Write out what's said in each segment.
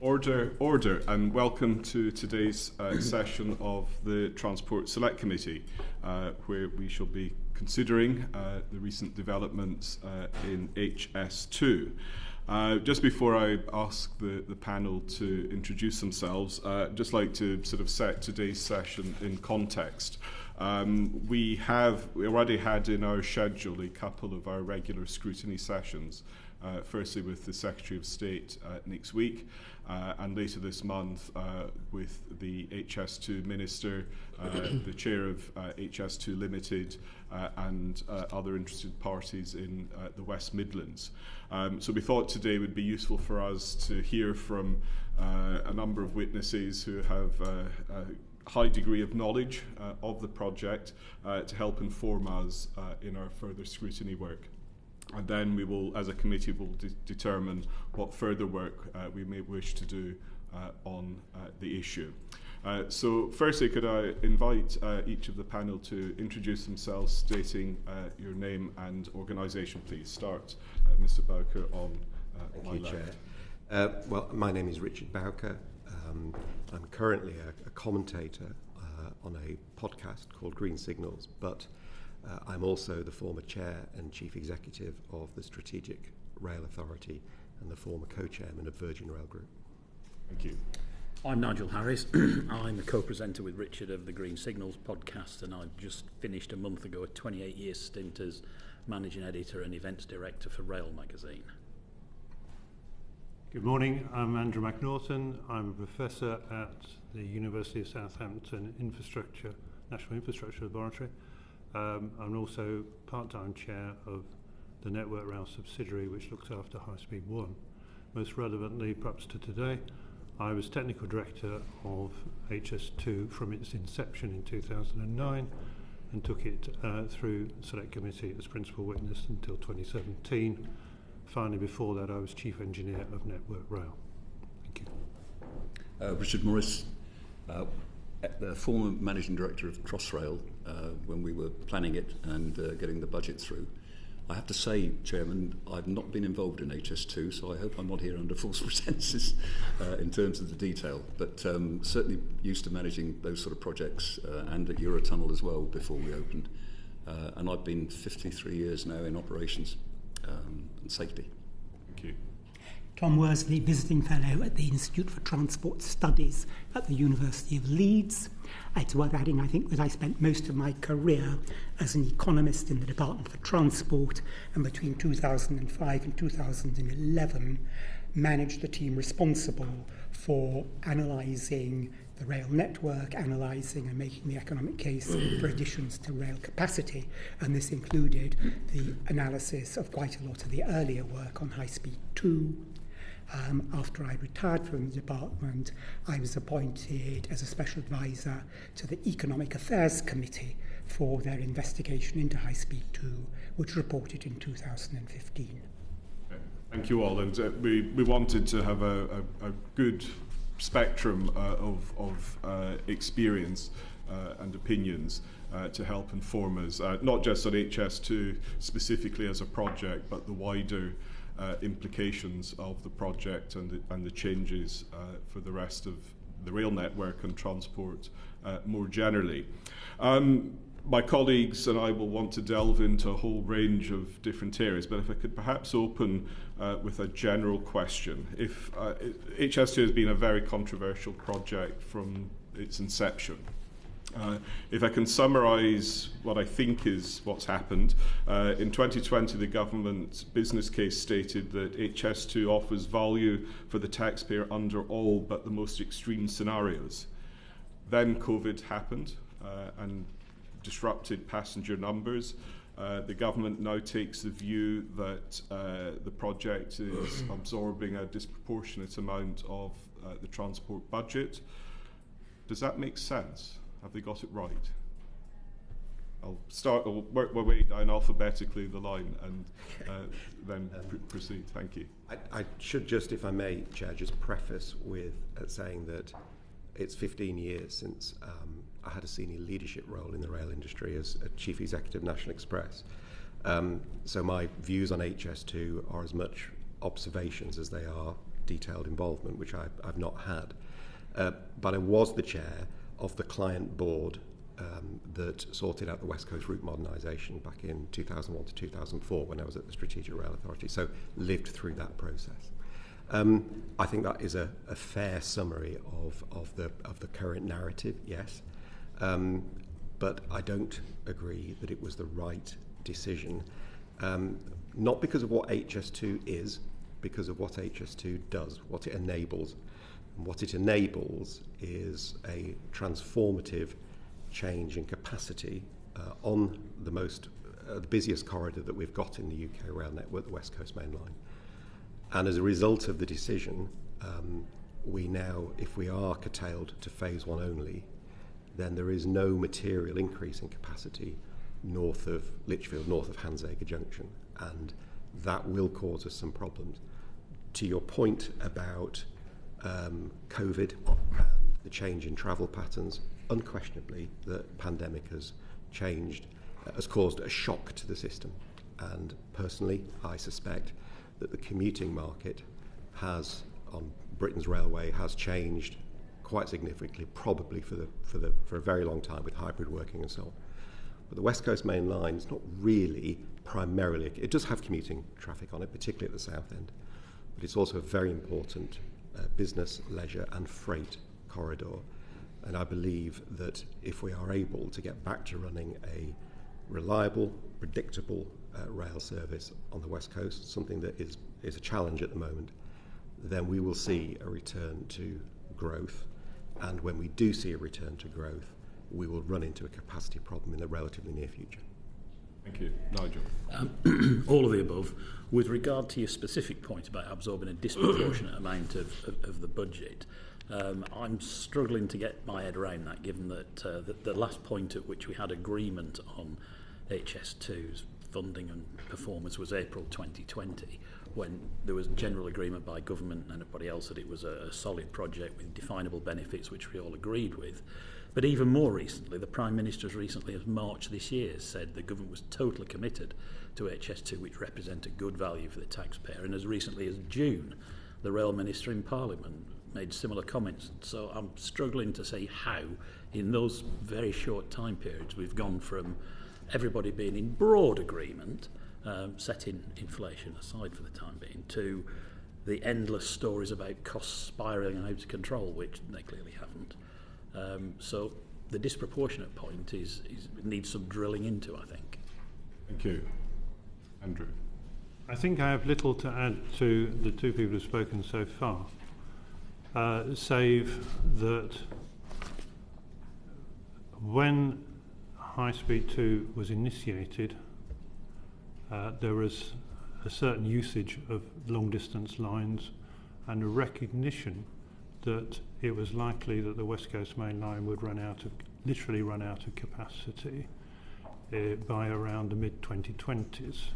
Order, and welcome to today's session of the Transport Select Committee, where we shall be considering the recent developments in HS2. Just before I ask the panel to introduce themselves, I'd just like to sort of set today's session in context. We already had in our schedule a couple of our regular scrutiny sessions, firstly with the Secretary of State next week, and later this month with the HS2 Minister, the Chair of HS2 Limited, and other interested parties in the West Midlands. So we thought today would be useful for us to hear from a number of witnesses who have a high degree of knowledge of the project to help inform us in our further scrutiny work. And then we will, as a committee, will determine what further work we may wish to do on the issue. So firstly, could I invite each of the panel to introduce themselves, stating your name and organisation, please. Start, Mr Bowker, on my left. Thank you, Chair. Well, my name is Richard Bowker. I'm currently a commentator on a podcast called Green Signals, but I'm also the former chair and chief executive of the Strategic Rail Authority and the former co-chairman of Virgin Rail Group. Thank you. I'm Nigel Harris. I'm a co-presenter with Richard of the Green Signals podcast, and I've just finished a month ago a 28-year stint as managing editor and events director for Rail magazine. Good morning, I'm Andrew McNaughton. I'm a professor at the University of Southampton National Infrastructure Laboratory. I'm also part-time chair of the Network Rail subsidiary, which looks after High Speed 1. Most relevantly, perhaps to today, I was technical director of HS2 from its inception in 2009 and took it through Select Committee as principal witness until 2017. Finally, before that, I was chief engineer of Network Rail. Thank you. Richard Morris, the former managing director of Crossrail when we were planning it and getting the budget through. I have to say, Chairman, I've not been involved in HS2, so I hope I'm not here under false pretences in terms of the detail, but certainly used to managing those sort of projects and at Eurotunnel as well before we opened. And I've been 53 years now in operations and safety. Thank you. Tom Worsley, Visiting Fellow at the Institute for Transport Studies at the University of Leeds. It's worth adding, I think, that I spent most of my career as an economist in the Department for Transport, and between 2005 and 2011 managed the team responsible for analysing the rail network, analysing and making the economic case for additions to rail capacity. And this included the analysis of quite a lot of the earlier work on High Speed 2. After I retired from the department, I was appointed as a special advisor to the Economic Affairs Committee for their investigation into High Speed 2, which reported in 2015. Thank you all. And we wanted to have a good spectrum of experience and opinions to help inform us, not just on HS2 specifically as a project, but the wider implications of the project and the changes for the rest of the rail network and transport more generally. My colleagues and I will want to delve into a whole range of different areas, but if I could perhaps open with a general question. If HS2 has been a very controversial project from its inception. If I can summarise what I think is what's happened, in 2020 the government's business case stated that HS2 offers value for the taxpayer under all but the most extreme scenarios. Then COVID happened and disrupted passenger numbers. The government now takes the view that the project is absorbing a disproportionate amount of the transport budget. Does that make sense? Have they got it right? I'll work my way down alphabetically the line and then proceed. Thank you. I should just, if I may, Chair, just preface with saying that it's 15 years since I had a senior leadership role in the rail industry as a chief executive of National Express. So my views on HS2 are as much observations as they are detailed involvement, which I've not had. But I was the chair of the client board that sorted out the West Coast route modernisation back in 2001 to 2004 when I was at the Strategic Rail Authority, so lived through that process. I think that is a fair summary of the current narrative, yes. But I don't agree that it was the right decision, not because of what HS2 is, because of what HS2 does, what it enables. And what it enables is a transformative change in capacity on the busiest corridor that we've got in the UK rail network, the West Coast Main Line. And as a result of the decision, we now, if we are curtailed to phase one only, then there is no material increase in capacity north of Lichfield, north of Handsacre Junction, and that will cause us some problems. To your point about COVID and the change in travel patterns, unquestionably the pandemic has caused a shock to the system. And personally, I suspect that the commuting market on Britain's railway has changed quite significantly, probably for a very long time with hybrid working and so on. But the West Coast Main Line is not really primarily, it does have commuting traffic on it, particularly at the south end, but it's also a very important business, leisure and freight corridor. And I believe that if we are able to get back to running a reliable, predictable rail service on the West Coast, something that is a challenge at the moment, then we will see a return to growth. And when we do see a return to growth, we will run into a capacity problem in the relatively near future. Thank you. Nigel. All of the above. With regard to your specific point about absorbing a disproportionate amount of the budget, I'm struggling to get my head around that, given that the last point at which we had agreement on HS2's funding and performance was April 2020, when there was general agreement by government and everybody else that it was a solid project with definable benefits, which we all agreed with. But even more recently, the Prime Minister as recently as March this year said the government was totally committed to HS2, which represented good value for the taxpayer. And as recently as June, the Rail Minister in Parliament made similar comments. So I'm struggling to see how, in those very short time periods, we've gone from everybody being in broad agreement, setting inflation aside for the time being, to the endless stories about costs spiralling out of control, which they clearly haven't. So the disproportionate point needs some drilling into, I think. Thank you. Andrew. I think I have little to add to the two people who have spoken so far, save that when High Speed 2 was initiated, there was a certain usage of long-distance lines and a recognition that it was likely that the West Coast Main Line would literally run out of capacity by around the mid-2020s,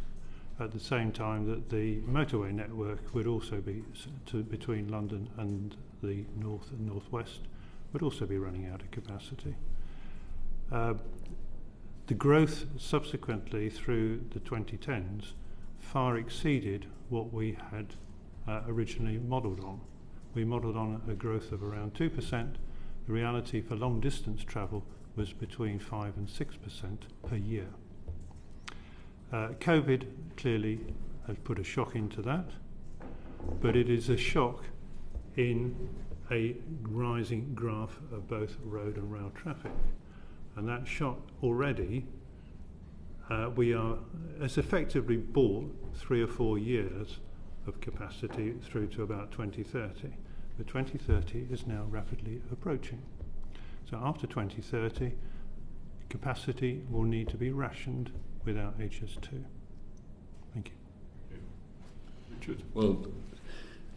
at the same time that the motorway network would also be, between London and the north and northwest, would also be running out of capacity. The growth subsequently through the 2010s far exceeded what we had originally modelled on. We modelled on a growth of around 2%. The reality for long distance travel was between 5 and 6% per year. COVID clearly has put a shock into that, but it is a shock in a rising graph of both road and rail traffic. And that shock already, has effectively bought 3 or 4 years of capacity through to about 2030. But 2030 is now rapidly approaching. So after 2030, capacity will need to be rationed without HS2. Thank you. Richard. Well,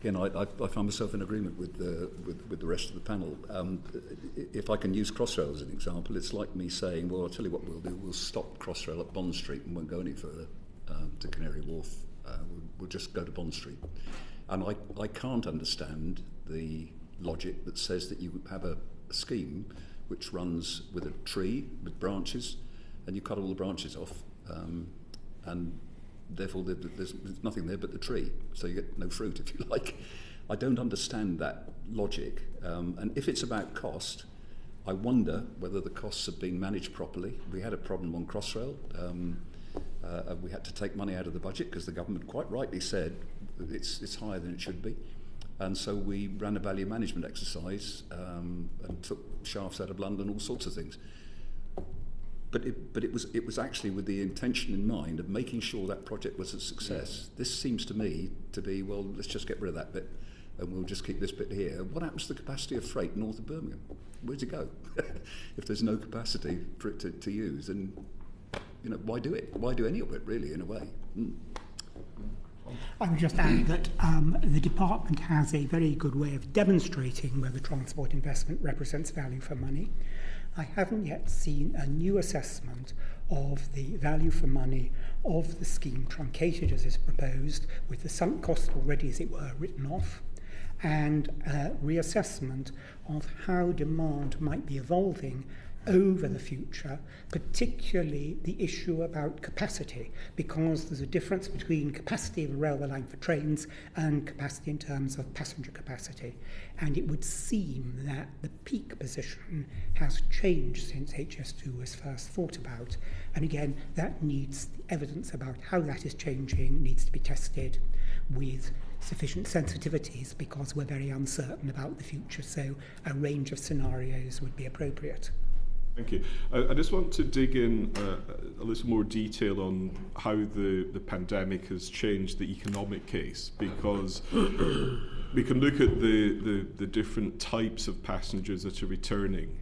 again, I find myself in agreement with the rest of the panel. If I can use Crossrail as an example, it's like me saying, well, I'll tell you what we'll do. We'll stop Crossrail at Bond Street and won't go any further to Canary Wharf. We'll just go to Bond Street. And I can't understand the logic that says that you have a scheme which runs with a tree, with branches, and you cut all the branches off, and therefore there's nothing there but the tree, so you get no fruit, if you like. I don't understand that logic. And if it's about cost, I wonder whether the costs have been managed properly. We had a problem on Crossrail. We had to take money out of the budget because the government quite rightly said it's higher than it should be. And so we ran a value management exercise and took shafts out of London, all sorts of things. But it was actually with the intention in mind of making sure that project was a success. Yeah. This seems to me to be, well, let's just get rid of that bit and we'll just keep this bit here. What happens to the capacity of freight north of Birmingham? Where's it go? If there's no capacity for it to use, and why do it? Why do any of it, really, in a way? I would just add that the department has a very good way of demonstrating whether transport investment represents value for money. I haven't yet seen a new assessment of the value for money of the scheme truncated as is proposed, with the sunk cost already, as it were, written off, and reassessment of how demand might be evolving over the future, particularly the issue about capacity, because there's a difference between capacity of a railway line for trains and capacity in terms of passenger capacity. And it would seem that the peak position has changed since HS2 was first thought about. And again, that needs evidence about how that is changing, needs to be tested with sufficient sensitivities, because we're very uncertain about the future. So a range of scenarios would be appropriate. Thank you. I just want to dig in a little more detail on how the pandemic has changed the economic case, because we can look at the different types of passengers that are returning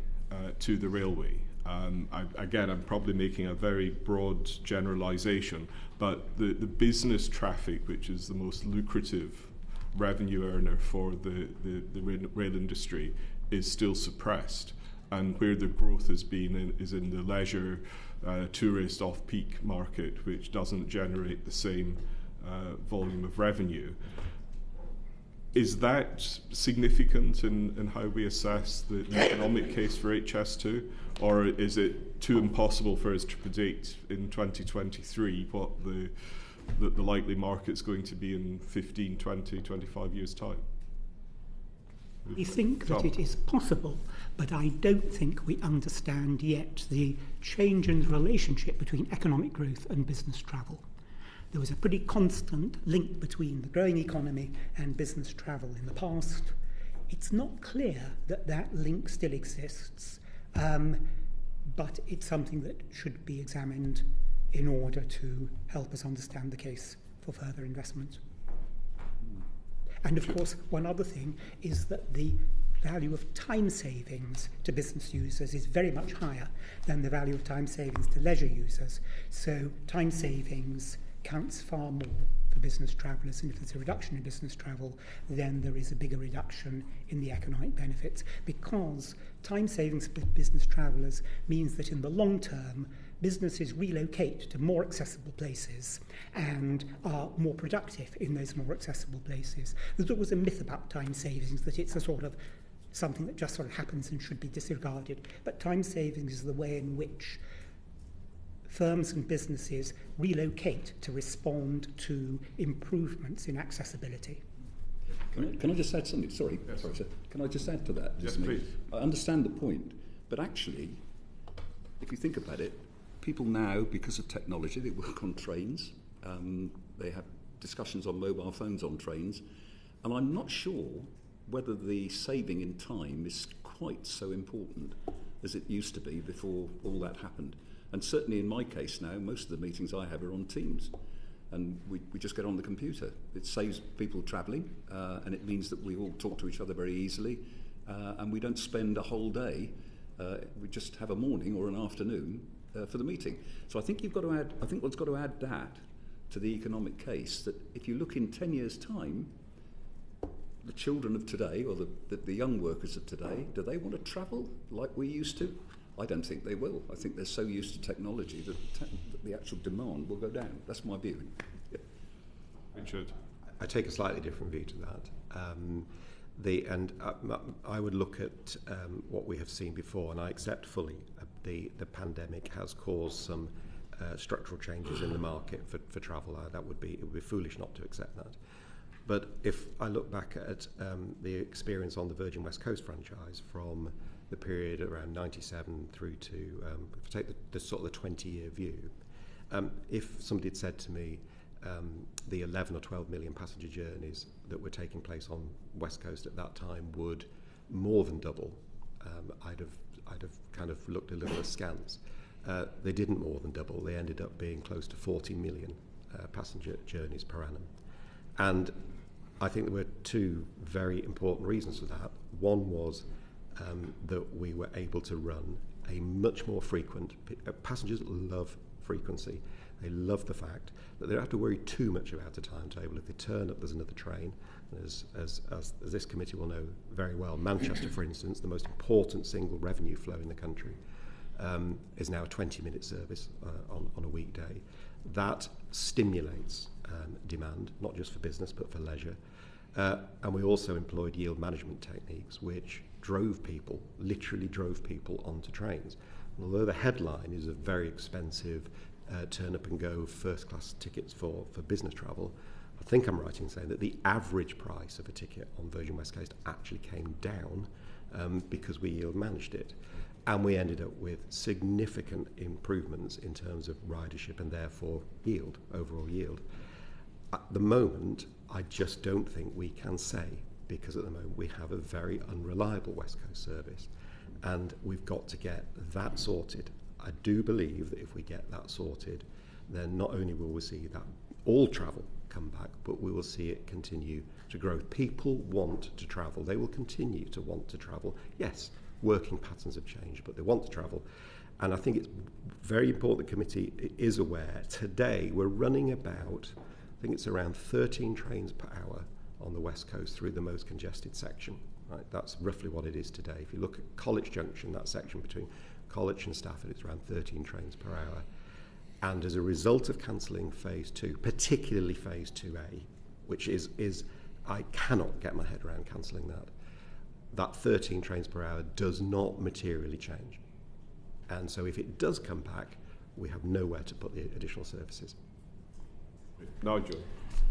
to the railway. Again, I'm probably making a very broad generalisation, but the business traffic, which is the most lucrative revenue earner for the rail industry, is still suppressed. And where the growth has been is in the leisure, tourist, off-peak market, which doesn't generate the same volume of revenue. Is that significant in how we assess the economic case for HS2? Or is it too impossible for us to predict in 2023 what the likely market's going to be in 15, 20, 25 years' time? We think that it is possible, but I don't think we understand yet the change in the relationship between economic growth and business travel. There was a pretty constant link between the growing economy and business travel in the past. It's not clear that that link still exists, but it's something that should be examined in order to help us understand the case for further investment. And of course, one other thing is that the value of time savings to business users is very much higher than the value of time savings to leisure users. So time savings counts far more for business travellers, and if there's a reduction in business travel, then there is a bigger reduction in the economic benefits, because time savings for business travellers means that in the long term, businesses relocate to more accessible places and are more productive in those more accessible places. There's always a myth about time savings, that it's a sort of something that just sort of happens and should be disregarded. But time savings is the way in which firms and businesses relocate to respond to improvements in accessibility. Can I just add something? Sorry, sir. Can I just add to that? Yes, please. I understand the point, but actually, if you think about it, people now, because of technology, they work on trains. They have discussions on mobile phones on trains. And I'm not sure whether the saving in time is quite so important as it used to be before all that happened. And certainly in my case now, most of the meetings I have are on Teams. And we just get on the computer. It saves people travelling, and it means that we all talk to each other very easily. And we don't spend a whole day. We just have a morning or an afternoon for the meeting. So I think you've got to add, I think one's got to add that to the economic case, that if you look in 10 years' time, the children of today, or the young workers of today, do they want to travel like we used to? I don't think they will. I think they're so used to technology that the actual demand will go down. That's my view. Yeah. Richard? I take a slightly different view to that. I would look at what we have seen before, and I accept fully the pandemic has caused some structural changes in the market for travel. It would be foolish not to accept that. But if I look back at the experience on the Virgin West Coast franchise from the period around 97 through to, if I take the sort of the 20-year view, if somebody had said to me the 11 or 12 million passenger journeys that were taking place on West Coast at that time would more than double, I'd have kind of looked a little askance. They didn't more than double. They ended up being close to 40 million passenger journeys per annum. And I think there were two very important reasons for that. One was that we were able to run a much more frequent, passengers love frequency. They love the fact that they don't have to worry too much about a timetable. If they turn up, there's another train. As this committee will know very well, Manchester, for instance, the most important single revenue flow in the country, is now a 20-minute service on a weekday. That stimulates demand, not just for business but for leisure. And we also employed yield management techniques which literally drove people onto trains. And although the headline is a very expensive turn up and go first class tickets for business travel, I think I'm right in saying that the average price of a ticket on Virgin West Coast actually came down because we yield managed it. And we ended up with significant improvements in terms of ridership and therefore yield, overall yield. At the moment, I just don't think we can say, because at the moment we have a very unreliable West Coast service, and we've got to get that sorted. I do believe that if we get that sorted, then not only will we see that all travel come back, but we will see it continue to grow. People want to travel. They will continue to want to travel. Yes, working patterns have changed, but they want to travel. And I think it's very important the committee is aware. Today, we're running about, I think it's around 13 trains per hour on the West Coast through the most congested section. Right? That's roughly what it is today. If you look at College Junction, that section between College and Stafford, it's around 13 trains per hour. And as a result of cancelling phase 2, particularly phase 2A, which is I cannot get my head around cancelling that 13 trains per hour does not materially change. And so if it does come back, we have nowhere to put the additional services. Nigel.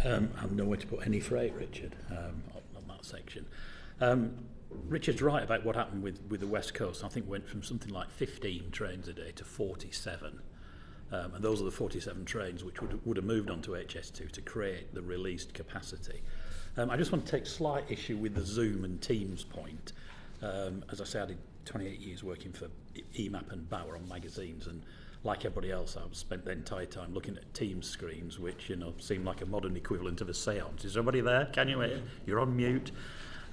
I've nowhere to put any freight, Richard, on that section. Richard's right about what happened with the West Coast. I think went from something like 15 trains a day to 47. And those are the 47 trains which would have moved on to HS2 to create the released capacity. I just want to take slight issue with the Zoom and Teams point. As I say, I did 28 years working for EMAP and Bowker on magazines, and like everybody else, I've spent the entire time looking at Teams screens, which seem like a modern equivalent of a séance. Is everybody there? Can you hear? You're on mute,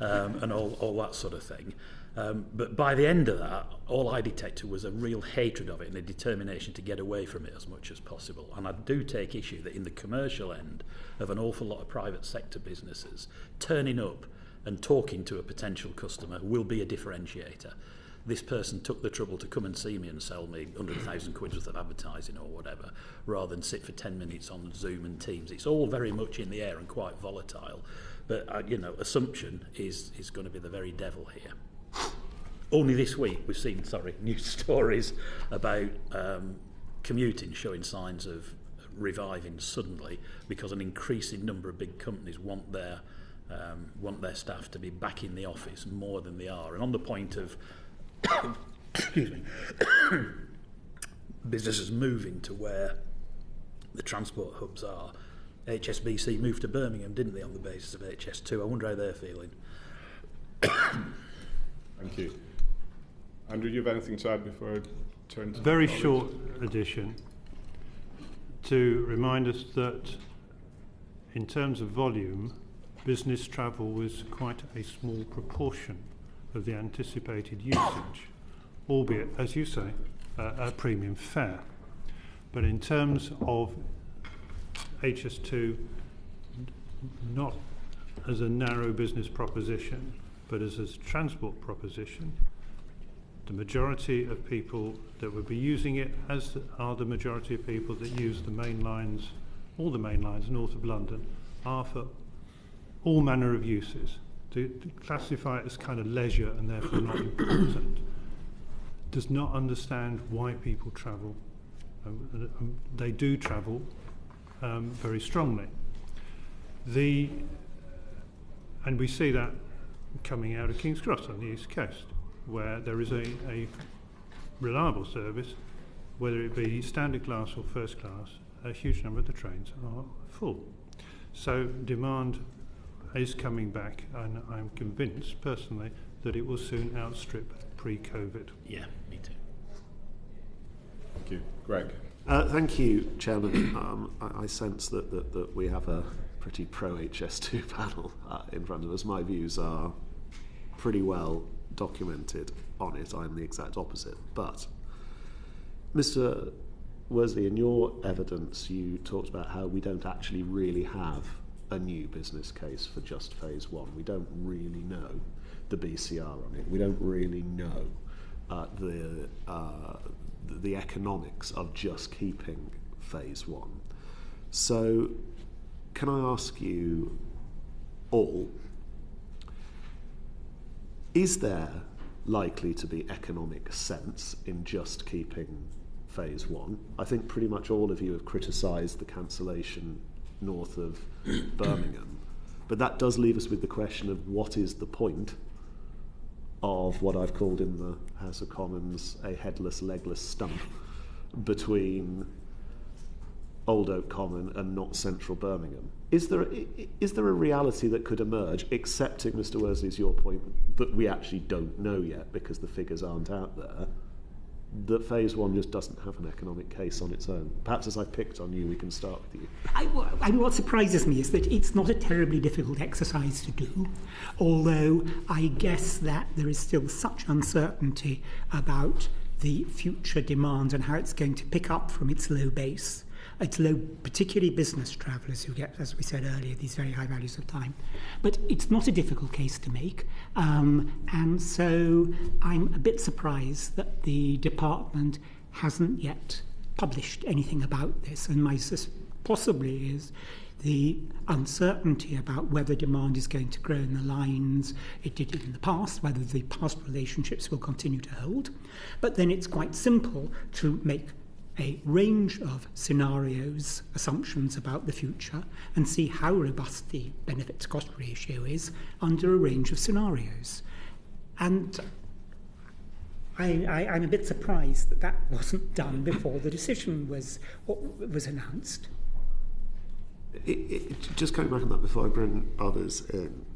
and all that sort of thing. But by the end of that, all I detected was a real hatred of it and a determination to get away from it as much as possible. And I do take issue that in the commercial end of an awful lot of private sector businesses, turning up and talking to a potential customer will be a differentiator. This person took the trouble to come and see me and sell me 100,000 quid worth of advertising or whatever, rather than sit for 10 minutes on Zoom and Teams. It's all very much in the air and quite volatile. But, assumption is going to be the very devil here. Only this week we've seen, news stories about commuting showing signs of reviving suddenly because an increasing number of big companies want their staff to be back in the office more than they are. And on the point of excuse me, businesses moving to where the transport hubs are, HSBC moved to Birmingham, didn't they, on the basis of HS2? I wonder how they're feeling. Thank you. Andrew, do you have anything to add before I turn to very short addition to remind us that in terms of volume, business travel was quite a small proportion of the anticipated usage, albeit, as you say, a premium fare. But in terms of HS2, not as a narrow business proposition, but as a transport proposition, the majority of people that would be using it, as are the majority of people that use the main lines, all the main lines north of London, are for all manner of uses. To classify it as kind of leisure and therefore not important does not understand why people travel. They do travel very strongly. The And we see that coming out of King's Cross on the East Coast, where there is a reliable service, whether it be standard class or first class. A huge number of the trains are full. So demand is coming back, and I'm convinced personally that it will soon outstrip pre-COVID. Yeah, me too. Thank you. Greg. Thank you, Chairman. I sense that we have a pretty pro-HS2 panel in front of us. My views are pretty well documented on it. I'm the exact opposite. But, Mr. Worsley, in your evidence, you talked about how we don't actually really have a new business case for just phase one. We don't really know the BCR on it. We don't really know the economics of just keeping phase one. So, can I ask you all, is there likely to be economic sense in just keeping phase one? I think pretty much all of you have criticised the cancellation north of Birmingham, but that does leave us with the question of what is the point of what I've called in the House of Commons a headless, legless stump between Old Oak Common and not central Birmingham. Is there a reality that could emerge, accepting Mr. Worsley's your point that we actually don't know yet because the figures aren't out there, that phase one just doesn't have an economic case on its own? Perhaps as I picked on you, we can start with you. What surprises me is that it's not a terribly difficult exercise to do, although I guess that there is still such uncertainty about the future demand and how it's going to pick up from its low base. It's low, particularly business travellers who get, as we said earlier, these very high values of time. But it's not a difficult case to make. And so I'm a bit surprised that the department hasn't yet published anything about this. And my possibly is the uncertainty about whether demand is going to grow in the lines it did in the past, whether the past relationships will continue to hold. But then it's quite simple to make a range of scenarios, assumptions about the future, and see how robust the benefit-to-cost ratio is under a range of scenarios. And I'm a bit surprised that that wasn't done before the decision was announced. Just coming back on that before I bring others in,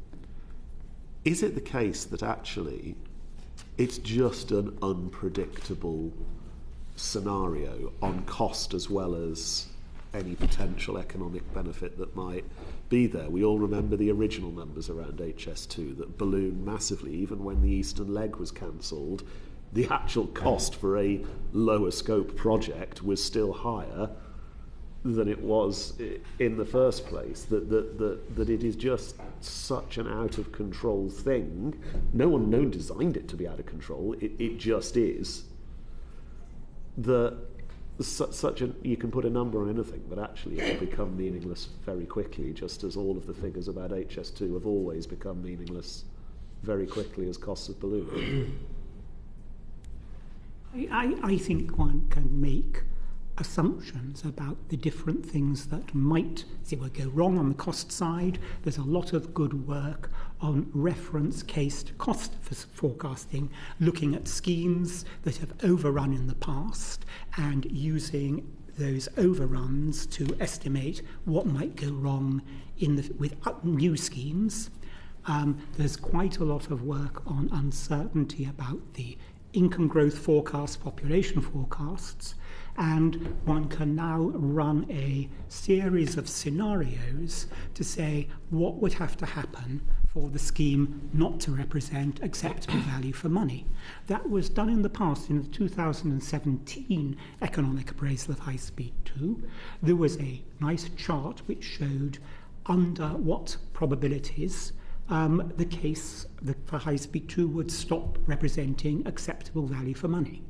is it the case that actually it's just an unpredictable scenario on cost as well as any potential economic benefit that might be there? We all remember the original numbers around HS2 that ballooned massively. Even when the eastern leg was cancelled, the actual cost for a lower scope project was still higher than it was in the first place. That it is just such an out of control thing. No one designed it to be out of control. It just is. You can put a number on anything, but actually it will become meaningless very quickly, just as all of the figures about HS2 have always become meaningless very quickly as costs have ballooned. I think one can make assumptions about the different things that might go wrong on the cost side. There's a lot of good work on reference cased cost forecasting, looking at schemes that have overrun in the past and using those overruns to estimate what might go wrong with new schemes. There's quite a lot of work on uncertainty about the income growth forecasts, population forecasts, and one can now run a series of scenarios to say what would have to happen for the scheme not to represent acceptable value for money. That was done in the past in the 2017 economic appraisal of High Speed 2. There was a nice chart which showed under what probabilities the case for High Speed 2 would stop representing acceptable value for money.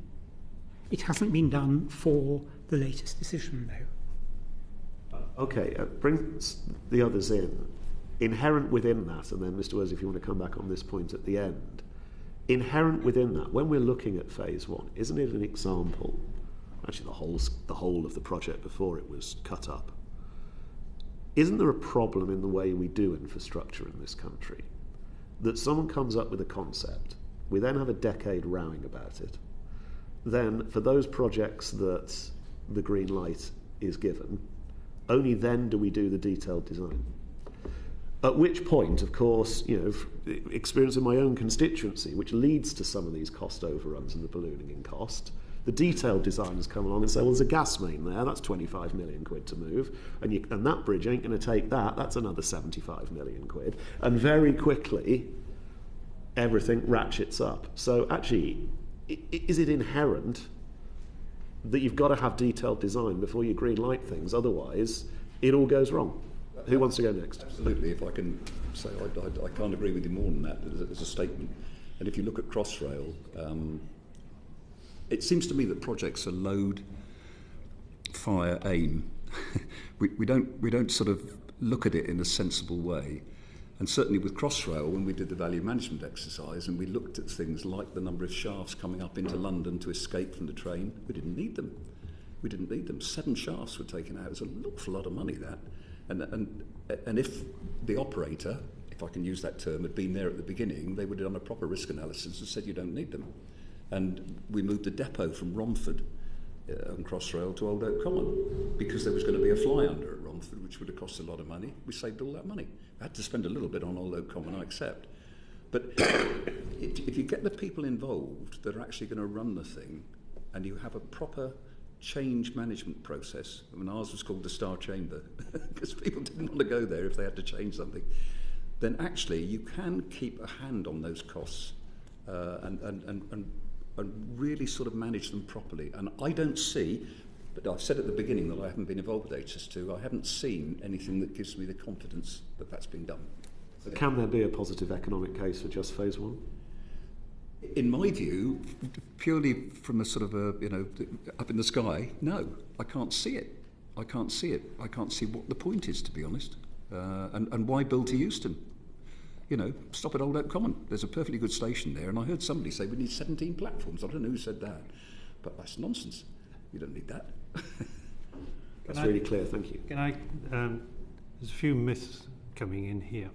It hasn't been done for the latest decision, though. Okay, bring the others in. Inherent within that, and then Mr. Worsley, if you want to come back on this point at the end, inherent within that, when we're looking at phase one, isn't it an example, actually the whole of the project before it was cut up, isn't there a problem in the way we do infrastructure in this country? That someone comes up with a concept, we then have a decade rowing about it. Then, for those projects that the green light is given, only then do we do the detailed design. At which point, of course, experience in my own constituency, which leads to some of these cost overruns and the ballooning in cost, the detailed designers come along and say, well, there's a gas main there, that's 25 million quid to move, and that bridge ain't going to take that, that's another 75 million quid. And very quickly, everything ratchets up. So actually, is it inherent that you've got to have detailed design before you green light things, otherwise it all goes wrong? Who wants to go next? Absolutely. If I can say, I can't agree with you more than that as a statement. And if you look at Crossrail, it seems to me that projects are load, fire, aim. we don't sort of look at it in a sensible way. And certainly with Crossrail, when we did the value management exercise and we looked at things like the number of shafts coming up into London to escape from the train, we didn't need them. 7 shafts were taken out. It was an awful lot of money, that. And if the operator, if I can use that term, had been there at the beginning, they would have done a proper risk analysis and said you don't need them. And we moved the depot from Romford on Crossrail to Old Oak Common because there was going to be a fly under at Romford, which would have cost a lot of money. We saved all that money. We had to spend a little bit on Old Oak Common, I accept. But if you get the people involved that are actually going to run the thing and you have a proper change management process, I mean, ours was called the Star Chamber because people didn't want to go there if they had to change something, then actually you can keep a hand on those costs and really sort of manage them properly. And I don't see, but I've said at the beginning that I haven't been involved with HS2, I haven't seen anything that gives me the confidence that that's been done. Can there be a positive economic case for just phase one? In my view, purely from a sort of up in the sky, no, I can't see it. I can't see what the point is, to be honest. And why build to Euston? Stop at Old Oak Common. There's a perfectly good station there, and I heard somebody say we need 17 platforms. I don't know who said that, but that's nonsense. You don't need that. That's really clear, thank you. Can I? There's a few myths coming in here.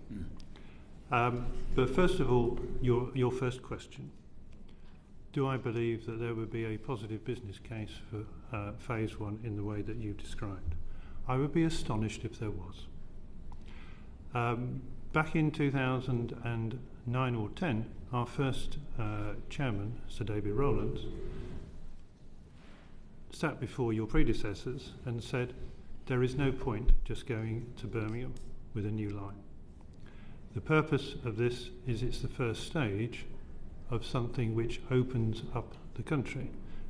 But first of all, your first question. Do I believe that there would be a positive business case for phase one in the way that you described? I would be astonished if there was. Back in 2009 or 10, our first chairman, Sir David Rowlands, sat before your predecessors and said, there is no point just going to Birmingham with a new line. The purpose of this is it's the first stage of something which opens up the country,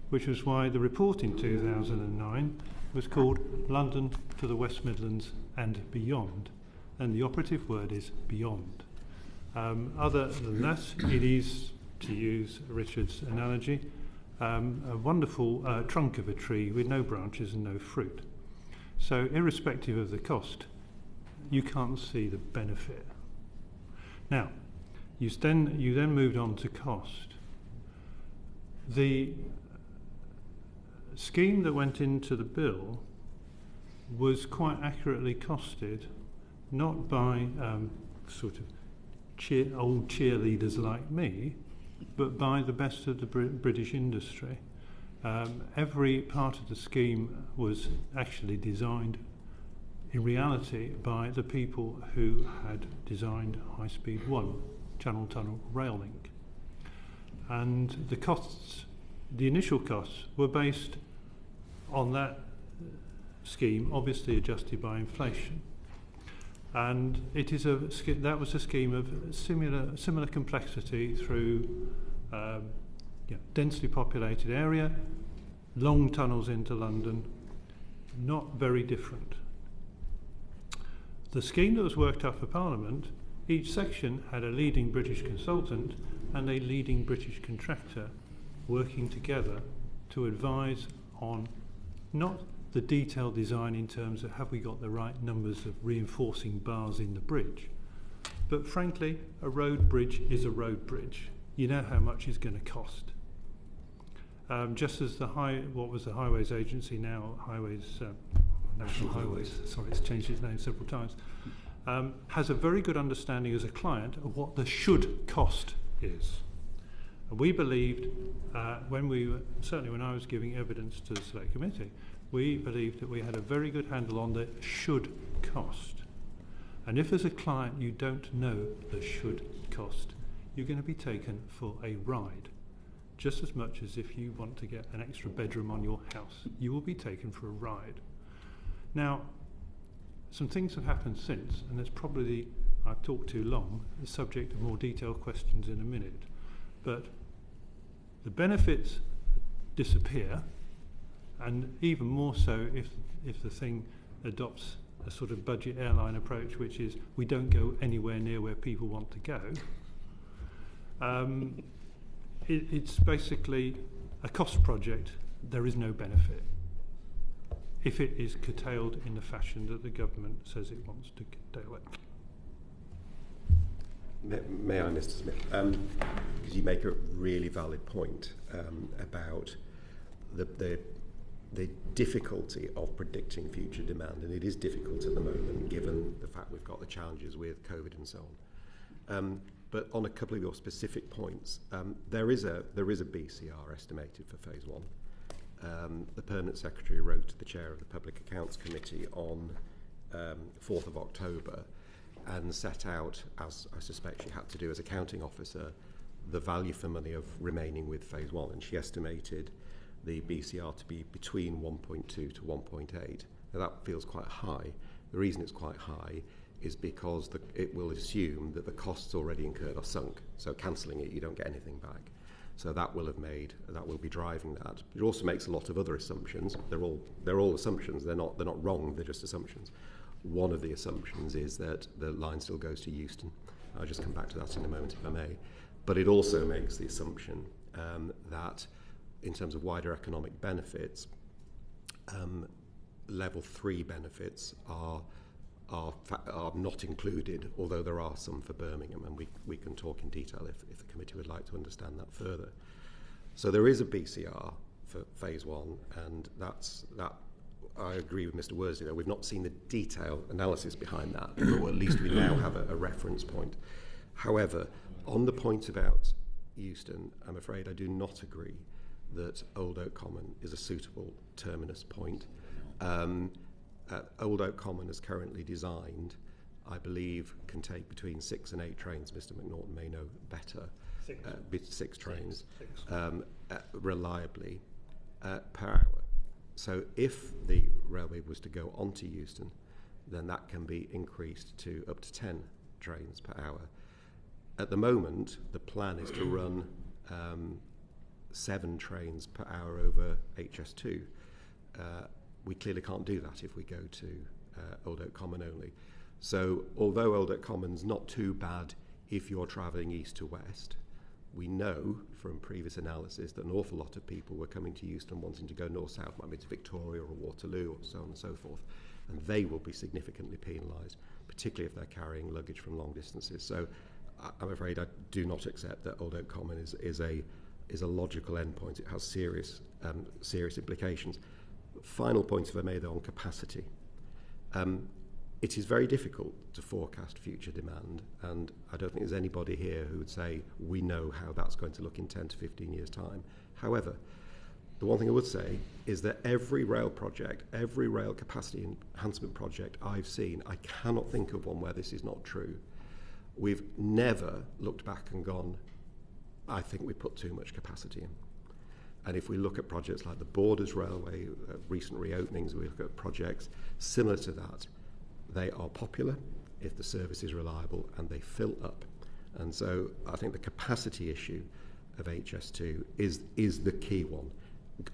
which was why the report in 2009 was called London to the West Midlands and Beyond. And the operative word is beyond. Other than that, it is, to use Richard's analogy, a wonderful trunk of a tree with no branches and no fruit. So irrespective of the cost, you can't see the benefit. Now, you then moved on to cost. The scheme that went into the bill was quite accurately costed, not by sort of old cheerleaders like me, but by the best of the British industry. Every part of the scheme was actually designed in reality by the people who had designed High Speed 1, Channel Tunnel Rail Link. And the costs, the initial costs, were based on that scheme, obviously adjusted by inflation. And it is that was a scheme of similar complexity through densely populated area, long tunnels into London, not very different. The scheme that was worked up for Parliament, each section had a leading British consultant and a leading British contractor working together to advise on not the detailed design in terms of have we got the right numbers of reinforcing bars in the bridge, but frankly, a road bridge is a road bridge. You know how much it's going to cost. Just as what was the Highways Agency, now Highways National Highways, sorry, it's changed its name several times, has a very good understanding as a client of what the should cost is. And we believed, certainly when I was giving evidence to the Select Committee, we believed that we had a very good handle on the should cost. And if as a client you don't know the should cost, you're going to be taken for a ride. Just as much as if you want to get an extra bedroom on your house, you will be taken for a ride. Now, some things have happened since, and there's probably, I've talked too long, the subject of more detailed questions in a minute. But the benefits disappear, and even more so if the thing adopts a sort of budget airline approach, which is we don't go anywhere near where people want to go. It's basically a cost project. There is no benefit if it is curtailed in the fashion that the government says it wants to curtail it. May I, Mr. Smith? Because you make a really valid point about the difficulty of predicting future demand, and it is difficult at the moment given the fact we've got the challenges with COVID and so on. But on a couple of your specific points, there is a BCR estimated for phase one. The Permanent Secretary wrote to the Chair of the Public Accounts Committee on 4th of October and set out, as I suspect she had to do as accounting officer, the value for money of remaining with phase one, and she estimated the BCR to be between 1.2 to 1.8. Now that feels quite high. The reason it's quite high is because it will assume that the costs already incurred are sunk. So cancelling it, you don't get anything back. So that will be driving that. It also makes a lot of other assumptions. They're all assumptions. They're not wrong. They're just assumptions. One of the assumptions is that the line still goes to Euston. I'll just come back to that in a moment if I may. But it also makes the assumption that in terms of wider economic benefits, level 3 benefits are not included, although there are some for Birmingham, and we can talk in detail if the committee would like to understand that further. So there is a BCR for phase one, and that I agree with Mr. Worsley. We've not seen the detailed analysis behind that, or at least we now have a reference point. However, on the point about Euston, I'm afraid I do not agree that Old Oak Common is a suitable terminus point. Old Oak Common is currently designed, I believe, can take between 6 and 8 trains. Mr. McNaughton may know better. 6 trains, reliably per hour. So if the railway was to go onto Euston, then that can be increased to up to 10 trains per hour. At the moment, the plan is to run 7 trains per hour over HS2. We clearly can't do that if we go to Old Oak Common only. So although Old Oak Common's not too bad if you're travelling east to west, we know from previous analysis that an awful lot of people were coming to Euston wanting to go north-south, might be to Victoria or Waterloo or so on and so forth, and they will be significantly penalised, particularly if they're carrying luggage from long distances. So I'm afraid I do not accept that Old Oak Common is a logical endpoint. It has serious implications. Final point, if I may, though, on capacity. It is very difficult to forecast future demand, and I don't think there's anybody here who would say we know how that's going to look in 10 to 15 years' time. However, the one thing I would say is that every rail project, every rail capacity enhancement project I've seen, I cannot think of one where this is not true. We've never looked back and gone, I think we put too much capacity in. And if we look at projects like the Borders Railway, recent reopenings, we look at projects similar to that, they are popular if the service is reliable and they fill up. And so I think the capacity issue of HS2 is the key one.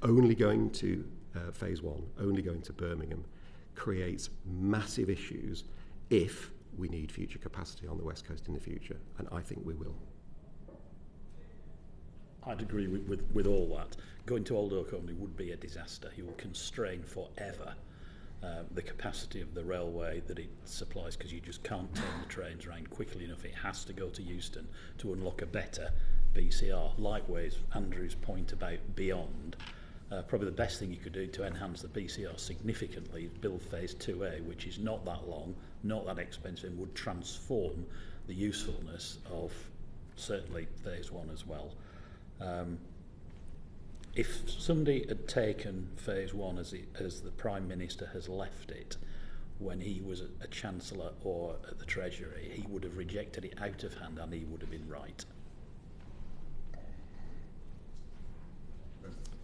Only going to phase one, only going to Birmingham creates massive issues if we need future capacity on the West Coast in the future, and I think we will. I'd agree with all that. Going to Old Oak only would be a disaster. You will constrain forever the capacity of the railway that it supplies, because you just can't turn the trains around quickly enough. It has to go to Euston to unlock a better BCR. Likewise, Andrew's point about beyond, Probably the best thing you could do to enhance the PCR significantly is build phase 2A, which is not that long, not that expensive, and would transform the usefulness of certainly phase 1 as well. If somebody had taken phase 1 as the Prime Minister has left it when he was a Chancellor or at the Treasury, he would have rejected it out of hand and he would have been right.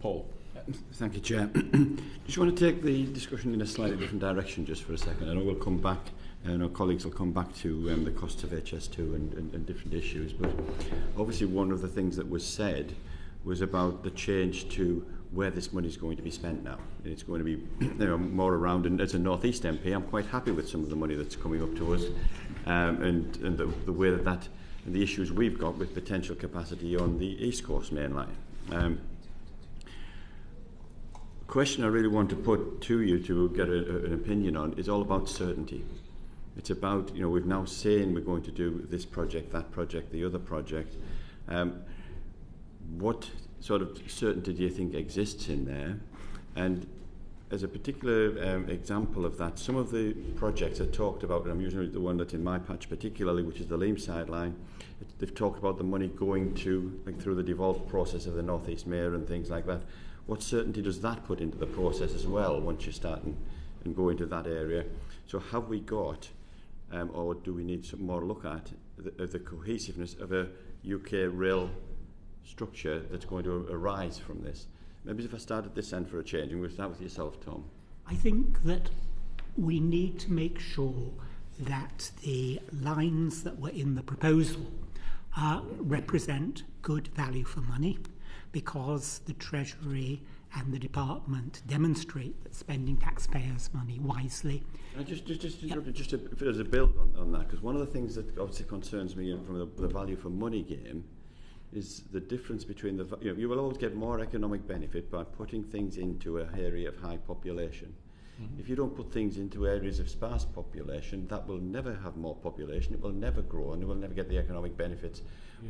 Paul. Thank you, Chair. Just want to take the discussion in a slightly different direction just for a second. I know we'll come back, and our colleagues will come back to the cost of HS2 and different issues, but obviously one of the things that was said was about the change to where this money is going to be spent now. And it's going to be more around, and as a North East MP, I'm quite happy with some of the money that's coming up to us, and the way that and the issues we've got with potential capacity on the East Coast main line. Question I really want to put to you to get an opinion on is all about certainty. It's about, we've now saying we're going to do this project, that project, the other project. What sort of certainty do you think exists in there? And as a particular example of that, some of the projects are talked about, and I'm using the one that's in my patch particularly, which is the Leamside line. They've talked about the money going to, through the devolved process of the North East Mayor and things like that. What certainty does that put into the process as well once you start and go into that area? So have we got, or do we need some more look at, the cohesiveness of a UK rail structure that's going to arise from this? Maybe if I start at this end for a change, and we'll start with yourself, Tom. I think that we need to make sure that the lines that were in the proposal represent good value for money, because the Treasury and the Department demonstrate that spending taxpayers' money wisely. Just as a build on that, because one of the things that obviously concerns me from the value for money game is the difference between you will always get more economic benefit by putting things into an area of high population. Mm-hmm. If you don't put things into areas of sparse population, that will never have more population, it will never grow, and it will never get the economic benefits,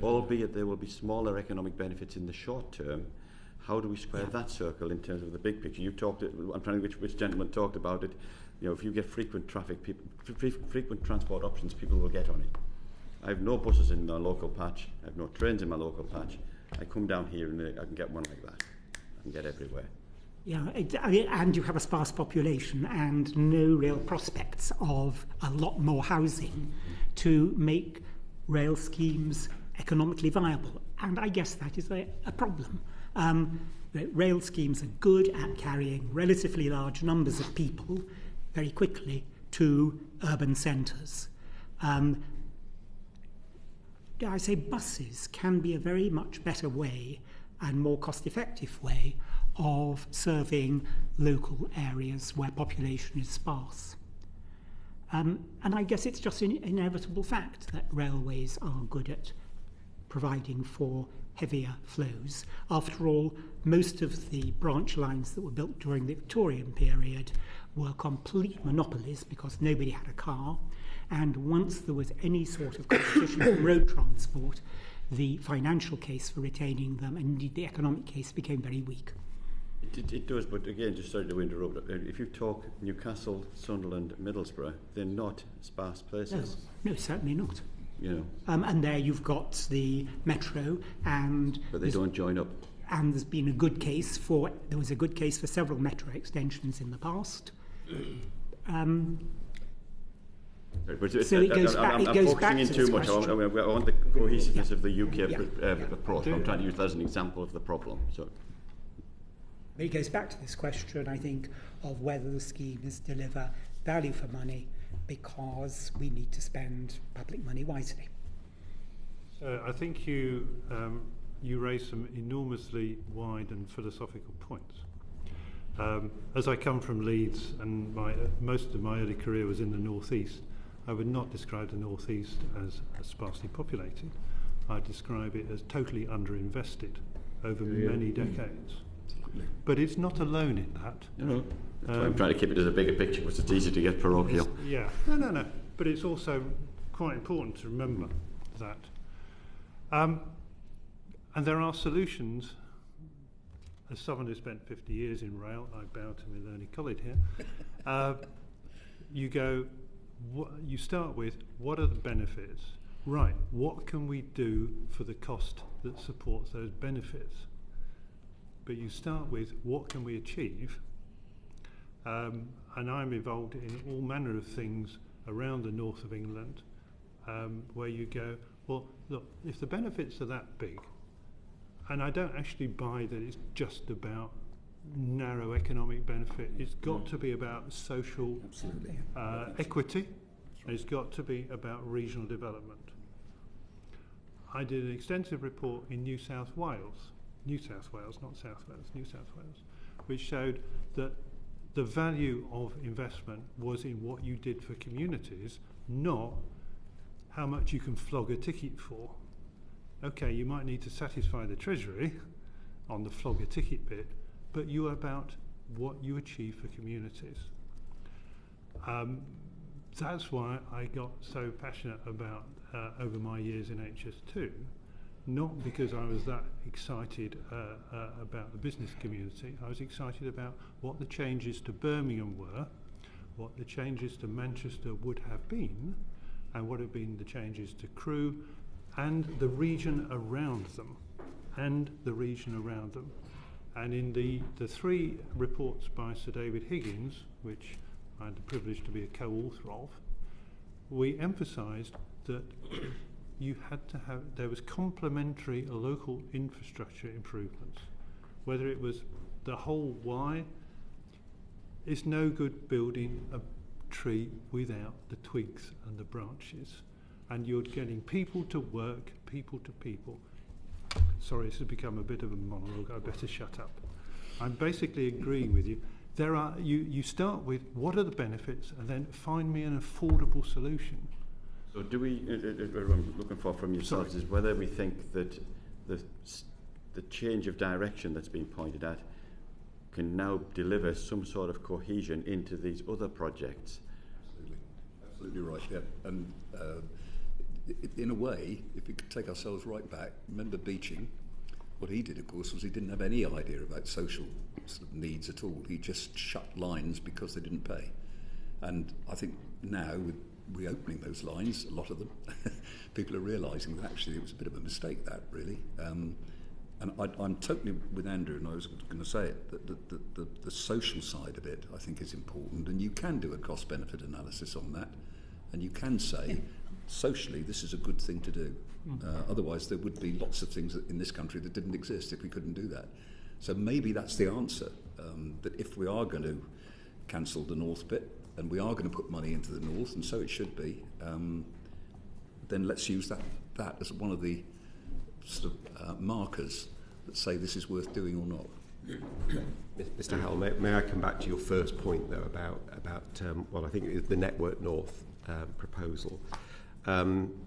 albeit there will be smaller economic benefits in the short term. How do we square that circle in terms of the big picture? You talked, I'm trying to which gentleman talked about it, if you get frequent traffic, frequent transport options, people will get on it. I have no buses in my local patch, I have no trains in my local patch. I come down here and I can get one like that. I can get everywhere. Yeah, and you have a sparse population and no real prospects of a lot more housing to make rail schemes economically viable. And I guess that is a problem. Rail schemes are good at carrying relatively large numbers of people very quickly to urban centres. Dare I say, buses can be a very much better way and more cost-effective way of serving local areas where population is sparse. And I guess it's just an inevitable fact that railways are good at providing for heavier flows. After all, most of the branch lines that were built during the Victorian period were complete monopolies because nobody had a car, and once there was any sort of competition from road transport, the financial case for retaining them, and indeed the economic case, became very weak. It does, but again, just sorry to interrupt, if you talk Newcastle, Sunderland, Middlesbrough, they're not sparse places. No, certainly not. And there you've got the metro, but they don't join up. And there's been there was a good case for several metro extensions in the past. So it goes back. I'm focusing in too much. I want the cohesiveness of the UK approach. I'm trying to use that as an example of the problem. So. It goes back to this question, I think, of whether the schemes deliver value for money, because we need to spend public money wisely. So I think you raised some enormously wide and philosophical points. As I come from Leeds and most of my early career was in the North East, I would not describe the North East as sparsely populated. I'd describe it as totally underinvested over many decades. But it's not alone in that. That's why I'm trying to keep it as a bigger picture, because it's easy to get parochial. No. But it's also quite important to remember that. And there are solutions as someone who spent 50 years in rail, I bow to my learned colleague here, you start with, what are the benefits? Right, what can we do for the cost that supports those benefits? But you start with, what can we achieve? And I'm involved in all manner of things around the north of England, where you go, well, look, if the benefits are that big, and I don't actually buy that it's just about narrow economic benefit, it's got to be about social equity, and it's got to be about regional development. I did an extensive report in New South Wales, not South Wales, New South Wales, which showed that the value of investment was in what you did for communities, not how much you can flog a ticket for. Okay, you might need to satisfy the Treasury on the flog a ticket bit, but you are about what you achieve for communities. That's why I got so passionate about over my years in HS2, not because I was that excited about the business community. I was excited about what the changes to Birmingham were, what the changes to Manchester would have been, and what have been the changes to Crewe, and the region around them, and in the three reports by Sir David Higgins, which I had the privilege to be a co-author of, we emphasised that there was complementary local infrastructure improvements. Whether it was the whole why, it's no good building a tree without the twigs and the branches. And you're getting people to work, people to people. Sorry, this has become a bit of a monologue. I better shut up. I'm basically agreeing with you. You start with what are the benefits, and then find me an affordable solution. So do we, what I'm looking for from yourselves is whether we think that the change of direction that's been pointed at can now deliver some sort of cohesion into these other projects. Absolutely right, yeah. And in a way, if we could take ourselves right back, remember Beeching, what he did, of course, was he didn't have any idea about social sort of needs at all. He just shut lines because they didn't pay. And I think now, with reopening those lines, a lot of them, people are realising that actually it was a bit of a mistake, that really. And I'm totally with Andrew, and I was going to say it, that the social side of it, I think, is important, and you can do a cost-benefit analysis on that, and you can say, socially, this is a good thing to do. Otherwise, there would be lots of things in this country that didn't exist if we couldn't do that. So maybe that's the answer, that if we are going to cancel the north bit, and we are going to put money into the north, and so it should be, then let's use that as one of the sort of markers that say this is worth doing or not. Mr. Howell, may I come back to your first point, though, about what I think is the Network North proposal?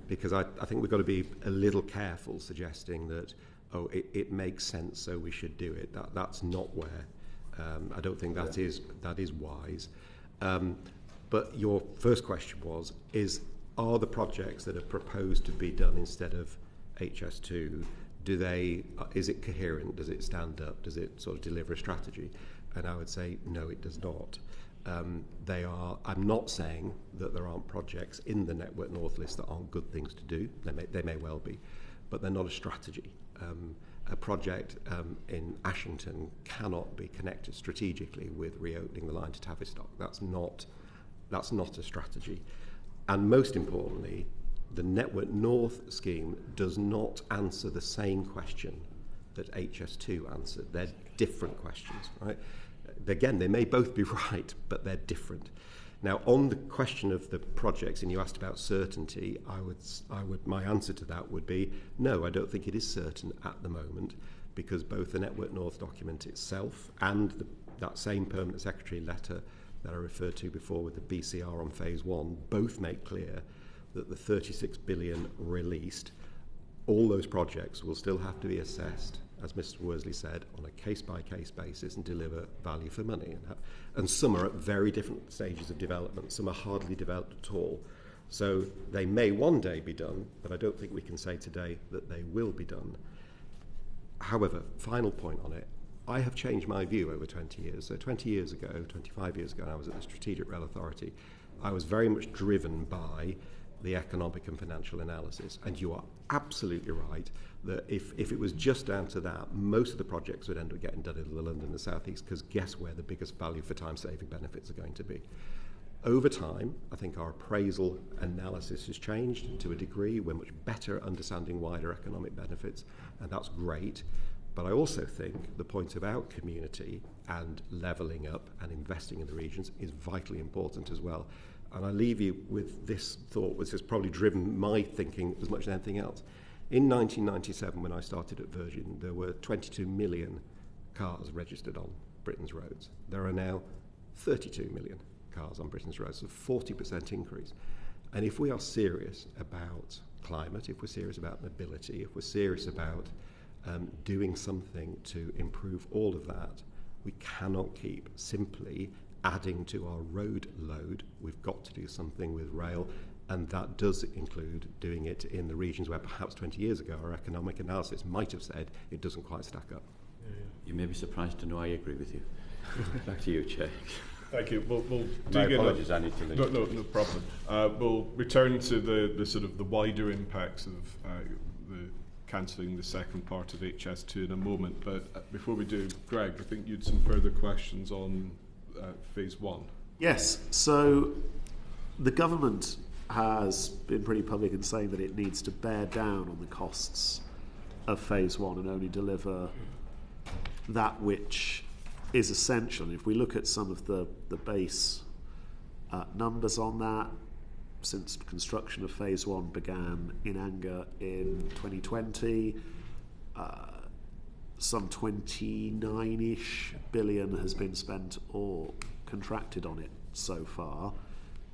Because I think we've got to be a little careful suggesting that, it makes sense, so we should do it. That's not where. I don't think that is wise. But your first question was, are the projects that are proposed to be done instead of HS2, is it coherent? Does it stand up? Does it sort of deliver a strategy? And I would say, no, it does not. I'm not saying that there aren't projects in the Network North list that aren't good things to do. They may well be, but they're not a strategy. A project in Ashington cannot be connected strategically with reopening the line to Tavistock. That's not a strategy. And most importantly, the Network North scheme does not answer the same question that HS2 answered. They're different questions, right? Again, they may both be right, but they're different. Now, on the question of the projects, and you asked about certainty, my answer to that would be no. I don't think it is certain at the moment, because both the Network North document itself and that same Permanent Secretary letter that I referred to before with the BCR on Phase 1 both make clear that the 36 billion released, all those projects will still have to be assessed, as Mr. Worsley said, on a case-by-case basis and deliver value for money. And some are at very different stages of development. Some are hardly developed at all. So they may one day be done, but I don't think we can say today that they will be done. However, final point on it, I have changed my view over 20 years. So 20 years ago, 25 years ago, I was at the Strategic Rail Authority. I was very much driven by the economic and financial analysis. And you are absolutely right that if it was just down to that, most of the projects would end up getting done in the London and the South East, because guess where the biggest value for time-saving benefits are going to be? Over time, I think our appraisal analysis has changed to a degree. We're much better understanding wider economic benefits, and that's great. But I also think the point about community and levelling up and investing in the regions is vitally important as well. And I leave you with this thought, which has probably driven my thinking as much as anything else. In 1997, when I started at Virgin, there were 22 million cars registered on Britain's roads. There are now 32 million cars on Britain's roads, so 40% increase. And if we are serious about climate, if we're serious about mobility, if we're serious about doing something to improve all of that, we cannot keep simply adding to our road load. We've got to do something with rail, and that does include doing it in the regions where perhaps 20 years ago our economic analysis might have said it doesn't quite stack up. You may be surprised to know I agree with you. Back to you, Chair. Thank you. We'll My dig in. apologies, I need to leave. No problem. We'll return to the sort of the wider impacts of the cancelling the second part of HS2 in a moment. But before we do, Greg, I think you had some further questions on phase one. Yes. So the government has been pretty public in saying that it needs to bear down on the costs of phase one and only deliver that which is essential. And if we look at some of the base numbers on that, since construction of phase one began in anger in 2020, some 29-ish billion has been spent or contracted on it so far,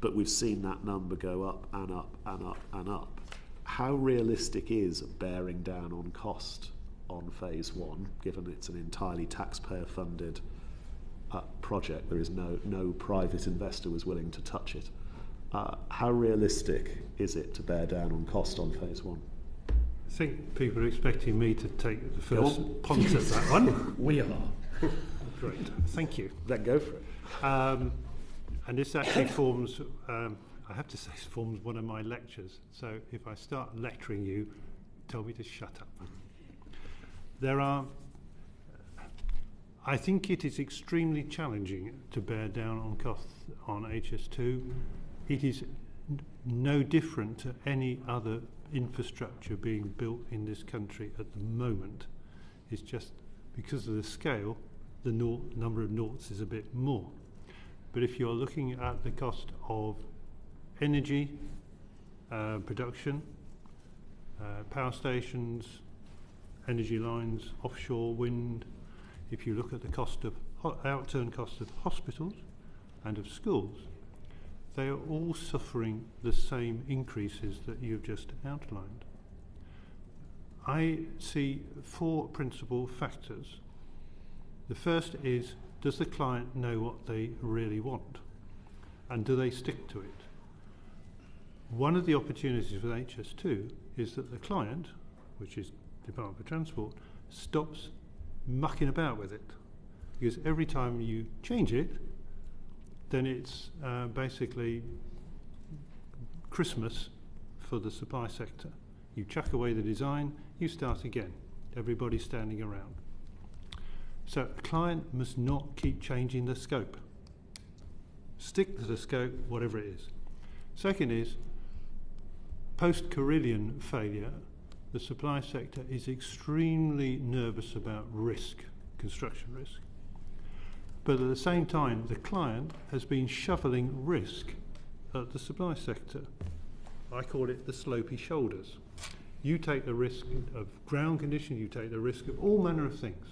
but we've seen that number go up and up and up and up. How realistic is bearing down on cost on phase one, given it's an entirely taxpayer-funded project? There is no private investor was willing to touch it. How realistic is it to bear down on cost on phase one? I think people are expecting me to take the first punt at that one. We are. Great, thank you. Then go for it. And this actually forms, I have to say, forms one of my lectures. So if I start lecturing you, tell me to shut up. I think it is extremely challenging to bear down on costs on HS2. It is no different to any other infrastructure being built in this country at the moment. It's just because of the scale, the number of noughts is a bit more. But if you're looking at the cost of energy, production, power stations, energy lines, offshore wind, if you look at the cost of outturn cost of hospitals and of schools, they are all suffering the same increases that you've just outlined. I see four principal factors. The first is, does the client know what they really want? And do they stick to it? One of the opportunities with HS2 is that the client, which is Department for Transport, stops mucking about with it. Because every time you change it, then it's basically Christmas for the supply sector. You chuck away the design, you start again. Everybody's standing around. So a client must not keep changing the scope. Stick to the scope, whatever it is. Second is, post-Carillion failure, the supply sector is extremely nervous about risk, construction risk. But at the same time, the client has been shoveling risk at the supply sector. I call it the slopey shoulders. You take the risk of ground conditions, you take the risk of all manner of things.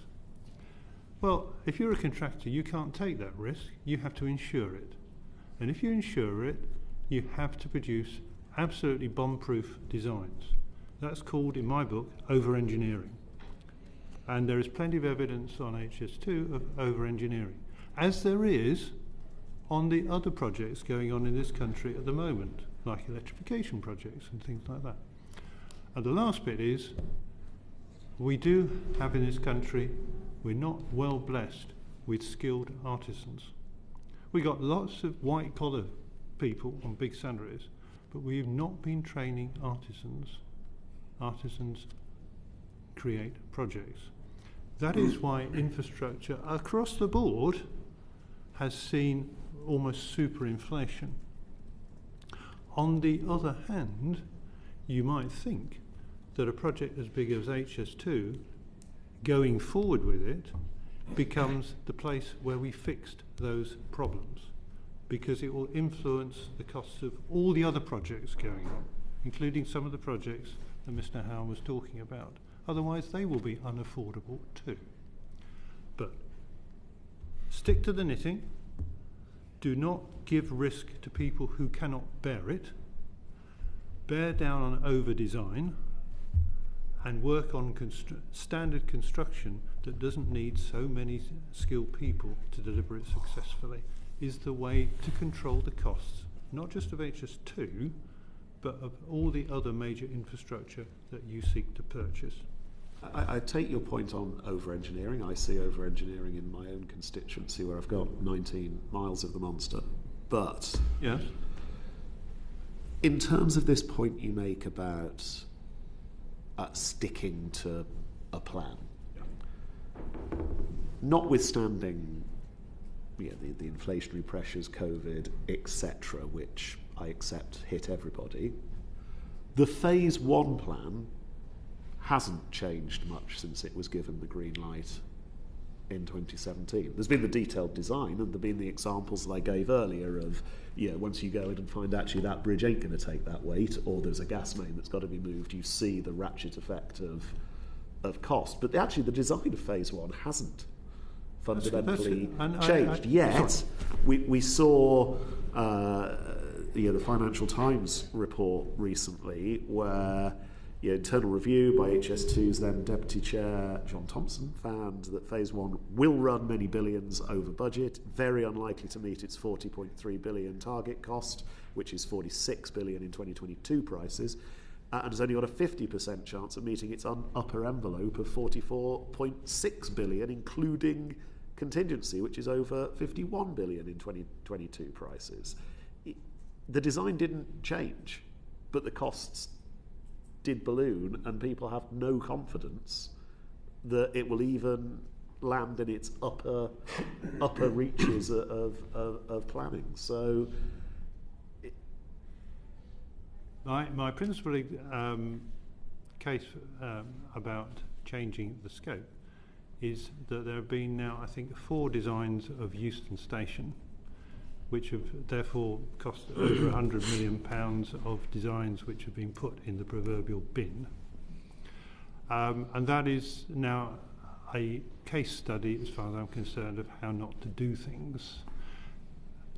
Well, if you're a contractor, you can't take that risk. You have to insure it. And if you insure it, you have to produce absolutely bomb-proof designs. That's called, in my book, over-engineering. And there is plenty of evidence on HS2 of over-engineering, as there is on the other projects going on in this country at the moment, like electrification projects and things like that. And the last bit is, we do have in this country we're not well blessed with skilled artisans. We got lots of white collar people on big salaries, but we have not been training artisans. Artisans create projects. That is why infrastructure across the board has seen almost superinflation. On the other hand, you might think that a project as big as HS2, going forward with it, becomes the place where we fixed those problems, because it will influence the costs of all the other projects going on, including some of the projects that Mr. Howe was talking about. Otherwise, they will be unaffordable too. But stick to the knitting. Do not give risk to people who cannot bear it. Bear down on over-design and work on standard construction that doesn't need so many skilled people to deliver it successfully, is the way to control the costs, not just of HS2, but of all the other major infrastructure that you seek to purchase. I take your point on over-engineering. I see over-engineering in my own constituency where I've got 19 miles of the monster. But yes, in terms of this point you make about sticking to a plan, notwithstanding the inflationary pressures, COVID, etc., which I accept hit everybody, the Phase 1 plan hasn't changed much since it was given the green light in 2017. There's been the detailed design, and there've been the examples that I gave earlier of, once you go in and find actually that bridge ain't going to take that weight, or there's a gas main that's got to be moved, you see the ratchet effect of cost. But actually the design of Phase 1 hasn't fundamentally changed. Yet we saw the Financial Times report recently where internal review by HS2's then Deputy Chair John Thompson found that Phase 1 will run many billions over budget, very unlikely to meet its 40.3 billion target cost, which is 46 billion in 2022 prices, and has only got a 50% chance of meeting its upper envelope of 44.6 billion, including contingency, which is over 51 billion in 2022 prices. The design didn't change, but the costs did balloon, and people have no confidence that it will even land in its upper reaches of planning. So my principal case about changing the scope is that there have been now, I think, 4 designs of Euston Station, which have therefore cost over £100 million of designs which have been put in the proverbial bin. And that is now a case study, as far as I'm concerned, of how not to do things.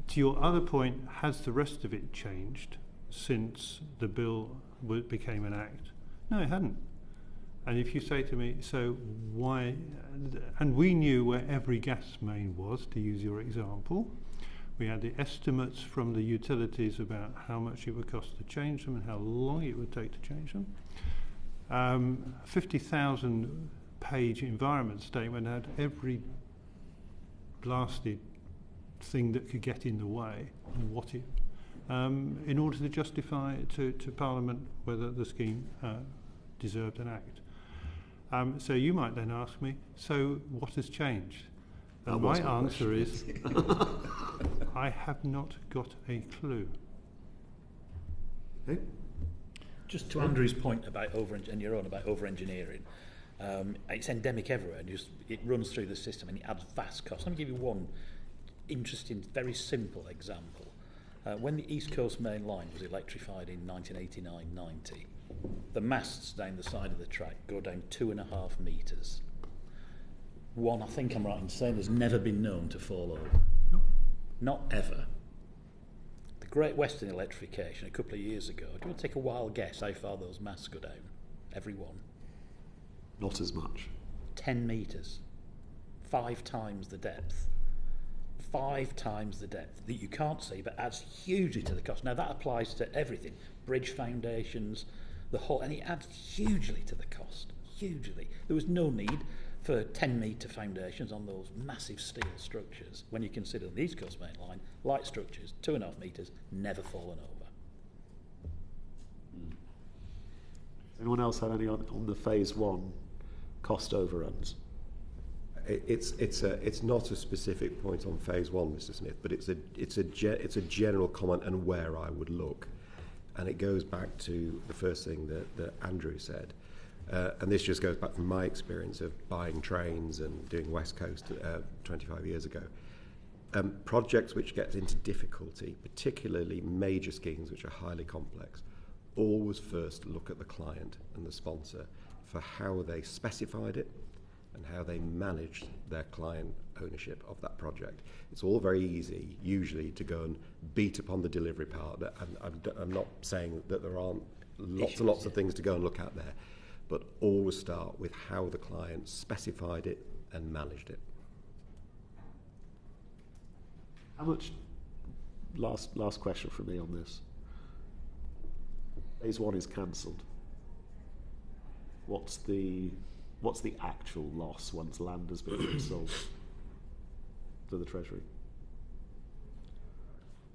To your other point, has the rest of it changed since the bill became an act? No, it hadn't. And if you say to me, so why, and we knew where every gas main was, to use your example. We had the estimates from the utilities about how much it would cost to change them and how long it would take to change them. 50,000 page environment statement had every blasted thing that could get in the way and what it, in order to justify to Parliament whether the scheme deserved an act. So you might then ask me, so what has changed? And my answer is, I have not got a clue. Okay. Just to Andrew's point about and your own about over-engineering, it's endemic everywhere, and it runs through the system and it adds vast costs. Let me give you one interesting, very simple example. When the East Coast Main Line was electrified in 1989-90, the masts down the side of the track go down 2.5 metres. One, I think I'm right in saying, has never been known to fall over. No. Not ever. The Great Western electrification a couple of years ago, do you want to take a wild guess how far those masts go down? Every one. Not as much. 10 metres. 5 times the depth. 5 times the depth that you can't see, but adds hugely to the cost. Now that applies to everything. Bridge foundations, the whole, and it adds hugely to the cost. Hugely. There was no need for 10-metre foundations on those massive steel structures, when you consider the East Coast Main Line, light structures, 2.5 metres, never fallen over. Anyone else have any on the phase 1 cost overruns? It's not a specific point on phase 1, Mr. Smith, but it's a general comment and where I would look, and it goes back to the first thing that Andrew said, and this just goes back from my experience of buying trains and doing West Coast 25 years ago. Projects which get into difficulty, particularly major schemes which are highly complex, always first look at the client and the sponsor for how they specified it and how they managed their client ownership of that project. It's all very easy, usually, to go and beat upon the delivery part. I'm not saying that there aren't lots and lots of things to go and look at there, but always start with how the client specified it and managed it. How much, last question from me on this. Phase 1 is cancelled. What's the actual loss once land has been sold to the Treasury?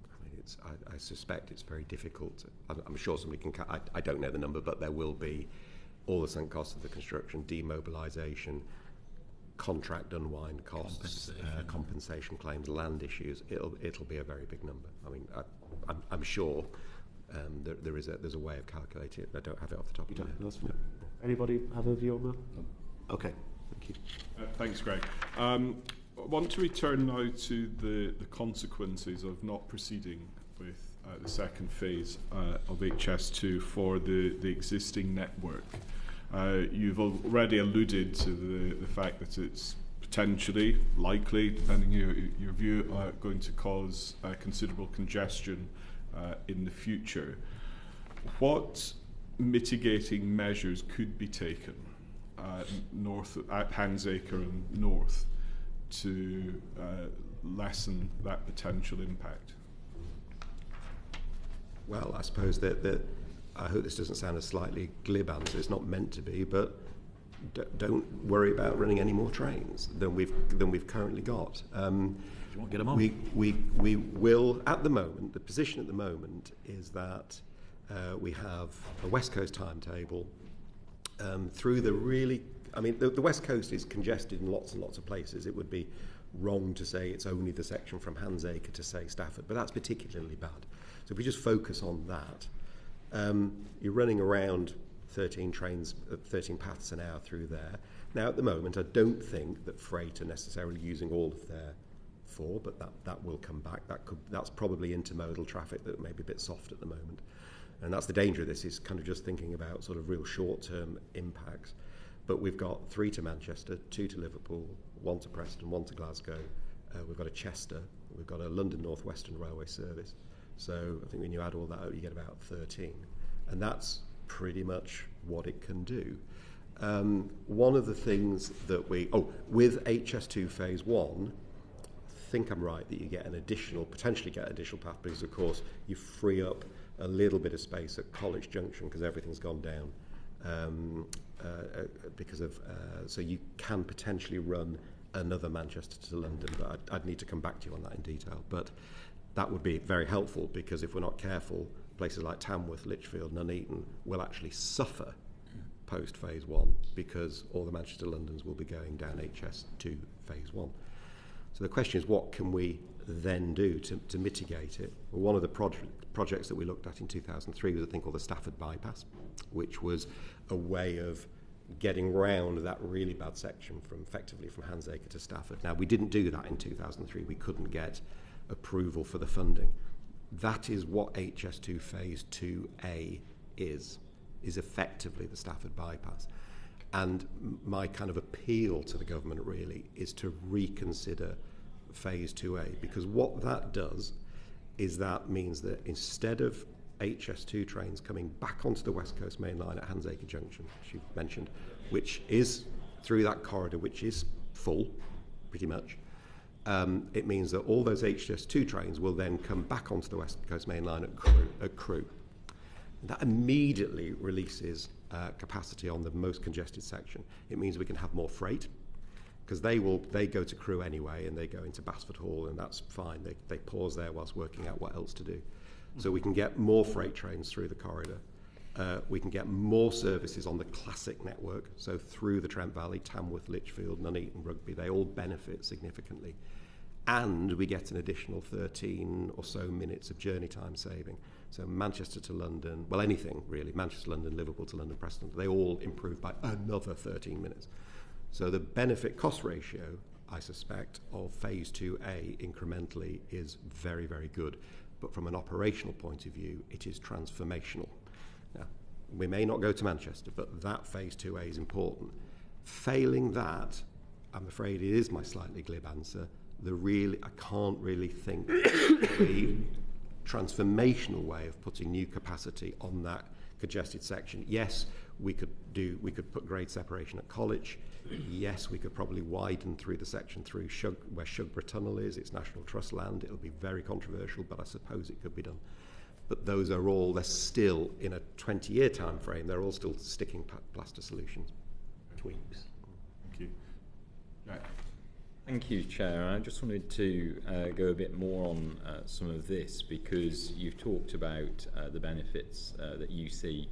I mean, I suspect it's very difficult. I'm sure somebody can. I don't know the number, but there will be all the sunk costs of the construction, demobilisation, contract unwind costs, compensation claims, land issues. It'll be a very big number. I mean, I'm sure. There's a way of calculating it, but I don't have it off the top of my head. No. Anybody have a view on that? No. Okay, thank you. Thanks, Greg. I want to return now to the consequences of not proceeding with the second phase of HS2 for the existing network. You've already alluded to the fact that it's potentially, likely, depending on your view, going to cause considerable congestion in the future. What mitigating measures could be taken north at Handsacre and north to lessen that potential impact? Well, I suppose that I hope this doesn't sound a slightly glib answer. It's not meant to be, but don't worry about running any more trains than we've currently got. You won't get them on. We will, at the moment, the position at the moment is that we have a West Coast timetable through the really, I mean, the West Coast is congested in lots and lots of places. It would be wrong to say it's only the section from Handsacre to, say, Stafford, but that's particularly bad. So if we just focus on that, you're running around 13 trains, 13 paths an hour through there. Now, at the moment, I don't think that freight are necessarily using all of their 4, but that will come back. That's probably intermodal traffic that may be a bit soft at the moment. And that's the danger of this, is kind of just thinking about sort of real short-term impacts. But we've got 3 to Manchester, 2 to Liverpool, 1 to Preston, 1 to Glasgow. We've got a Chester. We've got a London North Western Railway service. So I think when you add all that up, you get about 13. And that's pretty much what it can do. One of the things that with HS2 phase 1, I think I'm right that you get potentially get an additional path, because of course you free up a little bit of space at College Junction because everything's gone down. So you can potentially run another Manchester to London, but I'd need to come back to you on that in detail. But that would be very helpful, because if we're not careful, places like Tamworth, Lichfield, Nuneaton will actually suffer post phase 1, because all the Manchester Londons will be going down HS2 phase 1. So the question is, what can we then do to mitigate it? Well, one of the projects that we looked at in 2003 was a thing called the Stafford Bypass, which was a way of getting round that really bad section effectively from Handsacre to Stafford. Now, we didn't do that in 2003. We couldn't get approval for the funding. That is what HS2 phase 2A is effectively the Stafford Bypass. And my kind of appeal to the government really is to reconsider phase 2A, because what that does is that means that instead of HS2 trains coming back onto the West Coast Main Line at Handsacre Junction, which you've mentioned, which is through that corridor, which is full, pretty much, it means that all those HS2 trains will then come back onto the West Coast Main Line at Crewe. That immediately releases capacity on the most congested section. It means we can have more freight. because they go to Crewe anyway, and they go into Basford Hall, and that's fine. They pause there whilst working out what else to do. So we can get more freight trains through the corridor. We can get more services on the classic network, so through the Trent Valley, Tamworth, Lichfield, Nuneaton, Rugby, they all benefit significantly. And we get an additional 13 or so minutes of journey time saving. So Manchester to London, well, anything really, Manchester, London, Liverpool to London, Preston, they all improve by another 13 minutes. So the benefit-cost ratio, I suspect, of Phase 2A incrementally is very, very good. But from an operational point of view, it is transformational. Now, we may not go to Manchester, but that Phase 2A is important. Failing that, I'm afraid it is my slightly glib answer, I can't really think of a transformational way of putting new capacity on that congested section. Yes, we could put grade separation at College. Yes, we could probably widen through the section through where Shugborough Tunnel is. It's National Trust land. It'll be very controversial, but I suppose it could be done. But those are all, they're still in a 20-year time frame, they're all still sticking plaster solutions. Tweaks. Thank you. Right. Thank you, Chair. I just wanted to go a bit more on some of this, because you've talked about the benefits that you see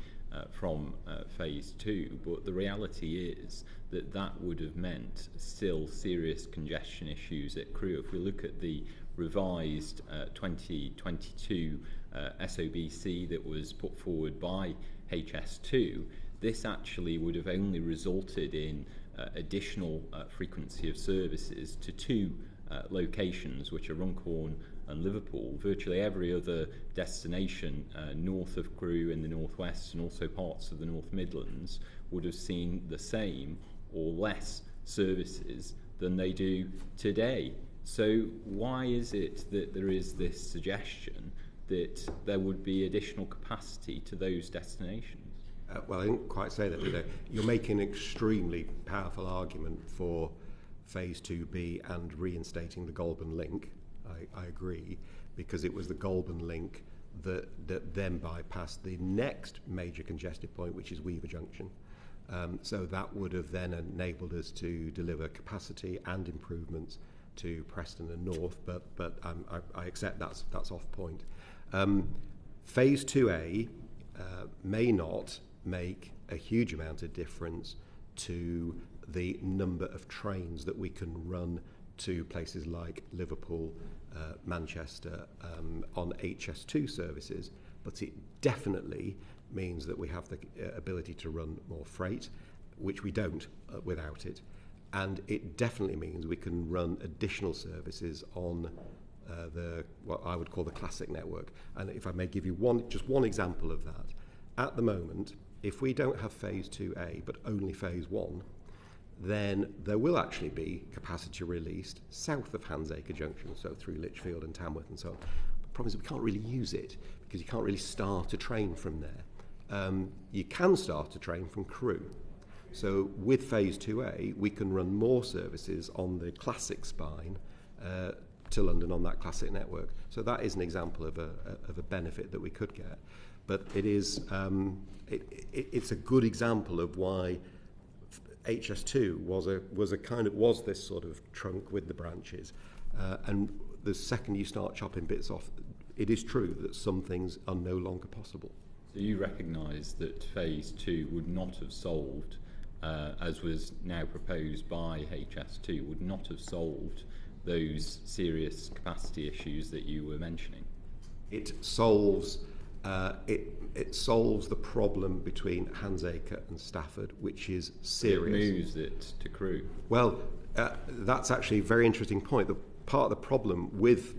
from Phase 2, but the reality is that would have meant still serious congestion issues at Crewe. If we look at the revised 2022 SOBC that was put forward by HS2, this actually would have only resulted in additional frequency of services to two locations, which are Runcorn and Liverpool. Virtually every other destination north of Crewe in the northwest and also parts of the North Midlands would have seen the same or less services than they do today. So why is it that there is this suggestion that there would be additional capacity to those destinations? Well, I didn't quite say that, did I? You're making an extremely powerful argument for Phase 2B and reinstating the Goulburn link. I agree, because it was the Goulburn link that then bypassed the next major congested point, which is Weaver Junction. So that would have then enabled us to deliver capacity and improvements to Preston and North, but I accept that's off point. Phase 2A may not make a huge amount of difference to the number of trains that we can run to places like Liverpool, Manchester on HS2 services, but it definitely means that we have the ability to run more freight, which we don't without it, and it definitely means we can run additional services on what I would call the classic network. And if I may give you just one example of that, at the moment, if we don't have Phase 2A but only Phase 1, then there will actually be capacity released south of Handsacre Junction, so through Lichfield and Tamworth and so on. The problem is we can't really use it because you can't really start a train from there. You can start a train from Crewe. So with Phase 2A, we can run more services on the classic spine to London on that classic network. So that is an example of a benefit that we could get. But it is it's a good example of why HS2 was this sort of trunk with the branches, and the second you start chopping bits off, it is true that some things are no longer possible. So you recognise that Phase 2 would not have solved, as was now proposed by HS2, would not have solved those serious capacity issues that you were mentioning? It solves it solves the problem between Handsacre and Stafford, which is serious. It moves it to Crewe. Well, that's actually a very interesting point. Part of the problem with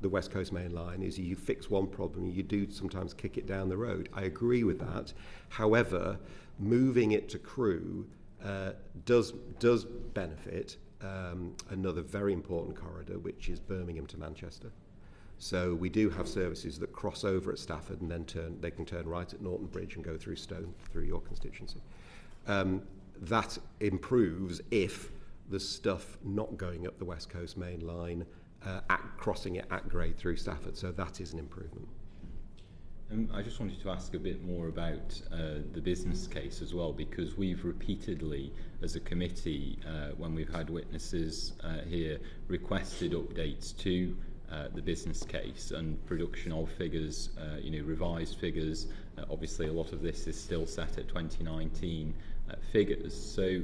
the West Coast Main Line is you fix one problem, you do sometimes kick it down the road. I agree with that. However, moving it to Crewe does benefit another very important corridor, which is Birmingham to Manchester. So we do have services that cross over at Stafford and then they can turn right at Norton Bridge and go through Stone, through your constituency. That improves if the stuff not going up the West Coast Main Line, crossing it at grade through Stafford. So that is an improvement. I just wanted to ask a bit more about the business case as well, because we've repeatedly, as a committee, when we've had witnesses here, requested updates to the business case and production of figures, revised figures. Obviously, a lot of this is still set at 2019 figures. So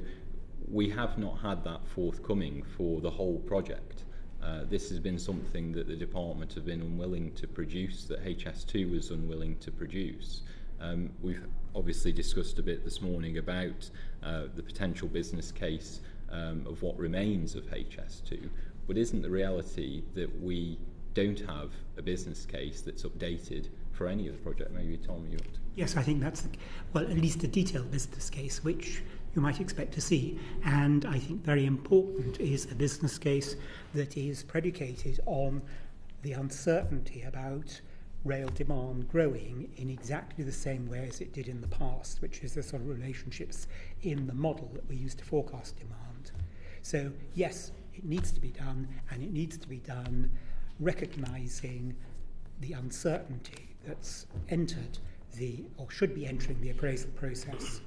we have not had that forthcoming for the whole project. This has been something that the department have been unwilling to produce, that HS2 was unwilling to produce. We've obviously discussed a bit this morning about the potential business case of what remains of HS2, but isn't the reality that we don't have a business case that's updated for any of the project? Maybe Tom, you want to... Yes, I think that's, at least a detailed business case, which you might expect to see. And I think very important is a business case that is predicated on the uncertainty about rail demand growing in exactly the same way as it did in the past, which is the sort of relationships in the model that we use to forecast demand. So yes, it needs to be done, and it needs to be done recognising the uncertainty that's entered or should be entering the appraisal process.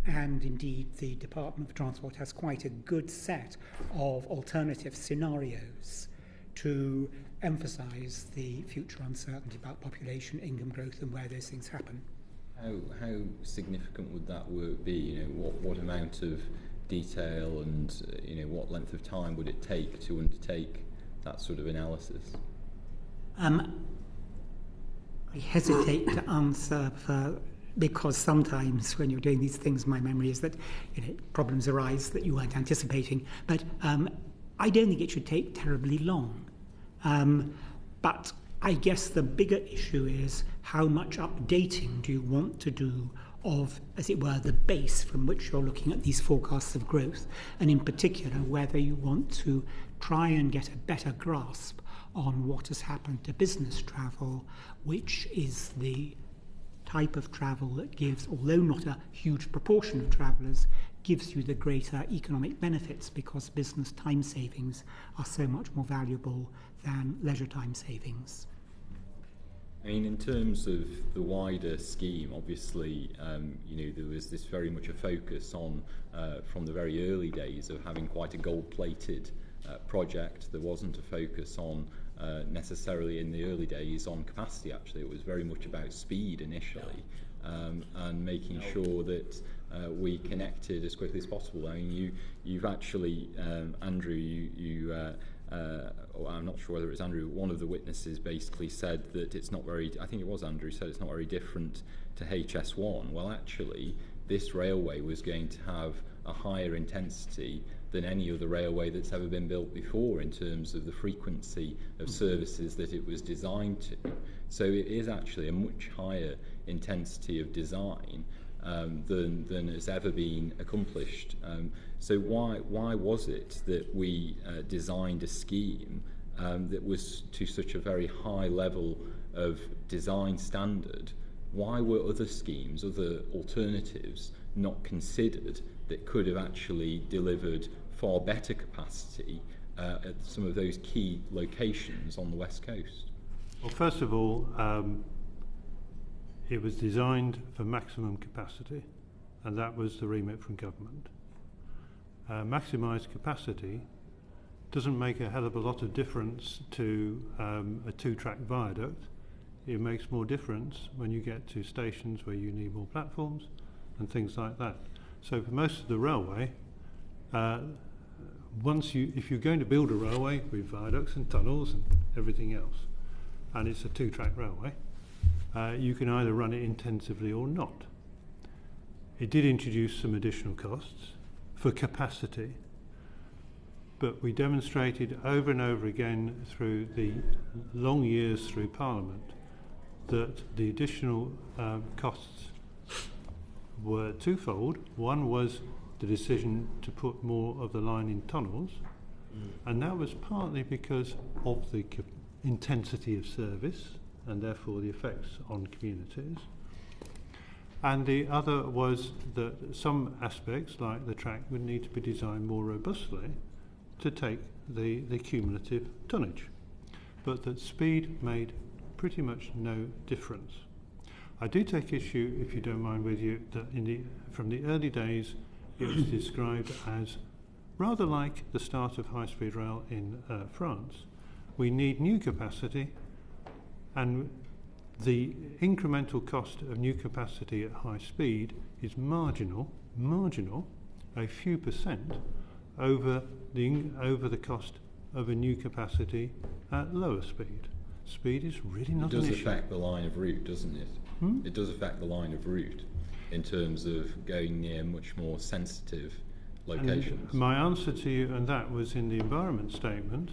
And indeed, the Department of Transport has quite a good set of alternative scenarios to emphasise the future uncertainty about population, income growth, and where those things happen. How significant would that work be? What amount of detail and what length of time would it take to undertake that sort of analysis? I hesitate to answer because sometimes when you're doing these things, my memory is that problems arise that you weren't anticipating. But I don't think it should take terribly long. But I guess the bigger issue is how much updating do you want to do of, as it were, the base from which you're looking at these forecasts of growth, and in particular whether you want to try and get a better grasp on what has happened to business travel, which is the type of travel that gives, although not a huge proportion of travellers, gives you the greater economic benefits, because business time savings are so much more valuable than leisure time savings. I mean, in terms of the wider scheme, obviously, there was this very much a focus on, from the very early days, of having quite a gold-plated project. There wasn't a focus on, necessarily in the early days, on capacity, actually. It was very much about speed initially, and making sure that we connected as quickly as possible. I mean, you've actually, Andrew, I'm not sure whether it was Andrew, one of the witnesses basically said that it's not very, I think it was Andrew, said it's not very different to HS1. Well, actually, this railway was going to have a higher intensity than any other railway that's ever been built before in terms of the frequency of services that it was designed to. So it is actually a much higher intensity of design than has ever been accomplished. So why was it that we designed a scheme that was to such a very high level of design standard? Why were other schemes, other alternatives, not considered that could have actually delivered far better capacity at some of those key locations on the West Coast? Well, first of all, it was designed for maximum capacity, and that was the remit from government. Maximised capacity doesn't make a hell of a lot of difference to a two-track viaduct. It makes more difference when you get to stations where you need more platforms and things like that. So for most of the railway, if you're going to build a railway with viaducts and tunnels and everything else, and it's a two-track railway, you can either run it intensively or not. It did introduce some additional costs for capacity, but we demonstrated over and over again through the long years through Parliament that the additional costs were twofold. One was the decision to put more of the line in tunnels, and that was partly because of the intensity of service and therefore the effects on communities. And the other was that some aspects, like the track, would need to be designed more robustly to take the cumulative tonnage. but that speed made pretty much no difference. I do take issue, if you don't mind with you, that from the early days it was described as rather like the start of high-speed rail in France. We need new capacity, and the incremental cost of new capacity at high speed is marginal, a few percent, over the cost of a new capacity at lower speed. Speed is really not an issue. It does affect the line of route, doesn't it? It does affect the line of route in terms of going near much more sensitive locations. And my answer to you and that was in the environment statement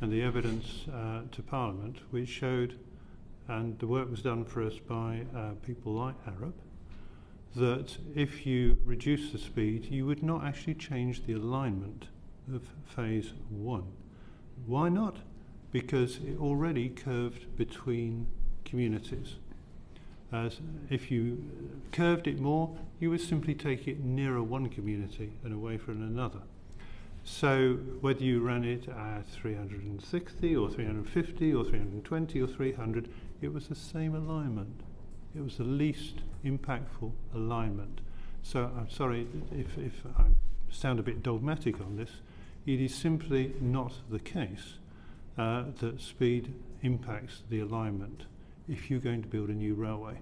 and the evidence to Parliament, which showed, and the work was done for us by people like Arab, that if you reduce the speed, you would not actually change the alignment of phase 1. Why not? Because it already curved between communities. As if you curved it more, you would simply take it nearer one community and away from another. So whether you ran it at 360 or 350 or 320 or 300, it was the same alignment. It was the least impactful alignment. So I'm sorry if I sound a bit dogmatic on this. It is simply not the case that speed impacts the alignment. If you're going to build a new railway,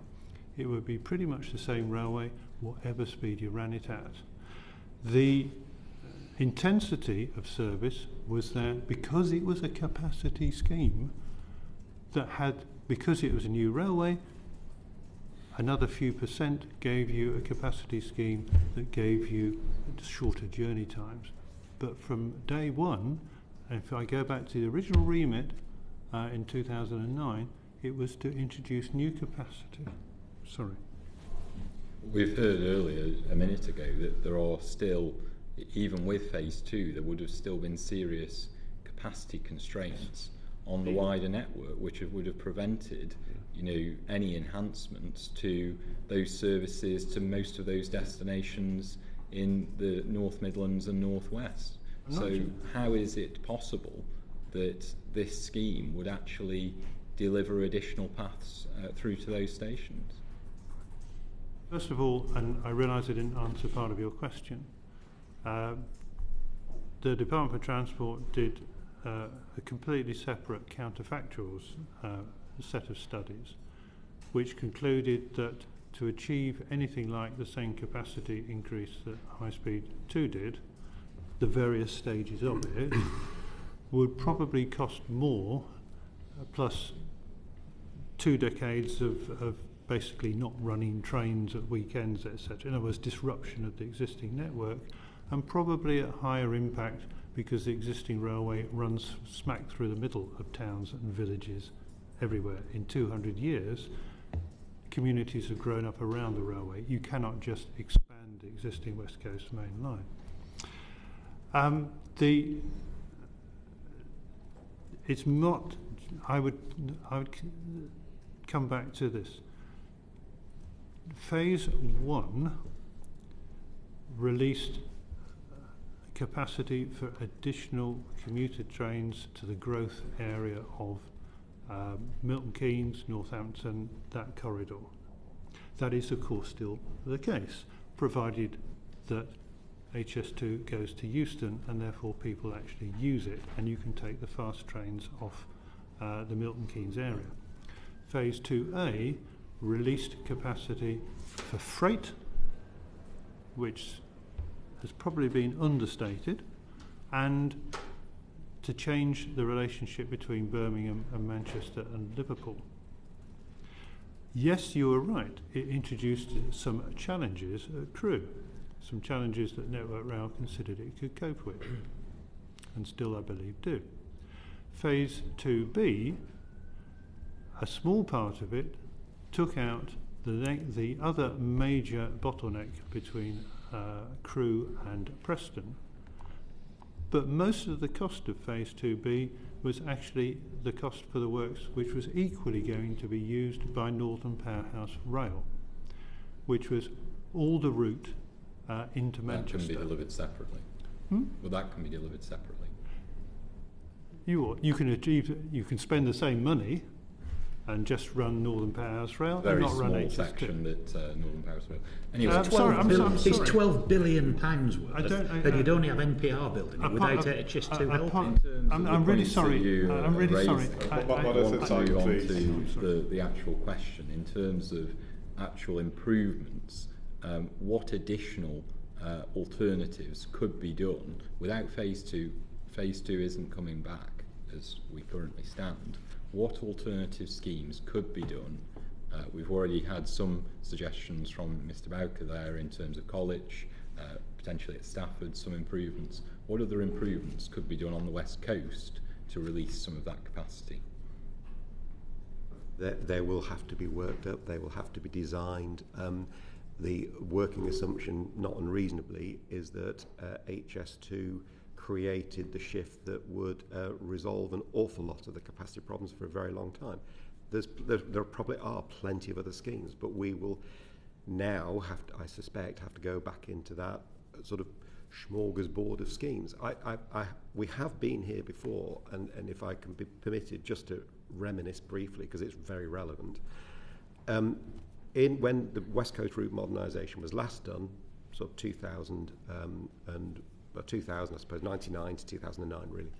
it would be pretty much the same railway, whatever speed you ran it at. The intensity of service was there because it was a capacity scheme that had, because it was a new railway, another few percent gave you a capacity scheme that gave you shorter journey times. But from day one, if I go back to the original remit in 2009, it was to introduce new capacity. Sorry. We've heard earlier, a minute ago, that there are still, even with phase 2, there would have still been serious capacity constraints on the wider network, which would have prevented, any enhancements to those services to most of those destinations in the North Midlands and North West. So how is it possible that this scheme would actually deliver additional paths through to those stations? First of all, and I realise I didn't answer part of your question, the Department for Transport did a completely separate counterfactuals set of studies which concluded that to achieve anything like the same capacity increase that High Speed 2 did, the various stages of it, would probably cost more, plus 2 decades of basically not running trains at weekends, etc. In other words, disruption of the existing network, and probably at higher impact because the existing railway runs smack through the middle of towns and villages everywhere. In 200 years, communities have grown up around the railway. You cannot just expand the existing West Coast main line. It's not. I would come back to this. Phase 1 released capacity for additional commuter trains to the growth area of Milton Keynes, Northampton, that corridor. That is, of course, still the case, provided that HS2 goes to Euston and therefore people actually use it, and you can take the fast trains off the Milton Keynes area. Phase 2A released capacity for freight, which has probably been understated, and to change the relationship between Birmingham and Manchester and Liverpool. Yes, you are right, it introduced some challenges at Crewe, some challenges that Network Rail considered it could cope with, and still I believe do. Phase 2B, a small part of it, took out the other major bottleneck between Crewe and Preston, but most of the cost of Phase 2B was actually the cost for the works which was equally going to be used by Northern Powerhouse Rail, which was all the route into Manchester. That can be delivered separately. Well, that can be delivered separately. You can spend the same money and just run Northern Powerhouse Rail Very and not small run HS2. section that Northern Powerhouse Rail. Anyway, It's £12 billion worth, and you'd only have NPR building it without HS2 helping. I'm really sorry. I'm really sorry. I want to move on to the actual question. In terms of actual improvements, what additional alternatives could be done without phase two? Phase two isn't coming back as we currently stand. What alternative schemes could be done? We've already had some suggestions from Mr. Bowker there in terms of college, potentially at Stafford, some improvements. What other improvements could be done on the West Coast to release some of that capacity? They will have to be worked up, they will have to be designed. The working assumption, not unreasonably, is that HS2 created the shift that would resolve an awful lot of the capacity problems for a very long time. There probably are plenty of other schemes, but we will now I suspect, have to go back into that sort of smorgasbord of schemes. We have been here before, and if I can be permitted just to reminisce briefly, because it's very relevant. When the West Coast route modernisation was last done, sort of 2000, I suppose, 99 to 2009, really,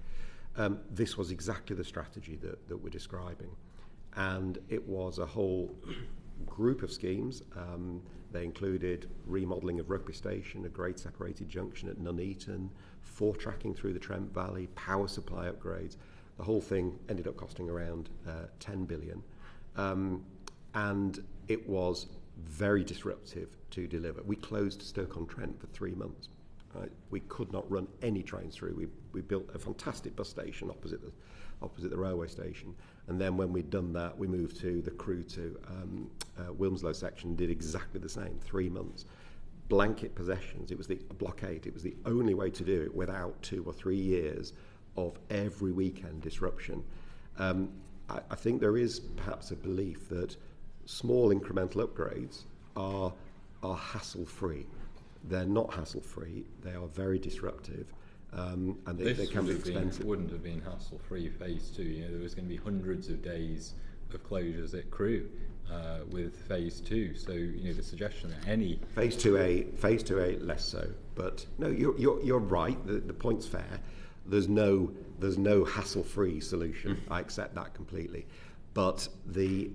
this was exactly the strategy that we're describing. And it was a whole group of schemes. They included remodelling of Rugby Station, a grade separated junction at Nuneaton, four-tracking through the Trent Valley, power supply upgrades. The whole thing ended up costing around 10 billion. And it was very disruptive to deliver. We closed Stoke-on-Trent for 3 months. Right? We could not run any trains through. We built a fantastic bus station opposite the railway station. And then when we'd done that, we moved to the Crewe to Wilmslow section, did exactly the same, 3 months. Blanket possessions, it was the blockade. It was the only way to do it without 2 or 3 years of every weekend disruption. I think there is perhaps a belief that small incremental upgrades are hassle-free. They're not hassle-free. They are very disruptive, and they can be expensive. Wouldn't have been hassle-free phase two. You know, there was going to be hundreds of days of closures at Crewe with phase two. So you know, the suggestion that any phase 2A less so. But no, you're right. The point's fair. There's no hassle-free solution. I accept that completely. But the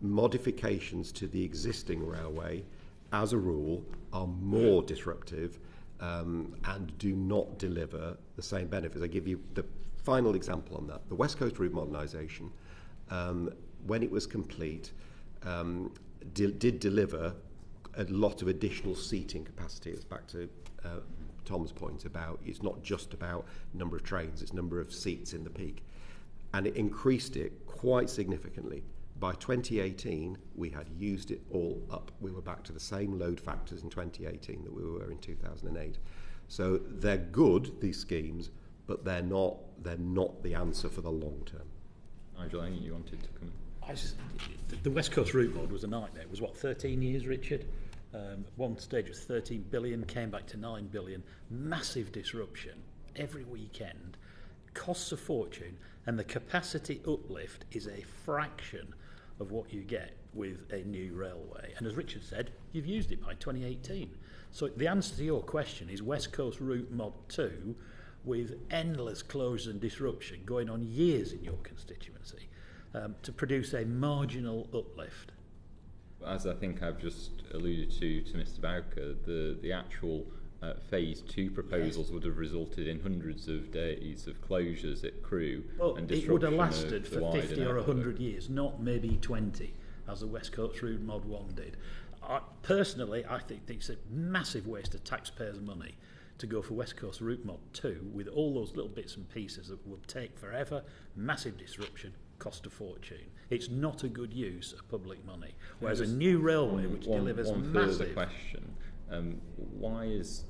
modifications to the existing railway, as a rule, are more disruptive and do not deliver the same benefits. I give you the final example on that. The West Coast route modernisation, when it was complete, did deliver a lot of additional seating capacity. It's back to Tom's point about it's not just about number of trains, it's number of seats in the peak. And it increased it quite significantly. By 2018, we had used it all up. We were back to the same load factors in 2018 that we were in 2008. So they're good, these schemes, but they're not the answer for the long term. Nigel, I think you wanted to come in. The West Coast route mod was a nightmare. It was, 13 years, Richard? One stage was 13 billion, came back to 9 billion. Massive disruption every weekend. Costs a fortune, and the capacity uplift is a fraction of what you get with a new railway. And as Richard said, you've used it by 2018. So the answer to your question is West Coast Route Mod 2 with endless closures and disruption going on years in your constituency to produce a marginal uplift. As I think I've just alluded to Mr. Bowker, the actual phase two proposals would have resulted in hundreds of days of closures at Crewe and disruption. It would have lasted for 50 or 100 network. years, not maybe 20, as the West Coast Route Mod 1 did. Personally, I think it's a massive waste of taxpayers' money to go for West Coast Route Mod 2 with all those little bits and pieces that would take forever, massive disruption, cost a fortune. It's not a good use of public money. Whereas a new railway which delivers one massive... further question. Why is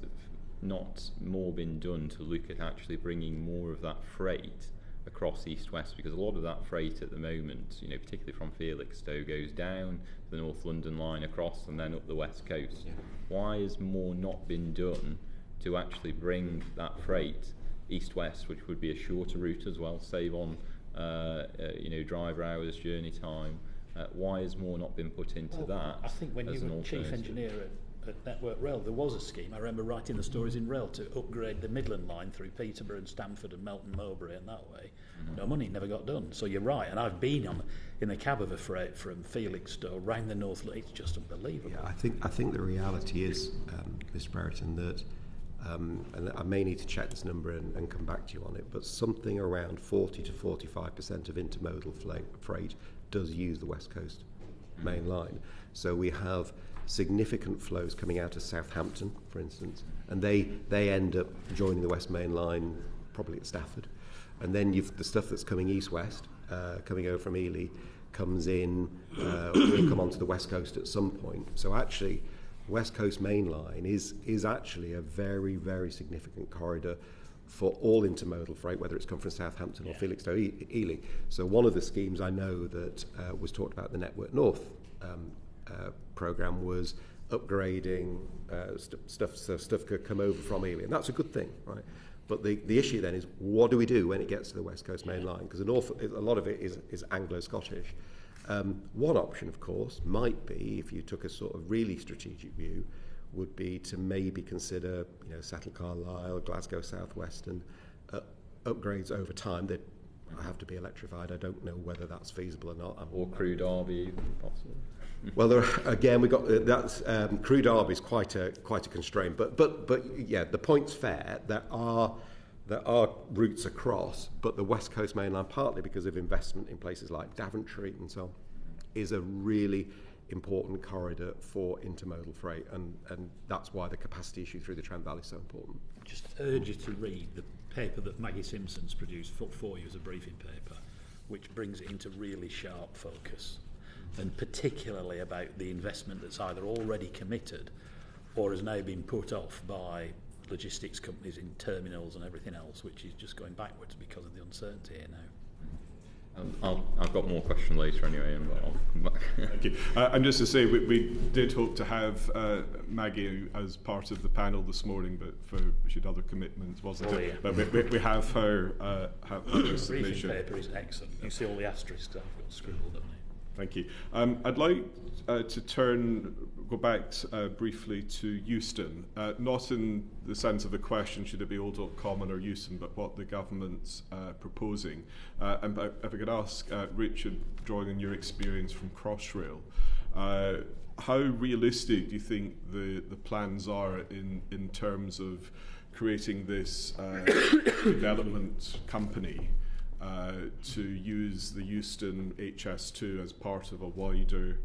not more been done to look at actually bringing more of that freight across east-west? Because a lot of that freight at the moment, you know, particularly from Felixstowe, goes down the North London line across and then up the west coast. Yeah. Why has more not been done to actually bring that freight east-west, which would be a shorter route as well, save on driver hours, journey time. Why has more not been put into that? I think when as you an were chief alternative? engineer at Network Rail, there was a scheme. I remember writing the stories in Rail to upgrade the Midland line through Peterborough and Stamford and Melton Mowbray, and that way no money never got done. So you're right, and I've been in the cab of a freight from Felixstowe round the North Line. It's just unbelievable. Yeah, I think the reality is, Mr. Brereton, that and I may need to check this number and come back to you on it, but something around 40 to 45% of intermodal freight does use the West Coast main line. So we have significant flows coming out of Southampton, for instance, and they end up joining the West Main Line probably at Stafford. And then the stuff that's coming east-west, coming over from Ely, comes in, will come onto the West Coast at some point. So actually, West Coast Main Line is actually a very, very significant corridor for all intermodal freight, whether it's come from Southampton or Felixstowe, Ely. So one of the schemes I know that was talked about the Network North programme was upgrading stuff so stuff could come over from Ely, and that's a good thing, right? But the issue then is, what do we do when it gets to the West Coast Main Line? Because a lot of it is Anglo-Scottish. One option, of course, might be, if you took a sort of really strategic view, would be to maybe consider, Settle Carlisle, Glasgow South Western upgrades over time. They have to be electrified. I don't know whether that's feasible or not. Or Crewe Derby, possibly. Well, we got that's Crewe Derby is quite a constraint, but yeah, the point's fair. There are routes across, but the West Coast Main Line, partly because of investment in places like Daventry and so on, is a really important corridor for intermodal freight, and that's why the capacity issue through the Trent Valley is so important. Just urge you to read the paper that Maggie Simpson's produced for you as a briefing paper, which brings it into really sharp focus, and particularly about the investment that's either already committed or has now been put off by logistics companies in terminals and everything else, which is just going backwards because of the uncertainty here now. I've got more question later anyway, but I'll come back. Thank you. And just to say, we did hope to have Maggie as part of the panel this morning, but she had other commitments, wasn't it? Yeah. But we have her submission. The briefing paper is excellent. You see all the asterisks I've got scribbled on it. Thank you. I'd like to go back briefly to Euston, not in the sense of the question, should it be Old Oak Common or Euston, but what the government's proposing. And if I could ask Richard, drawing on your experience from Crossrail, how realistic do you think the plans are in terms of creating this development company to use the Euston HS2 as part of a wider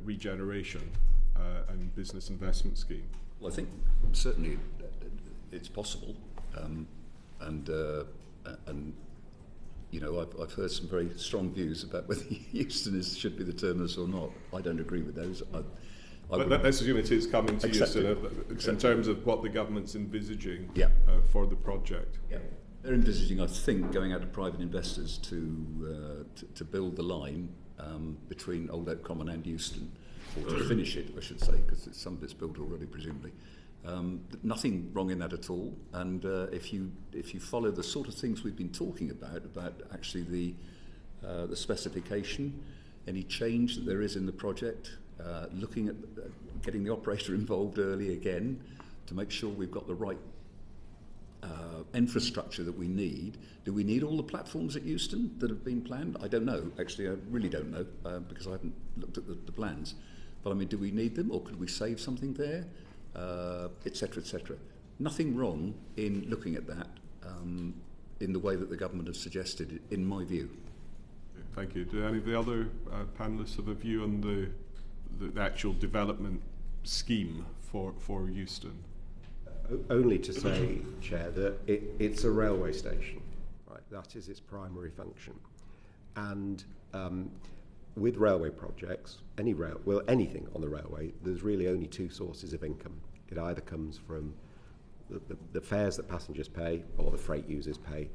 regeneration and business investment scheme? Well, I think certainly it's possible, and I've heard some very strong views about whether Euston should be the terminus or not. I don't agree with those. But let's assume it is coming to Euston in terms of what the government's envisaging for the project. Yeah. They're envisaging, I think, going out to private investors to build the line between Old Oak Common and Euston, or to finish it, I should say, because some of it's built already, presumably. Nothing wrong in that at all. And if you follow the sort of things we've been talking about actually the specification, any change that there is in the project, looking at getting the operator involved early again to make sure we've got the right infrastructure that we need. Do we need all the platforms at Euston that have been planned? I don't know. Actually, I really don't know because I haven't looked at the plans. But I mean, do we need them, or could we save something there, etc., etc.? Nothing wrong in looking at that in the way that the government has suggested, in my view. Thank you. Do any of the other panellists have a view on the actual development scheme for Euston? Only to say, Chair, that it's a railway station, right? That is its primary function. And with railway projects, anything on the railway, there's really only two sources of income. It either comes from the fares that passengers pay or the freight users pay,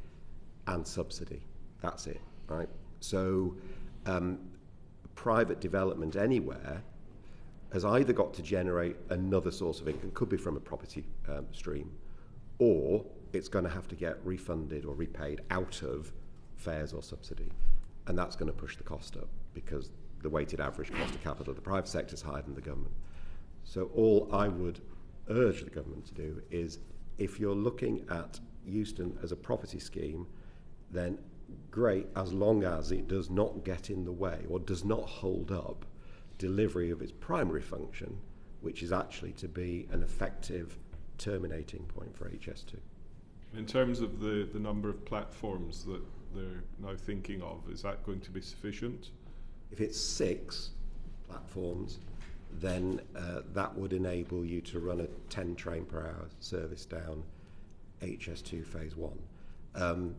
and subsidy. That's it, right? So private development anywhere has either got to generate another source of income, could be from a property stream, or it's going to have to get refunded or repaid out of fares or subsidy. And that's going to push the cost up because the weighted average cost of capital of the private sector is higher than the government. So all I would urge the government to do is, if you're looking at Euston as a property scheme, then great, as long as it does not get in the way or does not hold up delivery of its primary function, which is actually to be an effective terminating point for HS2. In terms of the number of platforms that they're now thinking of, is that going to be sufficient? If it's 6 platforms, then that would enable you to run a 10 train per hour service down HS2 phase 1.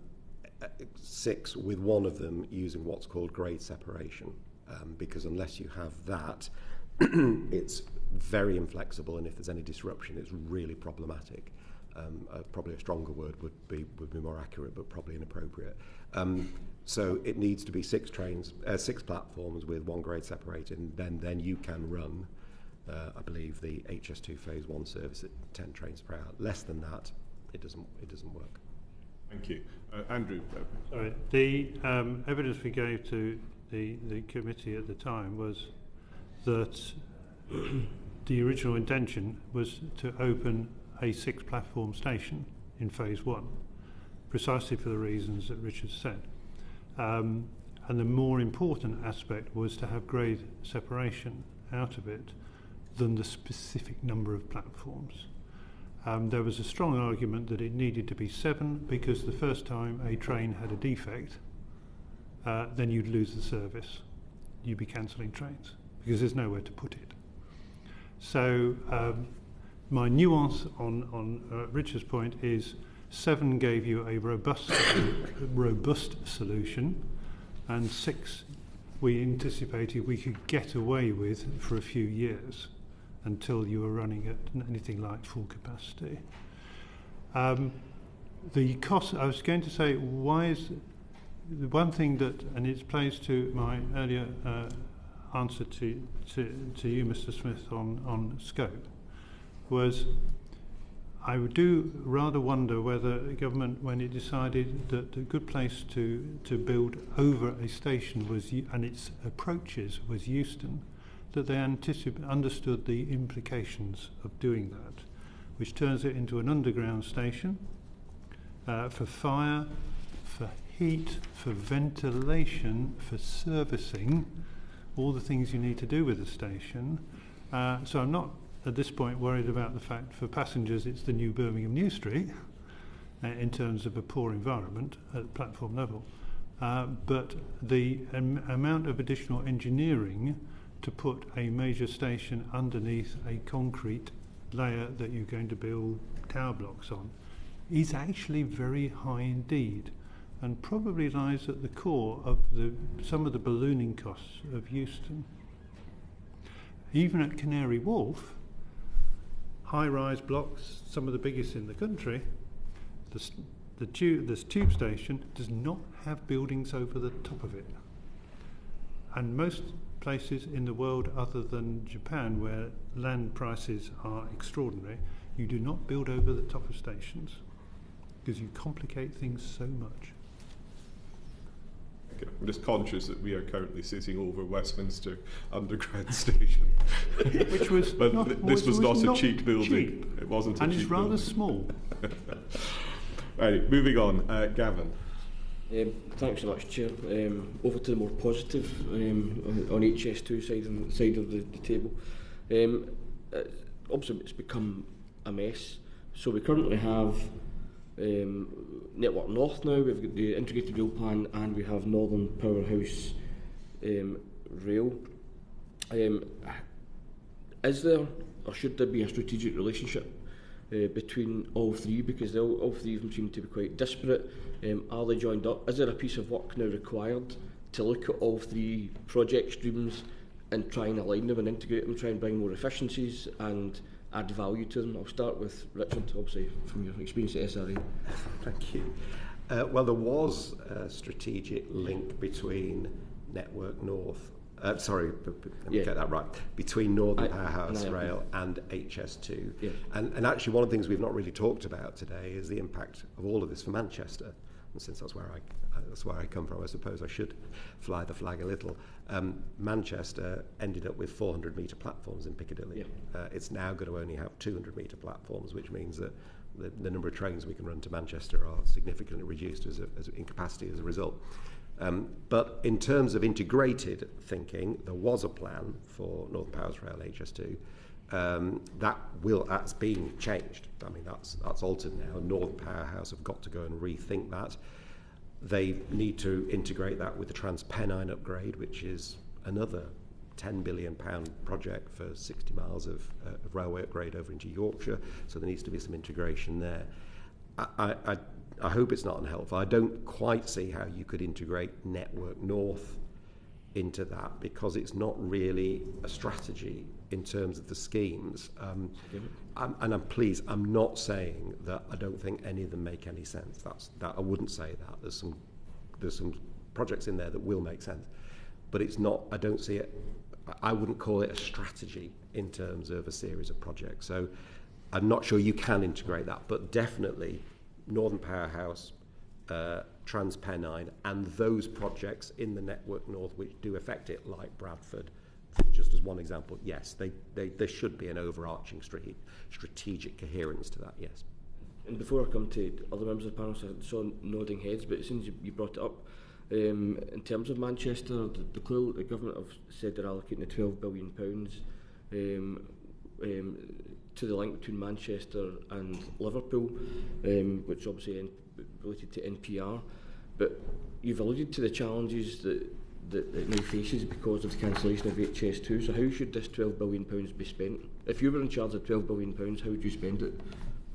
6 with one of them using what's called grade separation, because unless you have that, it's very inflexible, and if there's any disruption, it's really problematic. Probably a stronger word would be more accurate, but probably inappropriate. So it needs to be 6 platforms with one grade separated, and then you can run, I believe, the HS2 phase 1 service at 10 trains per hour. Less than that, it doesn't work. Thank you. Andrew. Sorry. The evidence we gave to the committee at the time was that the original intention was to open a 6-platform station in phase 1, precisely for the reasons that Richard said. And the more important aspect was to have grade separation out of it than the specific number of platforms. There was a strong argument that it needed to be 7 because the first time a train had a defect, then you'd lose the service. You'd be cancelling trains because there's nowhere to put it. So my nuance on Richard's point is 7 gave you a robust solution, and 6 we anticipated we could get away with for a few years until you were running at anything like full capacity. The cost, I was going to say, why is the one thing that, and it plays to my earlier answer to you, Mr. Smith, on scope, was I do rather wonder whether the government, when it decided that a good place to build over a station was, and its approaches, was Euston, that they understood the implications of doing that, which turns it into an underground station for fire, for heat, for ventilation, for servicing, all the things you need to do with a station. So I'm not at this point worried about the fact for passengers it's the new Birmingham New Street in terms of a poor environment at platform level, but the amount of additional engineering to put a major station underneath a concrete layer that you're going to build tower blocks on is actually very high indeed, and probably lies at the core of some of the ballooning costs of Euston. Even at Canary Wharf, high-rise blocks, some of the biggest in the country, this tube station does not have buildings over the top of it. And most places in the world other than Japan, where land prices are extraordinary, you do not build over the top of stations because you complicate things so much. Okay. I'm just conscious that we are currently sitting over Westminster Underground Station. Which was but this was not a cheap building. Cheap. It wasn't a and cheap it's rather building. small. Right, moving on. Gavin. Thanks so much, Chair. Over to the more positive on HS2 side of the table. Obviously, it's become a mess. So we currently have Network North now. We've got the integrated rail plan, and we have Northern Powerhouse Rail. Is there, or should there be, a strategic relationship between all three, because all three of them seem to be quite disparate? Are they joined up? Is there a piece of work now required to look at all three project streams and try and align them and integrate them, try and bring more efficiencies and add value to them? I'll start with Richard, obviously, from your experience at SRA. Thank you. Well, there was a strategic link between Network North Sorry, let me get that right. Between Northern Powerhouse Rail and HS2. Yeah. And actually, one of the things we've not really talked about today is the impact of all of this for Manchester. And since that's where I come from, I suppose I should fly the flag a little. Manchester ended up with 400-metre platforms in Piccadilly. Yeah. It's now going to only have 200-metre platforms, which means that the number of trains we can run to Manchester are significantly reduced in capacity as a result. But in terms of integrated thinking, there was a plan for Northern Powerhouse Rail HS2. That's being changed. I mean, that's altered now. Northern Powerhouse have got to go and rethink that. They need to integrate that with the Transpennine upgrade, which is another £10 billion project for 60 miles of railway upgrade over into Yorkshire. So there needs to be some integration there. I hope it's not unhelpful. I don't quite see how you could integrate Network North into that, because it's not really a strategy in terms of the schemes. I'm not saying that I don't think any of them make any sense. I wouldn't say that. There's some projects in there that will make sense, but it's not. I don't see it. I wouldn't call it a strategy in terms of a series of projects. So I'm not sure you can integrate that, but definitely Northern Powerhouse, Transpennine, and those projects in the Network North which do affect it, like Bradford, just as one example, yes, there should be an overarching strategic coherence to that, yes. And before I come to other members of the panel, so I saw nodding heads, but as soon as you brought it up, in terms of Manchester, the government have said they're allocating £12 billion to the link between Manchester and Liverpool, which obviously related to NPR. But you've alluded to the challenges that it now faces because of the cancellation of HS2. So how should this £12 billion be spent? If you were in charge of £12 billion, how would you spend it?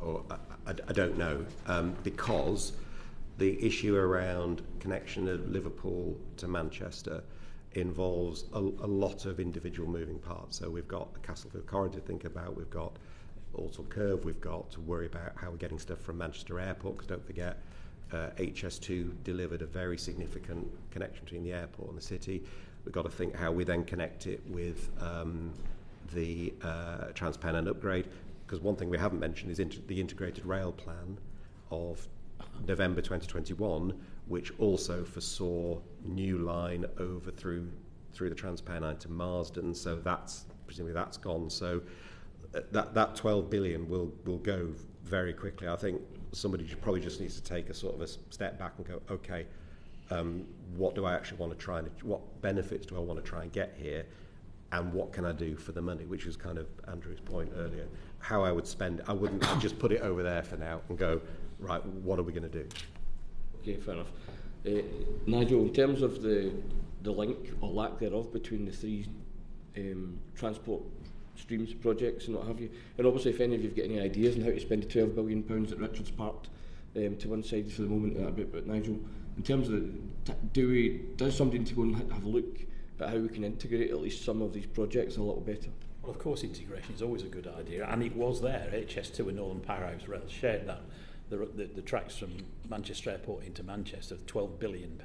Oh, I don't know, because the issue around connection of Liverpool to Manchester involves a lot of individual moving parts. So we've got the Castlefield corridor to think about, we've got Alton Curve, we've got to worry about how we're getting stuff from Manchester Airport, because don't forget HS2 delivered a very significant connection between the airport and the city. We've got to think how we then connect it with the Transpennine upgrade, because one thing we haven't mentioned is the integrated rail plan of November 2021, which also foresaw new line over through the Transpennine to Marsden. So presumably that's gone. So that 12 billion will go very quickly. I think somebody probably just needs to take a sort of a step back and go, okay, what do I actually want to try and what benefits do I want to try and get here, and what can I do for the money? Which is kind of Andrew's point earlier. How I would spend it, I'd just put it over there for now and go, right, what are we going to do? Okay, fair enough. Nigel, in terms of the link or lack thereof between the three transport streams projects and what have you, and obviously if any of you've got any ideas on how to spend the £12 billion that Richard's parked to one side for the moment, but Nigel, in terms of does somebody need to go and have a look at how we can integrate at least some of these projects a little better? Well, of course, integration is always a good idea, and it was there. HS2 and Northern Powerhouse Rail shared that. The tracks from Manchester Airport into Manchester, £12 billion.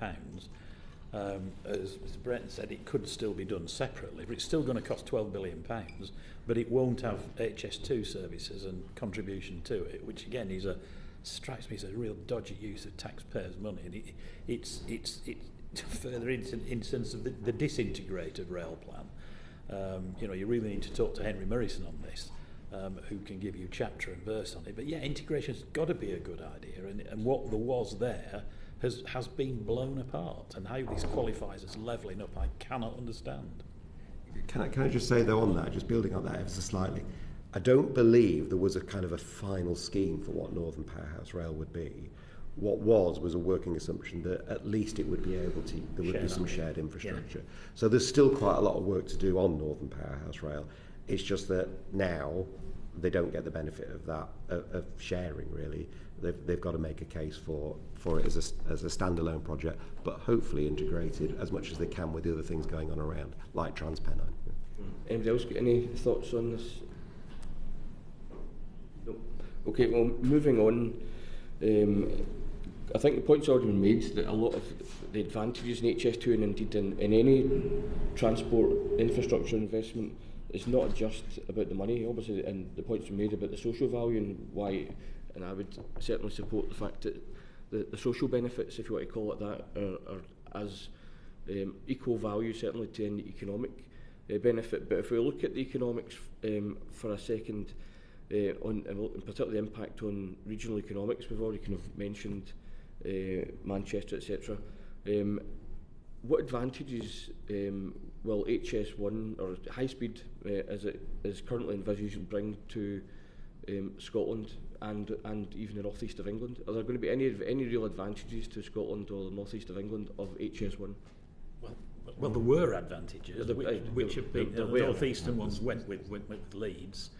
As Mr. Bretton said, it could still be done separately, but it's still going to cost £12 billion, but it won't have HS2 services and contribution to it, which again strikes me as a real dodgy use of taxpayers' money. And it's further in sense of the disintegrated rail plan. You really need to talk to Henry Murrison on this, who can give you chapter and verse on it. But yeah, integration's got to be a good idea, and what there was there has been blown apart, and how this qualifies as levelling up, I cannot understand. Can I just say though on that, just building on that ever so slightly, I don't believe there was a kind of a final scheme for what Northern Powerhouse Rail would be. What was a working assumption that at least it would be able to, there would be some shared infrastructure. Yeah. So there's still quite a lot of work to do on Northern Powerhouse Rail. It's just that now they don't get the benefit of that, of sharing really. They've got to make a case for it as a standalone project, but hopefully integrated as much as they can with the other things going on around, like Transpennine. Anybody else got any thoughts on this? No. Okay, well, moving on. I think the point's already been made that a lot of the advantages in HS2 and indeed in any transport infrastructure investment is not just about the money, obviously, and the points been made about the social value and why, and I would certainly support the fact that the social benefits, if you want to call it that, are as equal value certainly to any economic benefit. But if we look at the economics for a second, on in particular the impact on regional economics, we've already kind of mentioned Manchester, etc. What advantages will HS1 or high speed, as it is currently envisaged, bring to Scotland and even the north east of England? Are there going to be any real advantages to Scotland or the north east of England of HS1? Well, there were advantages, which have been the north-eastern ones went with Leeds,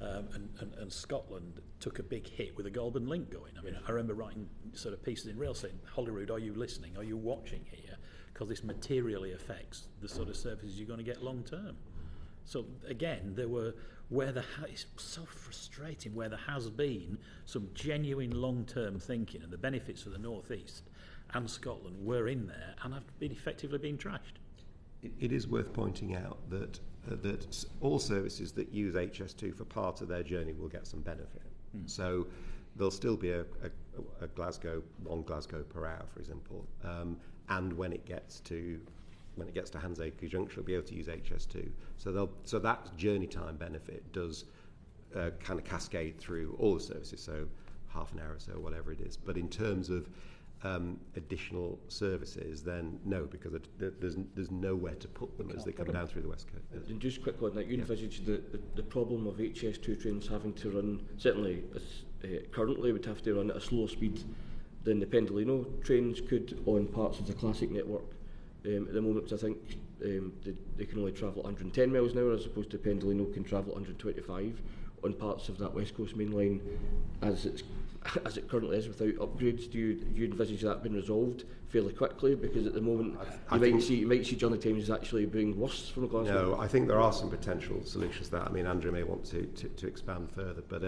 and Scotland took a big hit with the Golden Link going. I mean, I remember writing sort of pieces in Rail saying, Holyrood, are you listening? Are you watching here? Because this materially affects the sort of services you're going to get long term. So again, there were it's so frustrating where there has been some genuine long-term thinking, and the benefits for the northeast and Scotland were in there and have been effectively being trashed. It is worth pointing out that all services that use HS2 for part of their journey will get some benefit. So there'll still be a Glasgow, one Glasgow per hour, for example, and when it gets to Handsacre Junction, we'll be able to use HS2. So that journey time benefit does kind of cascade through all the services, so half an hour or so, whatever it is. But in terms of additional services, then no, because there's nowhere to put them as they come down through the West Coast. And just quickly on that, you envisage the problem of HS2 trains having to run, certainly currently would have to run at a slower speed than the Pendolino trains could on parts of the classic network. At the moment, I think they can only travel 110 miles an hour, as opposed to Pendolino can travel 125 on parts of that West Coast main line as it currently is without upgrades. Do you envisage that being resolved fairly quickly? Because at the moment you might see journey times actually being worse from Glasgow. No, I think there are some potential solutions to that. I mean, Andrew may want to expand further, but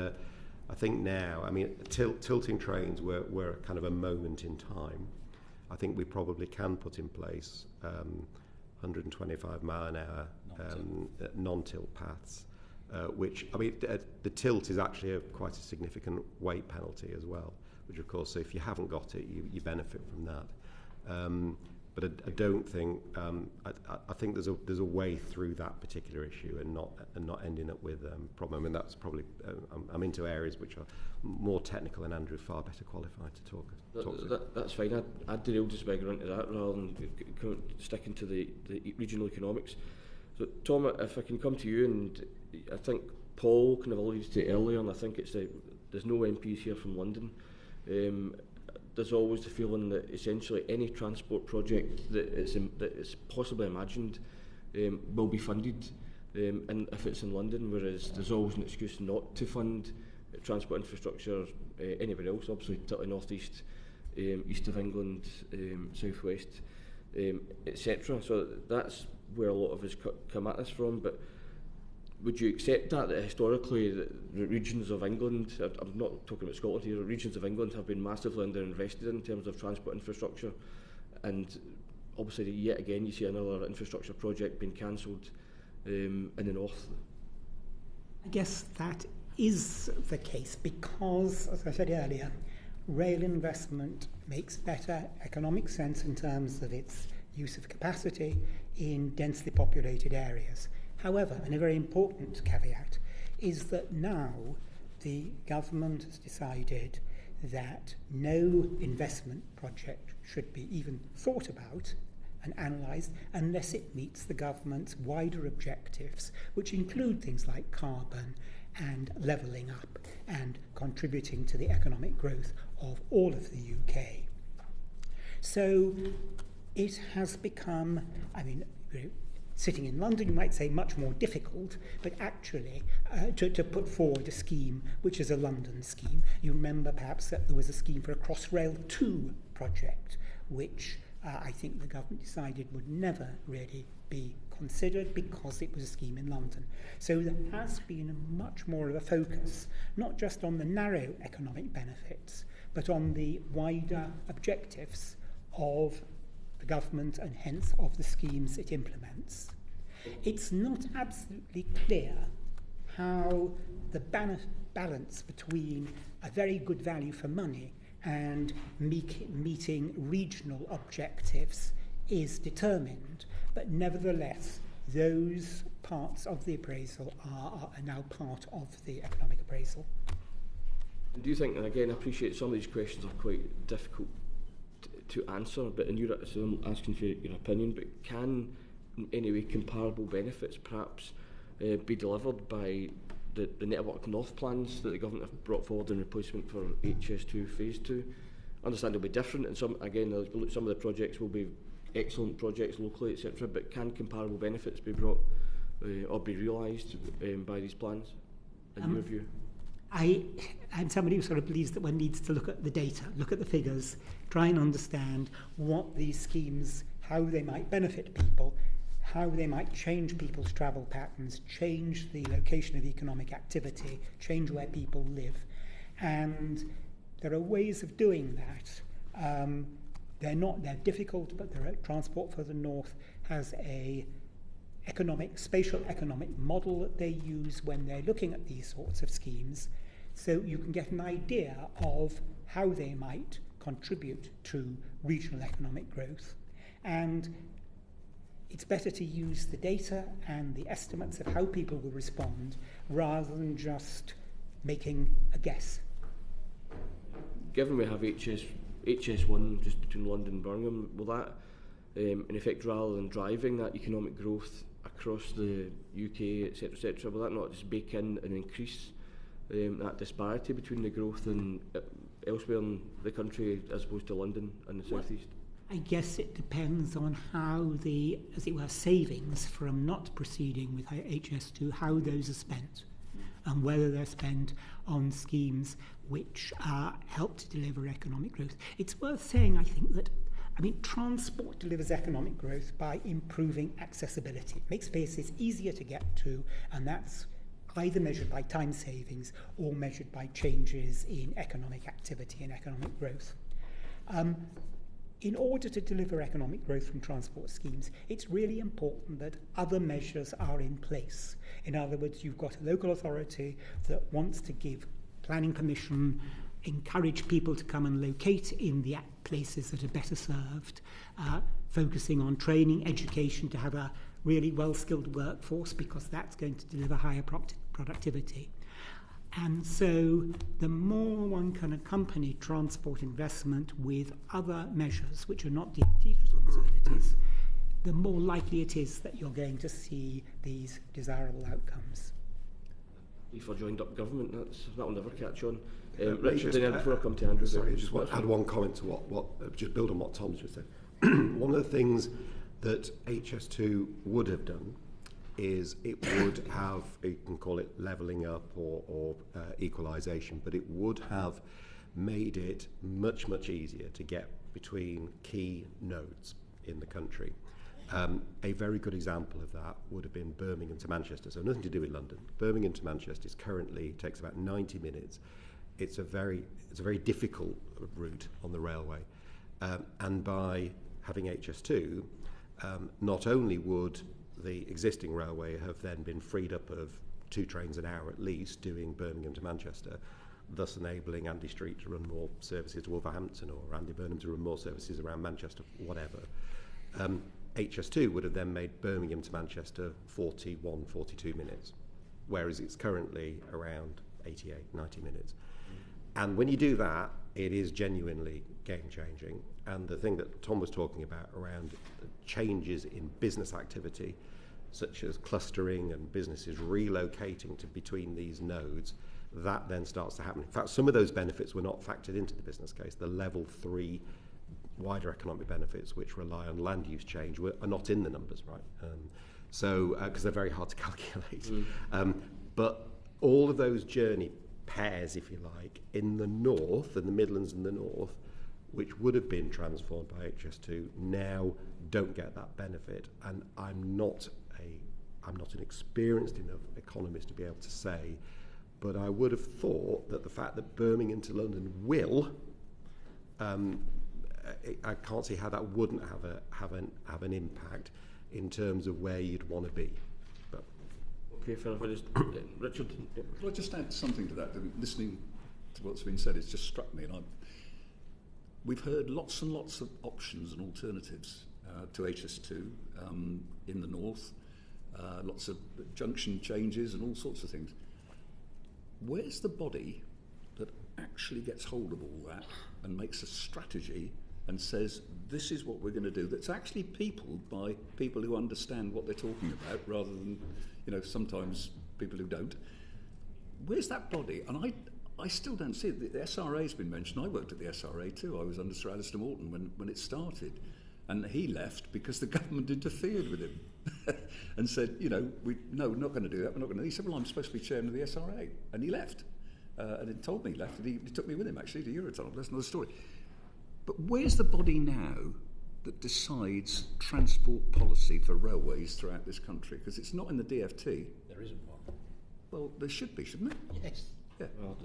I think now, I mean, tilting trains were kind of a moment in time. I think we probably can put in place 125 mile an hour non-tilt paths, which, I mean, the tilt is actually quite a significant weight penalty as well, which of course, so if you haven't got it, you benefit from that. But I don't think, I think there's a way through that particular issue and not ending up with problem. I mean, that's probably, I'm into areas which are more technical, and Andrew far better qualified to talk to. That's fine. I'd derail just by going into that rather than sticking to the regional economics. So Tom, if I can come to you, and I think Paul kind of alluded to it earlier, and I think it's there's no MPs here from London. There's always the feeling that essentially any transport project that is possibly imagined will be funded, and if it's in London, whereas there's always an excuse not to fund transport infrastructure anywhere else, obviously particularly north east, east of England, south west, etc. So that's where a lot of us come at this from. But would you accept that historically the regions of England, I'm not talking about Scotland here, the regions of England have been massively underinvested in terms of transport infrastructure, and obviously yet again you see another infrastructure project being cancelled in the north? I guess that is the case because, as I said earlier, rail investment makes better economic sense in terms of its use of capacity in densely populated areas. However, and a very important caveat, is that now the government has decided that no investment project should be even thought about and analysed unless it meets the government's wider objectives, which include things like carbon and levelling up and contributing to the economic growth of all of the UK. So it has become, I mean, sitting in London, you might say much more difficult, but actually to put forward a scheme which is a London scheme. You remember perhaps that there was a scheme for a Crossrail 2 project, which I think the government decided would never really be considered because it was a scheme in London. So there has been much more of a focus, not just on the narrow economic benefits, but on the wider objectives of the government and hence of the schemes it implements. It's not absolutely clear how the balance between a very good value for money and meeting regional objectives is determined, but nevertheless those parts of the appraisal are now part of the economic appraisal. And do you think, and again I appreciate some of these questions are quite difficult to answer, but so I'm asking for your opinion, but can in any way comparable benefits perhaps be delivered by the Network North plans that the government have brought forward in replacement for HS2 Phase 2? I understand they'll be different, and some of the projects will be excellent projects locally, etc. But can comparable benefits be brought or be realised by these plans, in your view? I'm somebody who sort of believes that one needs to look at the data, look at the figures, try and understand what these schemes, how they might benefit people, how they might change people's travel patterns, change the location of economic activity, change where people live. And there are ways of doing that. They're difficult, but Transport for the North has a spatial economic model that they use when they're looking at these sorts of schemes, so you can get an idea of how they might contribute to regional economic growth. And it's better to use the data and the estimates of how people will respond rather than just making a guess. Given we have HS1 just between London and Birmingham, will that, in effect, rather than driving that economic growth across the UK, etc., will that not just bake in and increase that disparity between the growth and elsewhere in the country as opposed to London and the South East? I guess it depends on how the, as it were, savings from not proceeding with HS2, how those are spent, and whether they're spent on schemes which help to deliver economic growth. It's worth saying, I think, that transport delivers economic growth by improving accessibility. It makes places easier to get to, and that's either measured by time savings or measured by changes in economic activity and economic growth. In order to deliver economic growth from transport schemes, it's really important that other measures are in place. In other words, you've got a local authority that wants to give planning permission, encourage people to come and locate in the places that are better served, focusing on training, education, to have a really well-skilled workforce, because that's going to deliver higher productivity. And so the more one can accompany transport investment with other measures which are not DfT's responsibilities, the more likely it is that you're going to see these desirable outcomes. If I joined up government, that'll never catch on. Richard, then before I come to Andrew. Sorry, just want to add one comment to what just build on what Tom's just said. One of the things that HS2 would have done is it would have, you can call it levelling up or equalisation, but it would have made it much, much easier to get between key nodes in the country. A very good example of that would have been Birmingham to Manchester, so nothing to do with London. Birmingham to Manchester takes about 90 minutes. It's a very difficult route on the railway, and by having HS2, not only would the existing railway have then been freed up of 2 trains an hour at least doing Birmingham to Manchester, thus enabling Andy Street to run more services to Wolverhampton or Andy Burnham to run more services around Manchester, whatever. HS2 would have then made Birmingham to Manchester 41, 42 minutes, whereas it's currently around 88, 90 minutes. And when you do that, it is genuinely game-changing. And the thing that Tom was talking about around changes in business activity, such as clustering and businesses relocating to between these nodes, that then starts to happen. In fact, some of those benefits were not factored into the business case. The level 3 wider economic benefits, which rely on land use change, are not in the numbers, right? Because they're very hard to calculate. But all of those journey pairs, if you like, in the north, in the Midlands and the north, which would have been transformed by HS2, now don't get that benefit. And I'm not an experienced enough economist to be able to say, but I would have thought that the fact that Birmingham to London will I can't see how that wouldn't have an impact in terms of where you'd want to be. But okay, fair enough. Richard? Could I just add something to that? Listening to what's been said, it's just struck me. And we've heard lots and lots of options and alternatives to HS2 in the north, lots of junction changes and all sorts of things. Where's the body that actually gets hold of all that and makes a strategy and says, this is what we're going to do, that's actually peopled by people who understand what they're talking about rather than, sometimes people who don't? Where's that body? And I still don't see it. The SRA's been mentioned. I worked at the SRA too. I was under Sir Alistair Morton when it started. And he left because the government interfered with him and said, no, we're not going to do that. We're not going to. He said, well, I'm supposed to be chairman of the SRA. And he left. And he told me he left. And he took me with him, actually, to Eurotunnel. That's another story. But where's the body now that decides transport policy for railways throughout this country? Because it's not in the DFT. There isn't one. Well, there should be, shouldn't there? Yes. Yeah. Well,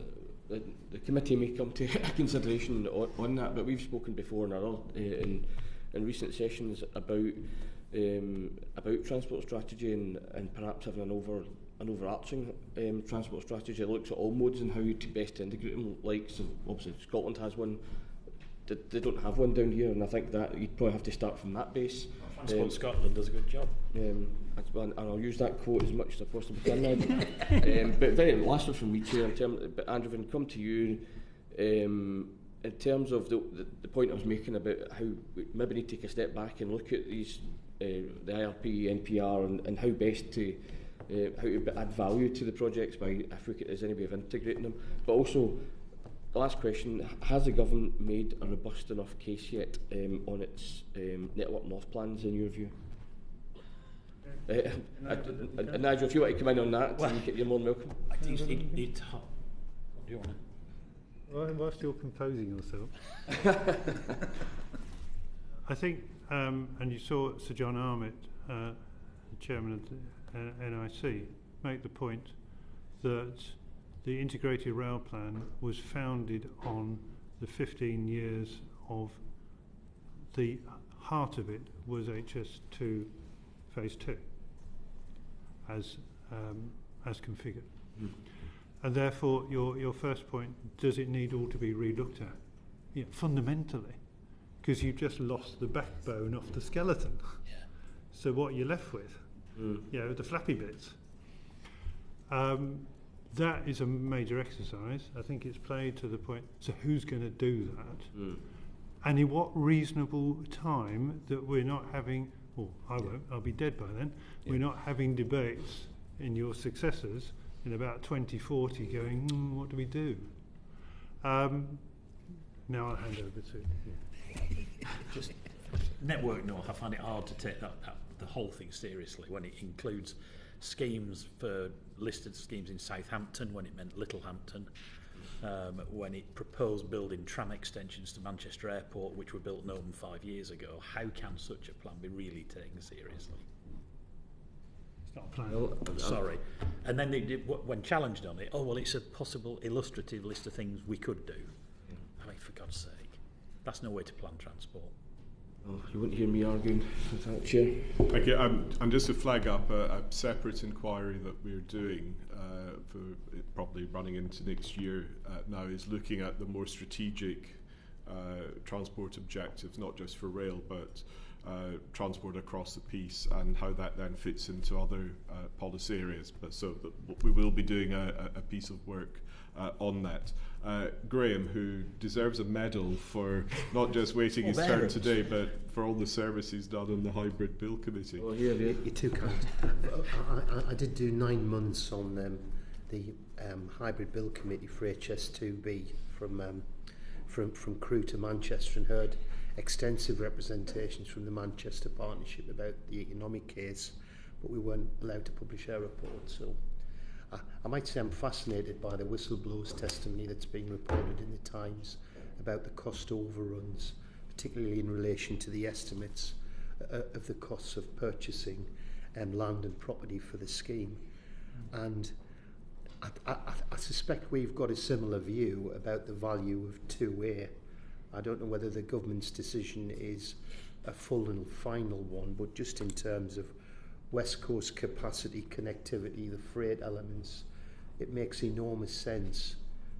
the committee may come to a consideration on that, but we've spoken before in recent sessions about transport strategy and perhaps having an overarching transport strategy that looks at all modes and how to best integrate them. Like, so obviously Scotland has one. They don't have one down here, and I think that you'd probably have to start from that base. Transport Scotland does a good job. And I'll use that quote as much as I possibly can now. But very last one from me, Chair. But Andrew, when I come to you, in terms of the point I was making about how we maybe need to take a step back and look at these the IRP, NPR, and how best to add value to the projects by if there's any way of integrating them, but also. The last question, has the government made a robust enough case yet on its Network North plans, in your view? Nigel, if you want to come in on that, you're more than welcome. I think it do you want to? Well, whilst you're composing yourself, I think, and you saw Sir John Armitt, the chairman of the NIC, make the point that the integrated rail plan was founded on the 15 years of the heart of it was HS2 phase 2 as configured. And therefore your first point, does it need all to be re-looked at? Yeah, fundamentally, because you've just lost the backbone off the skeleton. Yeah. So what you're left with, the flappy bits. That is a major exercise. I think it's played to the point, so who's going to do that? And in what reasonable time that we're not having, I won't, I'll be dead by then, we're not having debates in your successors in about 2040 going, what do we do? Now I'll hand over to Just Network North, I find it hard to take the whole thing seriously when it includes schemes for listed schemes in Southampton when it meant Littlehampton, when it proposed building tram extensions to Manchester Airport, which were built no more than 5 years ago. How can such a plan be really taken seriously? It's not a plan. Sorry. And then when challenged on it, it's a possible illustrative list of things we could do. I mean, for God's sake, that's no way to plan transport. Oh, you wouldn't hear me arguing with that, Chair. Thank you. And just to flag up a separate inquiry that we're doing for probably running into next year now is looking at the more strategic transport objectives, not just for rail, but transport across the piece and how that then fits into other policy areas. But so we will be doing a piece of work on that. Graham, who deserves a medal for not just waiting his turn today, but for all the service he's done on the Hybrid Bill Committee. Well, you're too kind. I did do 9 months on the Hybrid Bill Committee for HS2B from Crewe to Manchester, and heard extensive representations from the Manchester Partnership about the economic case, but we weren't allowed to publish our report. So I might say I'm fascinated by the whistleblower's testimony that's being reported in the Times about the cost overruns, particularly in relation to the estimates of the costs of purchasing land and property for the scheme. And I suspect we've got a similar view about the value of 2A. I don't know whether the government's decision is a full and final one, but just in terms of West Coast capacity, connectivity, the freight elements, it makes enormous sense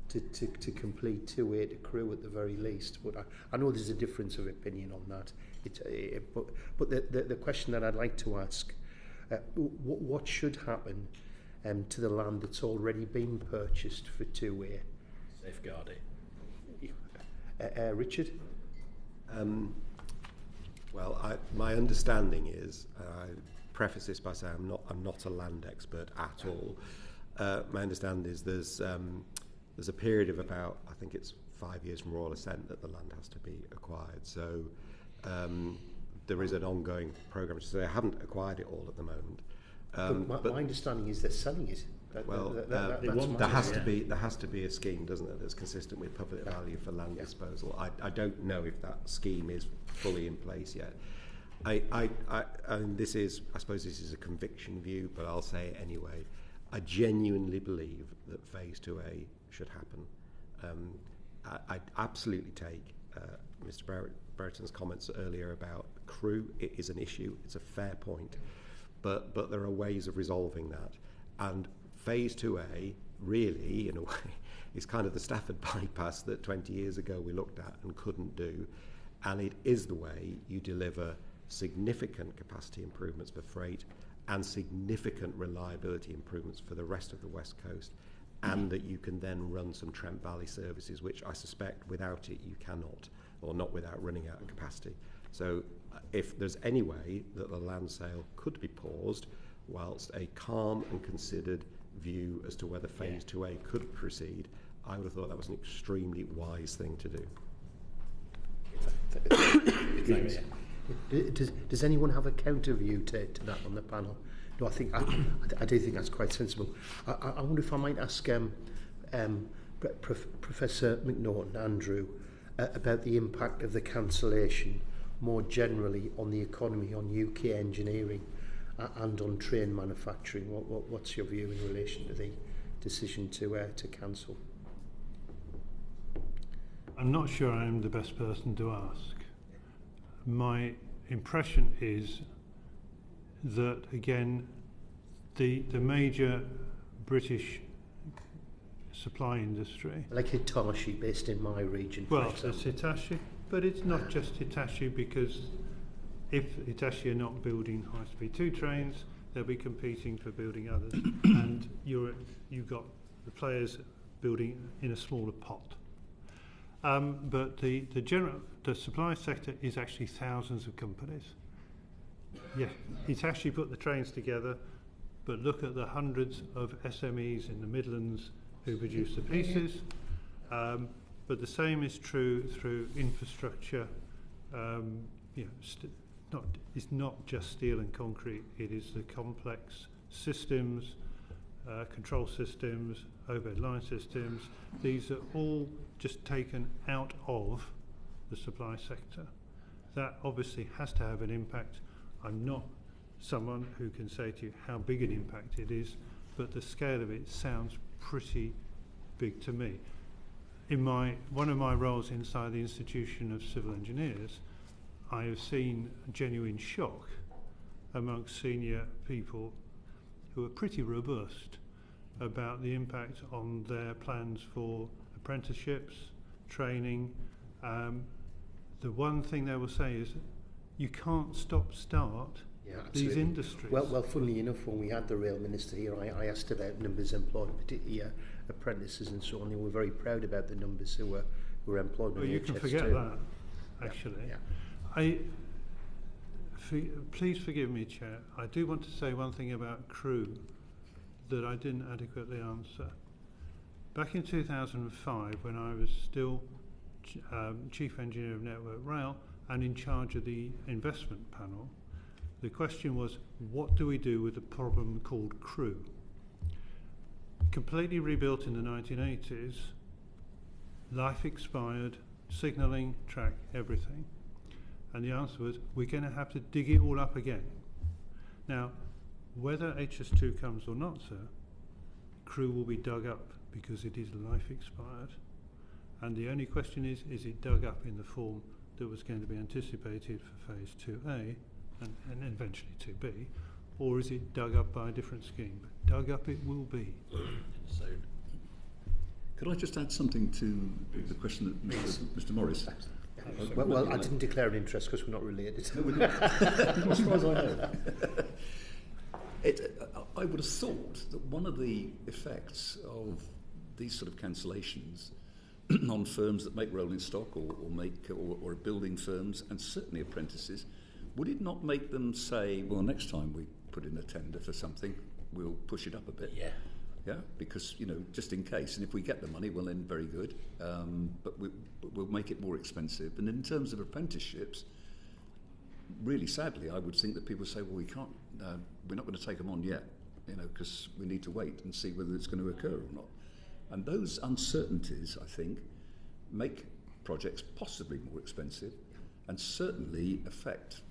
to complete 2A to Crewe at the very least. But I know there's a difference of opinion on that. But the question that I'd like to ask, what should happen to the land that's already been purchased for 2A? Safeguard it. Richard? Well, my understanding is, I preface this by saying I'm not a land expert at all. My understanding is there's a period of about, I think it's 5 years from royal assent that the land has to be acquired. So there is an ongoing programme. So they haven't acquired it all at the moment. But my understanding is they're selling it. There has to be a scheme, doesn't it, that's consistent with public value for land disposal. I don't know if that scheme is fully in place yet. I mean, I suppose this is a conviction view, but I'll say it anyway. I genuinely believe that Phase 2A should happen. I absolutely take Mr. Brereton's comments earlier about Crewe. It is an issue. It's a fair point, but there are ways of resolving that. And Phase 2A, really, in a way, is kind of the Stafford bypass that 20 years ago we looked at and couldn't do. And it is the way you deliver significant capacity improvements for freight and significant reliability improvements for the rest of the West Coast, and that you can then run some Trent Valley services, which I suspect without it you cannot, or not without running out of capacity. So if there's any way that the land sale could be paused whilst a calm and considered view as to whether Phase 2A could proceed, I would have thought that was an extremely wise thing to do. Thanks. Does anyone have a counter view to that on the panel? No, I do think that's quite sensible. I wonder if I might ask Professor McNaughton, Andrew, about the impact of the cancellation more generally on the economy, on UK engineering and on train manufacturing. What's your view in relation to the decision to cancel? I'm not sure I'm the best person to ask. My impression is that, again, the major British supply industry... Like Hitachi, based in my region, well, it's Hitachi, but it's not just Hitachi, because if Hitachi are not building high-speed 2 trains, they'll be competing for building others. And you've got the players building in a smaller pot. But the supply sector is actually thousands of companies. Yeah, it's actually put the trains together, but look at the hundreds of SMEs in the Midlands who produce the pieces. But the same is true through infrastructure. It's not just steel and concrete. It is the complex systems, control systems, overhead line systems. These are all just taken out of the supply sector. That obviously has to have an impact. I'm not someone who can say to you how big an impact it is, but the scale of it sounds pretty big to me. In one of my roles inside the Institution of Civil Engineers, I have seen genuine shock amongst senior people who are pretty robust about the impact on their plans for apprenticeships, training. The one thing they will say is you can't start these industries. Well, funnily enough, when we had the rail minister here, I asked about numbers employed, particularly apprentices and so on. They were very proud about the numbers who were employed. Well, you can forget that, actually. Yeah. Please forgive me, Chair. I do want to say one thing about Crewe that I didn't adequately answer. Back in 2005, when I was still Chief Engineer of Network Rail and in charge of the investment panel, the question was, what do we do with the problem called Crewe? Completely rebuilt in the 1980s, life expired, signalling, track, everything. And the answer was, we're going to have to dig it all up again. Now, whether HS2 comes or not, sir, Crewe will be dug up because it is life expired. And the only question is it dug up in the form that was going to be anticipated for phase 2A and eventually 2B, or is it dug up by a different scheme? But dug up it will be. So, could I just add something to the question that Mr. Morris? Well, I didn't declare an interest because we're not related. No, we're not. Not as far as I know. I would have thought that one of the effects of these sort of cancellations on firms that make rolling stock or are building firms, and certainly apprentices, would it not make them say, well, next time we put in a tender for something, we'll push it up a bit? Yeah, because, just in case. And if we get the money, well, then very good. But we'll make it more expensive. And in terms of apprenticeships, really sadly, I would think that people say, well, we can't, we're not going to take them on yet, because we need to wait and see whether it's going to occur or not. And those uncertainties, I think, make projects possibly more expensive and certainly affect,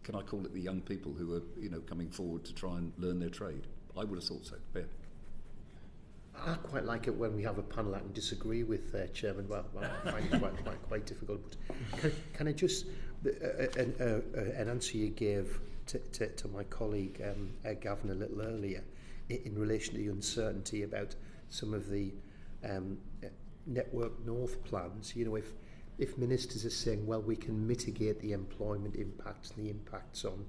can I call it, the young people who are, coming forward to try and learn their trade. I would have thought so. Yeah. I quite like it when we have a panel I can disagree with, Chairman. Well, I find it quite difficult. But can I just an answer you gave to my colleague Gavin a little earlier in relation to the uncertainty about some of the Network North plans. If ministers are saying, well, we can mitigate the employment impacts and the impacts on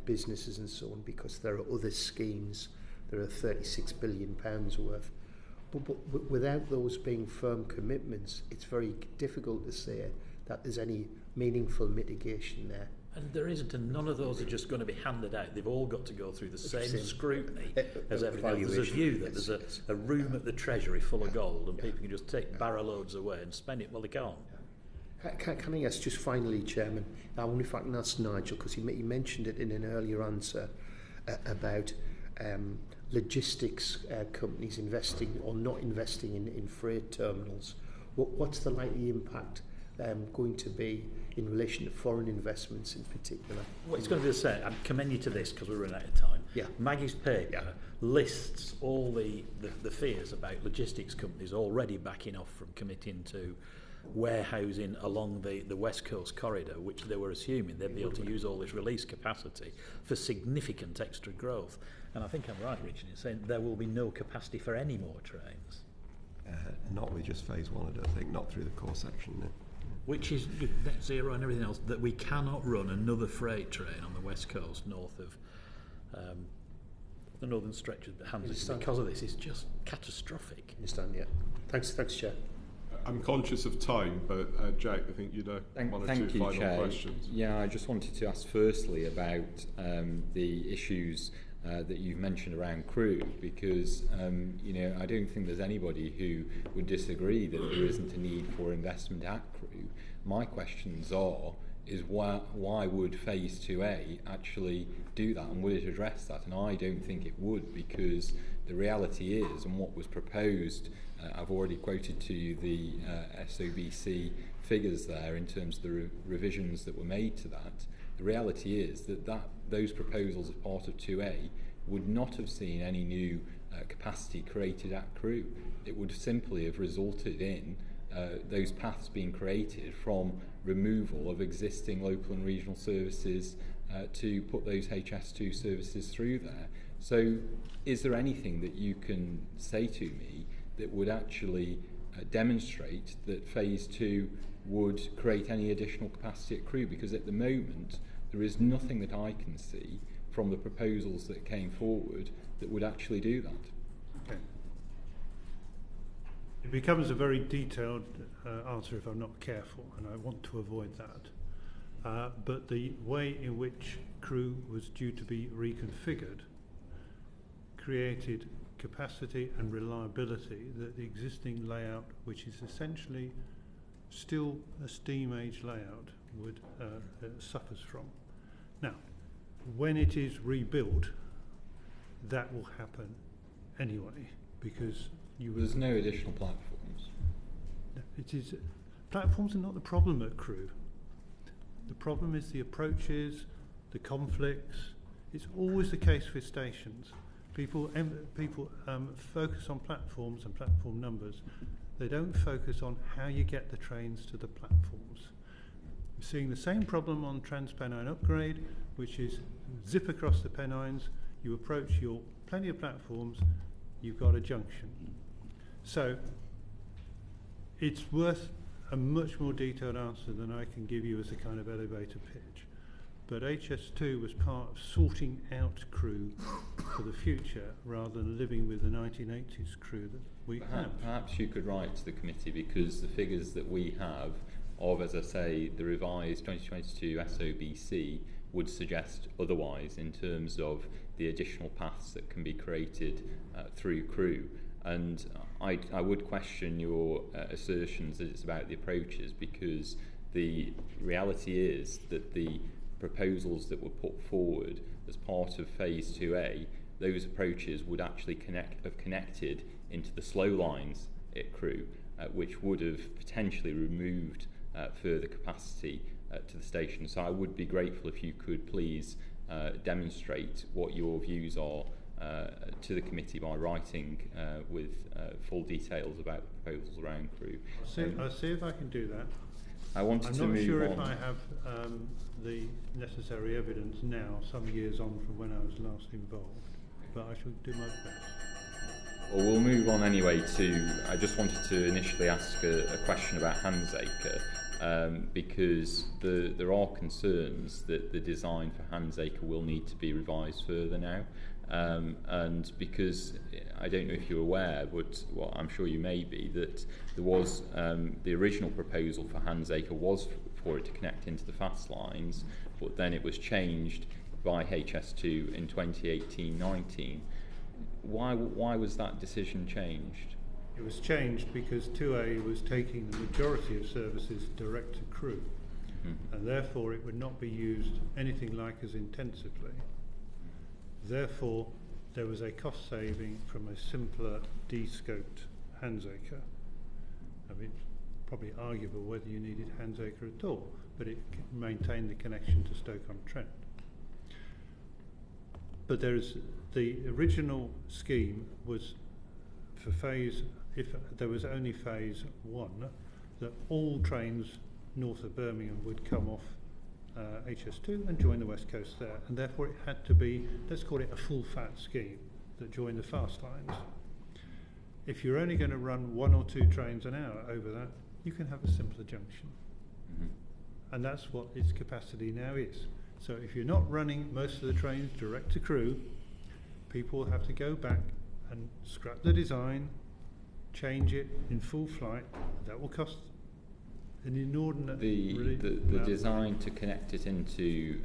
businesses and so on because there are other schemes. There are £36 billion worth. But without those being firm commitments, it's very difficult to say that there's any meaningful mitigation there. And there isn't, and none of those are just going to be handed out. They've all got to go through the same scrutiny as everything else. There's a view that there's a room at the Treasury full of gold and people can just take barrow loads away and spend it. Well, they can't. Can I ask just finally, Chairman, I wonder if I can ask Nigel, because he mentioned it in an earlier answer about logistics companies investing or not investing in freight terminals. What's the likely impact going to be in relation to foreign investments in particular? Well, it's going to be the same. I commend you to this because we're running out of time. Yeah. Maggie's paper lists all the fears about logistics companies already backing off from committing to warehousing along the West Coast corridor, which they were assuming they'd be able to use all this release capacity for significant extra growth. And I think I'm right, Richard, in saying there will be no capacity for any more trains. Not with just phase 1, I don't think, not through the core section. No. Which is with net zero and everything else, that we cannot run another freight train on the West Coast north of the northern stretch of the Hanses because of this. It's just catastrophic. Understand, yeah. Thanks, Chair. I'm conscious of time, but Jack, I think you'd have one or two final questions. Yeah, I just wanted to ask firstly about the issues that you've mentioned around Crewe, because I don't think there's anybody who would disagree that there isn't a need for investment at Crewe. My questions is why would phase 2A actually do that, and would it address that? And I don't think it would, because the reality is, and what was proposed, I've already quoted to you the SOBC figures there in terms of the revisions that were made to that. The reality is that those proposals as part of 2A would not have seen any new capacity created at Crewe. It would simply have resulted in those paths being created from removal of existing local and regional services to put those HS2 services through there. So is there anything that you can say to me that would actually demonstrate that phase 2 would create any additional capacity at Crewe? Because at the moment there is nothing that I can see from the proposals that came forward that would actually do that. Okay. It becomes a very detailed answer if I'm not careful, and I want to avoid that. But the way in which Crewe was due to be reconfigured created capacity and reliability that the existing layout, which is essentially still a steam age layout, would suffers from. Now, when it is rebuilt, that will happen anyway, because there's no additional platforms. Platforms are not the problem at Crewe. The problem is the approaches, the conflicts. It's always the case with stations. People focus on platforms and platform numbers. They don't focus on how you get the trains to the platforms. We're seeing the same problem on Trans-Pennine Upgrade, which is zip across the Pennines, you approach your plenty of platforms, you've got a junction. So it's worth a much more detailed answer than I can give you as a kind of elevator pitch. But HS2 was part of sorting out Crewe for the future rather than living with the 1980s Crewe that we have. Perhaps you could write to the committee, because the figures that we have of, as I say, the revised 2022 SOBC would suggest otherwise in terms of the additional paths that can be created through Crewe. And I would question your assertions that it's about the approaches, because the reality is that the proposals that were put forward as part of Phase 2A, those approaches would actually have connected into the slow lines at Crewe, which would have potentially removed further capacity to the station. So I would be grateful if you could please demonstrate what your views are to the committee by writing with full details about the proposals around Crewe. I'll see if I can do that. I'm not sure if I have the necessary evidence now, some years on from when I was last involved, but I shall do my best. Well, we'll move on anyway to, I just wanted to initially ask a question about Handsacre, because there are concerns that the design for Handsacre will need to be revised further now. And because I don't know if you're aware, but well, I'm sure you may be, that there was the original proposal for Handsacre was for it to connect into the fast lines, but then it was changed by HS2 in 2018-19. Why was that decision changed? It was changed because 2A was taking the majority of services direct to Crewe, and therefore it would not be used anything like as intensively. Therefore, there was a cost saving from a simpler, de-scoped Handsacre. I mean, probably arguable whether you needed Handsacre at all, but it maintained the connection to Stoke-on-Trent. But the original scheme was for phase, if there was only phase 1, that all trains north of Birmingham would come off HS2 and join the West Coast there, and therefore it had to be, let's call it a full fat scheme that joined the fast lines. If you're only going to run 1 or 2 trains an hour over that, you can have a simpler junction. And that's what its capacity now is. So if you're not running most of the trains direct to Crewe, people will have to go back and scrap the design, change it in full flight. That will cost an inordinate the design to connect it into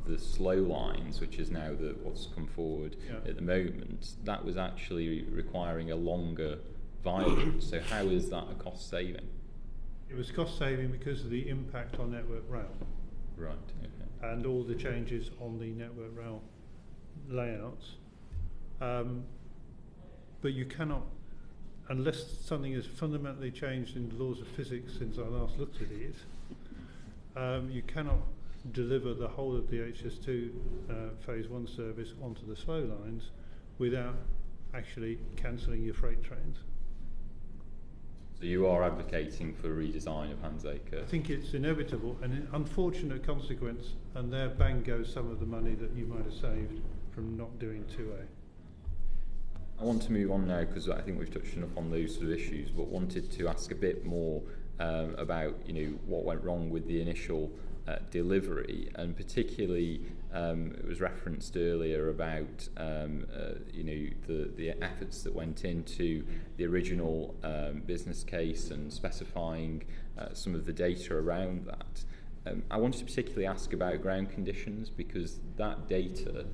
the slow lines, which is now what's come forward at the moment, that was actually requiring a longer viaduct. So how is that a cost saving? It was cost saving because of the impact on Network Rail. Right, okay. And all the changes on the Network Rail layouts. But you cannot, unless something has fundamentally changed in the laws of physics since I last looked at it, you cannot deliver the whole of the HS2 Phase 1 service onto the slow lines without actually cancelling your freight trains. So you are advocating for a redesign of Handsacre? I think it's inevitable and an unfortunate consequence, and there bang goes some of the money that you might have saved from not doing 2A. I want to move on now because I think we've touched enough on those sort of issues, but wanted to ask a bit more about what went wrong with the initial delivery, and particularly it was referenced earlier about the efforts that went into the original business case and specifying some of the data around that. I wanted to particularly ask about ground conditions, because that data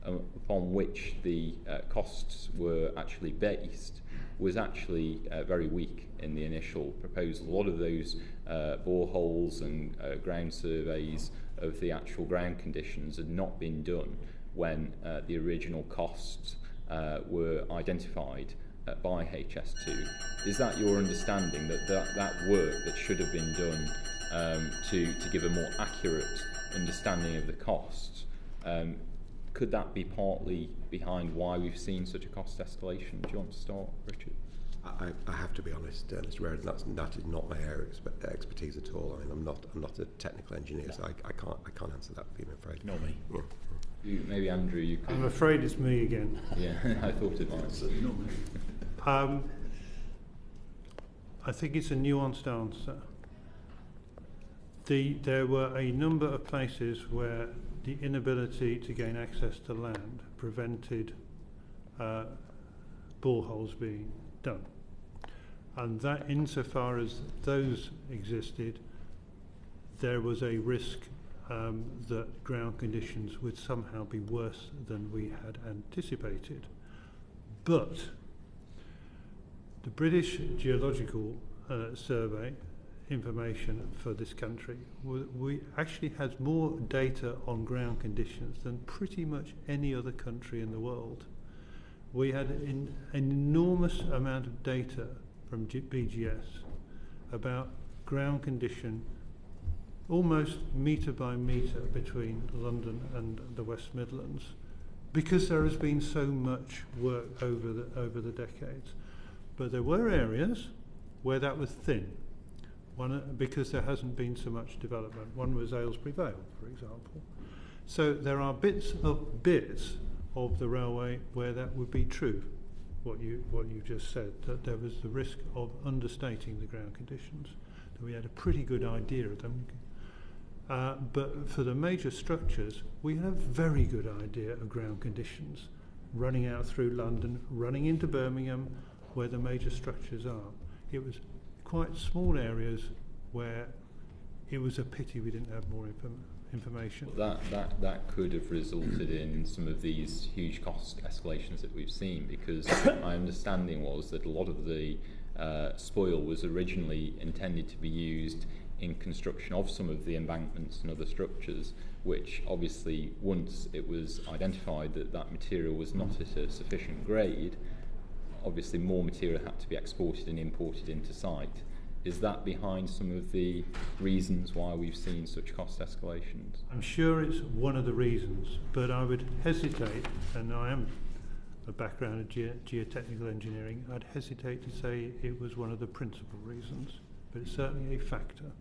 upon which the costs were actually based was actually very weak in the initial proposal. A lot of those boreholes and ground surveys of the actual ground conditions had not been done when the original costs were identified by HS2. Is that your understanding, that work that should have been done to give a more accurate understanding of the costs, could that be partly behind why we've seen such a cost escalation? Do you want to start, Richard? I have to be honest, Mr. Reardon, that is not my area of expertise at all. I mean, I'm not a technical engineer, so I can't answer that for you, I'm afraid. Not me. Yeah. Maybe Andrew, you could. I'm afraid it's me again. Yeah, I thought it might. I think it's a nuanced answer. There were a number of places where the inability to gain access to land prevented boreholes being done. And that, insofar as those existed, there was a risk that ground conditions would somehow be worse than we had anticipated. But the British Geological Survey information for this country, we actually has more data on ground conditions than pretty much any other country in the world. We had an enormous amount of data from BGS about ground condition, almost metre by metre between London and the West Midlands, because there has been so much work over the decades. But there were areas where that was thin, because there hasn't been so much development. One was Aylesbury Vale, for example. So there are bits of the railway where that would be true, what you just said, that there was the risk of understating the ground conditions, that we had a pretty good idea of them. But for the major structures, we had a very good idea of ground conditions, running out through London, running into Birmingham, where the major structures are. It was quite small areas where it was a pity we didn't have more information. That could have resulted in some of these huge cost escalations that we've seen, because my understanding was that a lot of the spoil was originally intended to be used in construction of some of the embankments and other structures, which obviously, once it was identified that that material was not at a sufficient grade, obviously more material had to be exported and imported into site. Is that behind some of the reasons why we've seen such cost escalations? I'm sure it's one of the reasons, but I would hesitate, and I am a background of geotechnical engineering, I'd hesitate to say it was one of the principal reasons, but it's certainly a factor.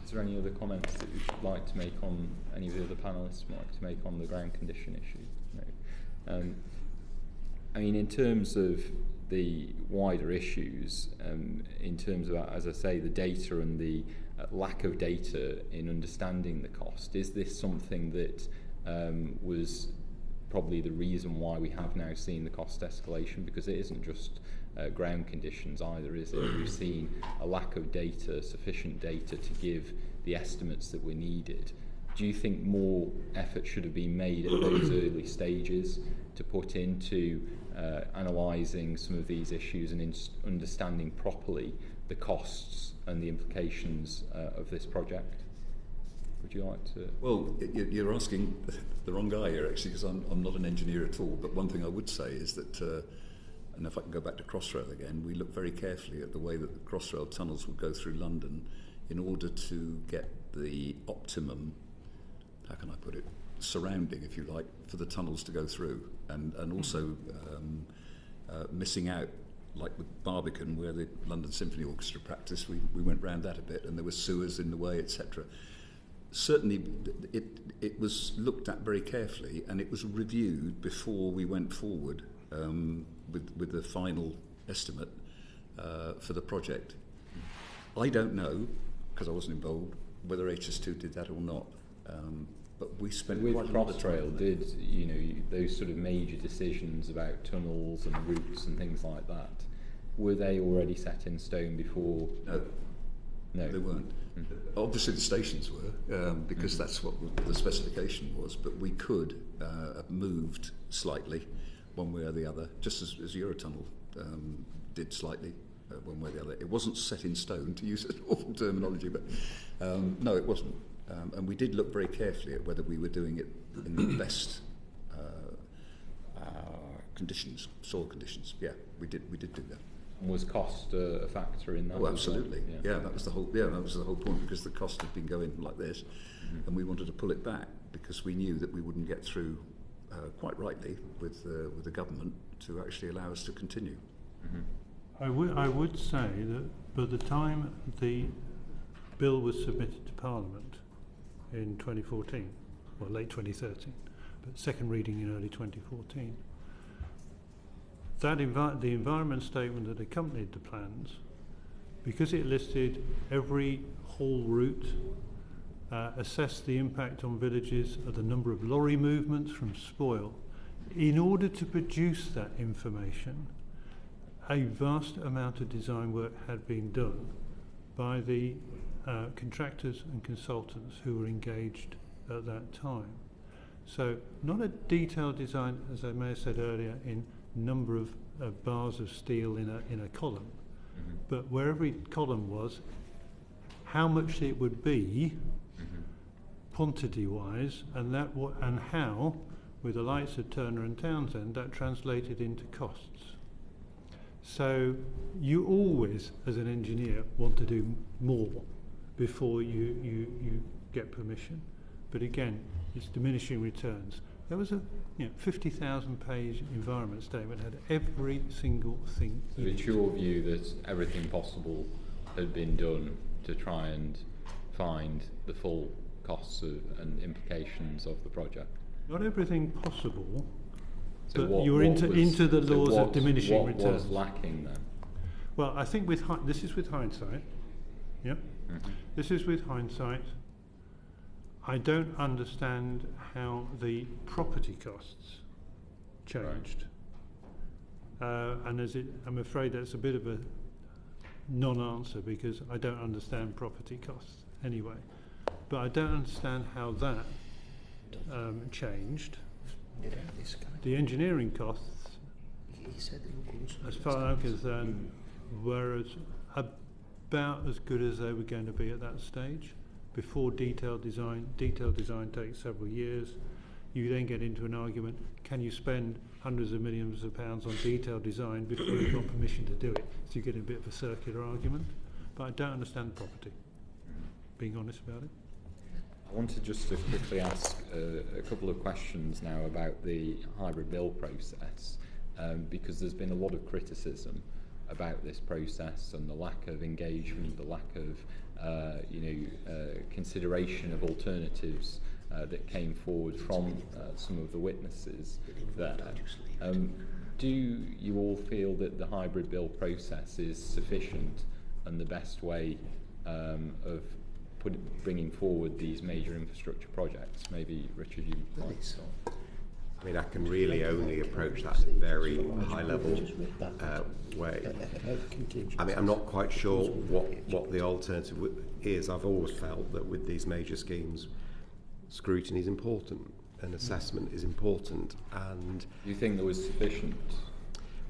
Is there any other comments that you'd like to make on, any of the other panellists would like to make on the ground condition issue? No. I mean, in terms of the wider issues, in terms of, as I say, the data and the lack of data in understanding the cost, is this something that was probably the reason why we have now seen the cost escalation? Because it isn't just ground conditions either, is it? We've seen a lack of data, sufficient data to give the estimates that were needed. Do you think more effort should have been made at those early stages to put into analysing some of these issues and understanding properly the costs and the implications of this project? Would you like to? Well, you're asking the wrong guy here, actually, because I'm not an engineer at all. But one thing I would say is that, and if I can go back to Crossrail again, we looked very carefully at the way that the Crossrail tunnels would go through London in order to get the optimum, how can I put it, surrounding, if you like, for the tunnels to go through, and also missing out, like with Barbican, where the London Symphony Orchestra practiced, we went round that a bit, and there were sewers in the way, etc. Certainly, it was looked at very carefully, and it was reviewed before we went forward with the final estimate for the project. I don't know, because I wasn't involved, whether HS2 did that or not. But we spent quite a lot of time on that. Did, you know, those sort of major decisions about tunnels and routes and things like that, were they already set in stone before? No, they weren't. Obviously the stations were, because that's what the specification was, but we could have moved slightly one way or the other, just as Eurotunnel did slightly one way or the other. It wasn't set in stone, to use an awful terminology, but no, it wasn't. And we did look very carefully at whether we were doing it in the best conditions, soil conditions. Yeah, we did do that. And was cost a factor in that? Oh, absolutely. Yeah, that was the whole. Yeah, that was the whole point, because the cost had been going like this, and we wanted to pull it back because we knew that we wouldn't get through, quite rightly, with the government to actually allow us to continue. I would say that by the time the bill was submitted to Parliament in 2014, well, late 2013, but second reading in early 2014, the environment statement that accompanied the plans, because it listed every haul route, assessed the impact on villages of the number of lorry movements from spoil. In order to produce that information, a vast amount of design work had been done by the contractors and consultants who were engaged at that time. So not a detailed design, as I may have said earlier, in number of bars of steel in a column, but where every column was, how much it would be, quantity-wise, and how, with the likes of Turner and Townsend, that translated into costs. So you always, as an engineer, want to do more before you get permission. But again, it's diminishing returns. There was a 50,000-page environment statement, had every single thing. So it's your view that everything possible had been done to try and find the full costs and implications of the project? Not everything possible, so but you're into the laws of diminishing returns. What was lacking then? Well, I think this is with hindsight. Yeah, this is with hindsight. I don't understand how the property costs changed, and I'm afraid that's a bit of a non-answer because I don't understand property costs anyway. But I don't understand how that changed. The engineering costs, as far as I'm concerned, were about as good as they were going to be at that stage. Before detailed design takes several years. You then get into an argument, can you spend hundreds of millions of pounds on detailed design before you've got permission to do it? So you get a bit of a circular argument. But I don't understand property, being honest about it. I wanted just to quickly ask a couple of questions now about the hybrid bill process, because there's been a lot of criticism about this process and the lack of engagement, the lack of consideration of alternatives that came forward from some of the witnesses there. Do you all feel that the hybrid bill process is sufficient and the best way of bringing forward these major infrastructure projects? Maybe, Richard, you might start. I mean, I can really only approach that in a very high-level way. I mean, I'm not quite sure what the alternative is. I've always felt that with these major schemes, scrutiny is important and assessment is important. And do you think there was sufficient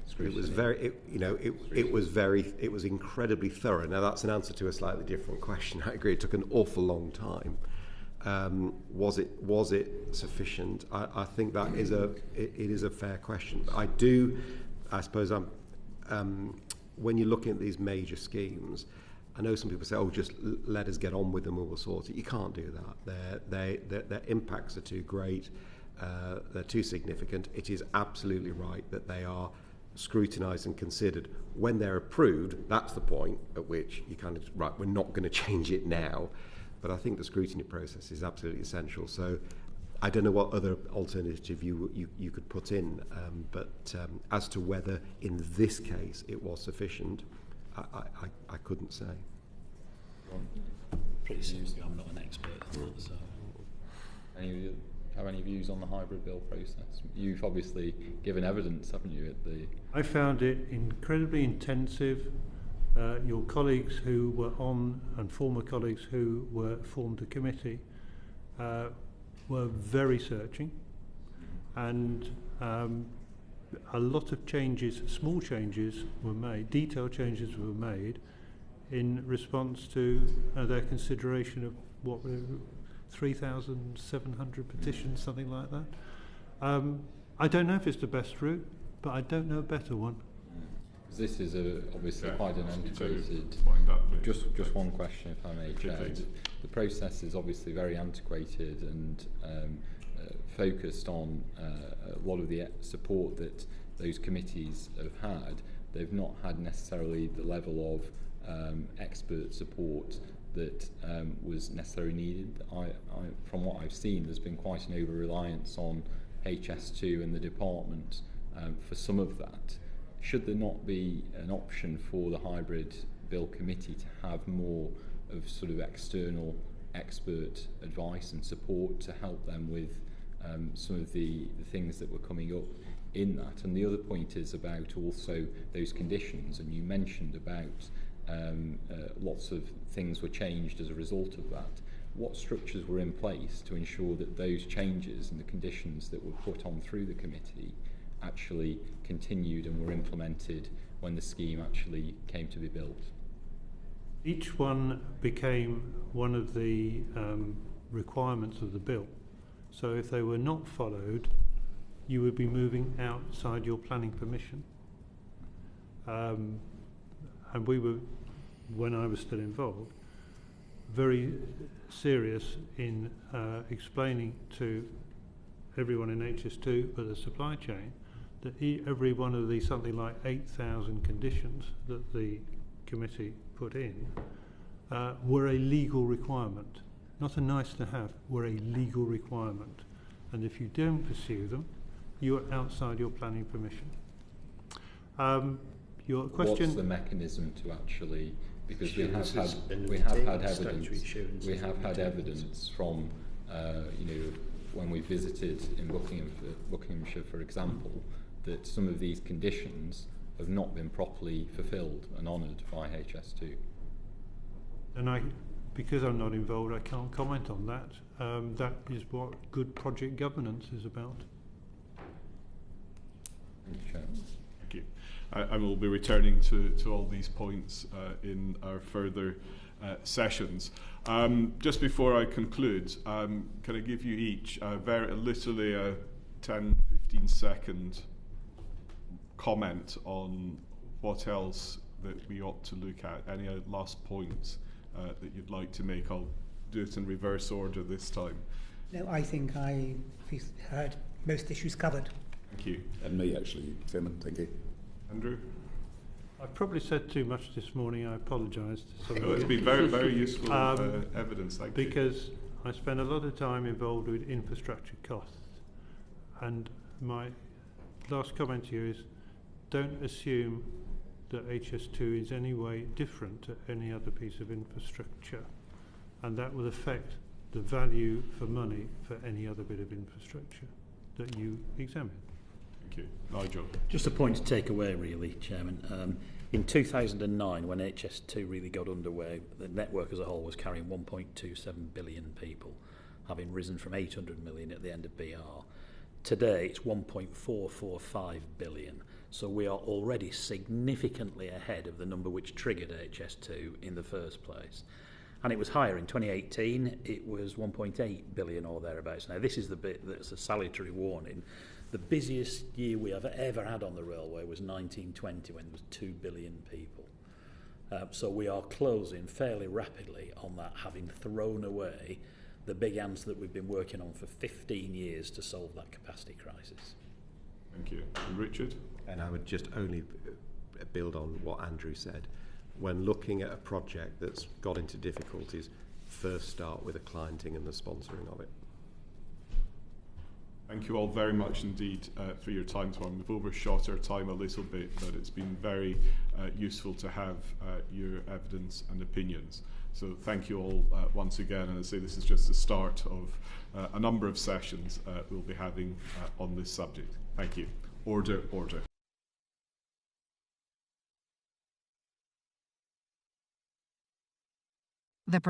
scrutiny? It was incredibly thorough. Now, that's an answer to a slightly different question. I agree. It took an awful long time. Was it sufficient? I think that it is a fair question. I suppose when you're looking at these major schemes, I know some people say, "Oh, just let us get on with them and we'll sort it." You can't do that. Their impacts are too great. They're too significant. It is absolutely right that they are scrutinised and considered. When they're approved, that's the point at which you kind of, right, we're not going to change it now. But I think the scrutiny process is absolutely essential. So I don't know what other alternative you could put in, but as to whether in this case it was sufficient, I couldn't say. Pretty seriously, I'm not an expert on that. So, have any views on the hybrid bill process? You've obviously given evidence, haven't you? I found it incredibly intensive. Your colleagues who were on, and former colleagues who formed the committee, were very searching, and a lot of changes, small changes were made, detailed changes were made in response to their consideration of what were 3,700 petitions, something like that. I don't know if it's the best route, but I don't know a better one. This is obviously quite an antiquated. Just one question, if I may, Chair. The process is obviously very antiquated and focused on a lot of the support that those committees have had. they've not had necessarily the level of expert support that was necessarily needed. From what I've seen, there's been quite an over-reliance on HS2 and the department for some of that. Should there not be an option for the hybrid bill committee to have more of sort of external expert advice and support to help them with some of the things that were coming up in that? And the other point is about also those conditions, and you mentioned about lots of things were changed as a result of that. What structures were in place to ensure that those changes and the conditions that were put on through the committee actually continued and were implemented when the scheme actually came to be built? Each one became one of the requirements of the bill. So if they were not followed, you would be moving outside your planning permission. And we were, when I was still involved, very serious in explaining to everyone in HS2, but the supply chain, that every one of these something like 8,000 conditions that the committee put in were a legal requirement, not a nice to have, were a legal requirement. And if you don't pursue them, you are outside your planning permission. Your question... What's the mechanism to actually... Because we have had evidence from, when we visited in Buckinghamshire, for example, that some of these conditions have not been properly fulfilled and honoured by HS2. And because I'm not involved, I can't comment on that. That is what good project governance is about. Thank you, Chair. Thank you. And we'll be returning to all these points in our further sessions. Just before I conclude, can I give you each literally a 10-15 second comment on what else that we ought to look at? Any last points that you'd like to make? I'll do it in reverse order this time. No, I think I've heard most issues covered. Thank you. And me, actually, Chairman. Thank you. Andrew? I've probably said too much this morning. I apologise to some of you. It's been very, very useful evidence, thank you. Because I spend a lot of time involved with infrastructure costs. And my last comment to you is, don't assume that HS2 is any way different to any other piece of infrastructure. And that will affect the value for money for any other bit of infrastructure that you examine. Thank you. Nigel. Just a point to take away, really, Chairman. In 2009, when HS2 really got underway, the network as a whole was carrying 1.27 billion people, having risen from 800 million at the end of BR. Today, it's 1.445 billion. So we are already significantly ahead of the number which triggered HS2 in the first place. And it was higher in 2018. It was 1.8 billion or thereabouts. Now, this is the bit that's a salutary warning. The busiest year we have ever had on the railway was 1920, when there was 2 billion people. So we are closing fairly rapidly on that, having thrown away the big answer that we've been working on for 15 years to solve that capacity crisis. Thank you. And Richard? And I would just only build on what Andrew said. When looking at a project that's got into difficulties, first start with the clienting and the sponsoring of it. Thank you all very much indeed for your time tomorrow. We've overshot our time a little bit, but it's been very useful to have your evidence and opinions. So thank you all once again, and I say this is just the start of a number of sessions we'll be having on this subject. Thank you. Order, order. The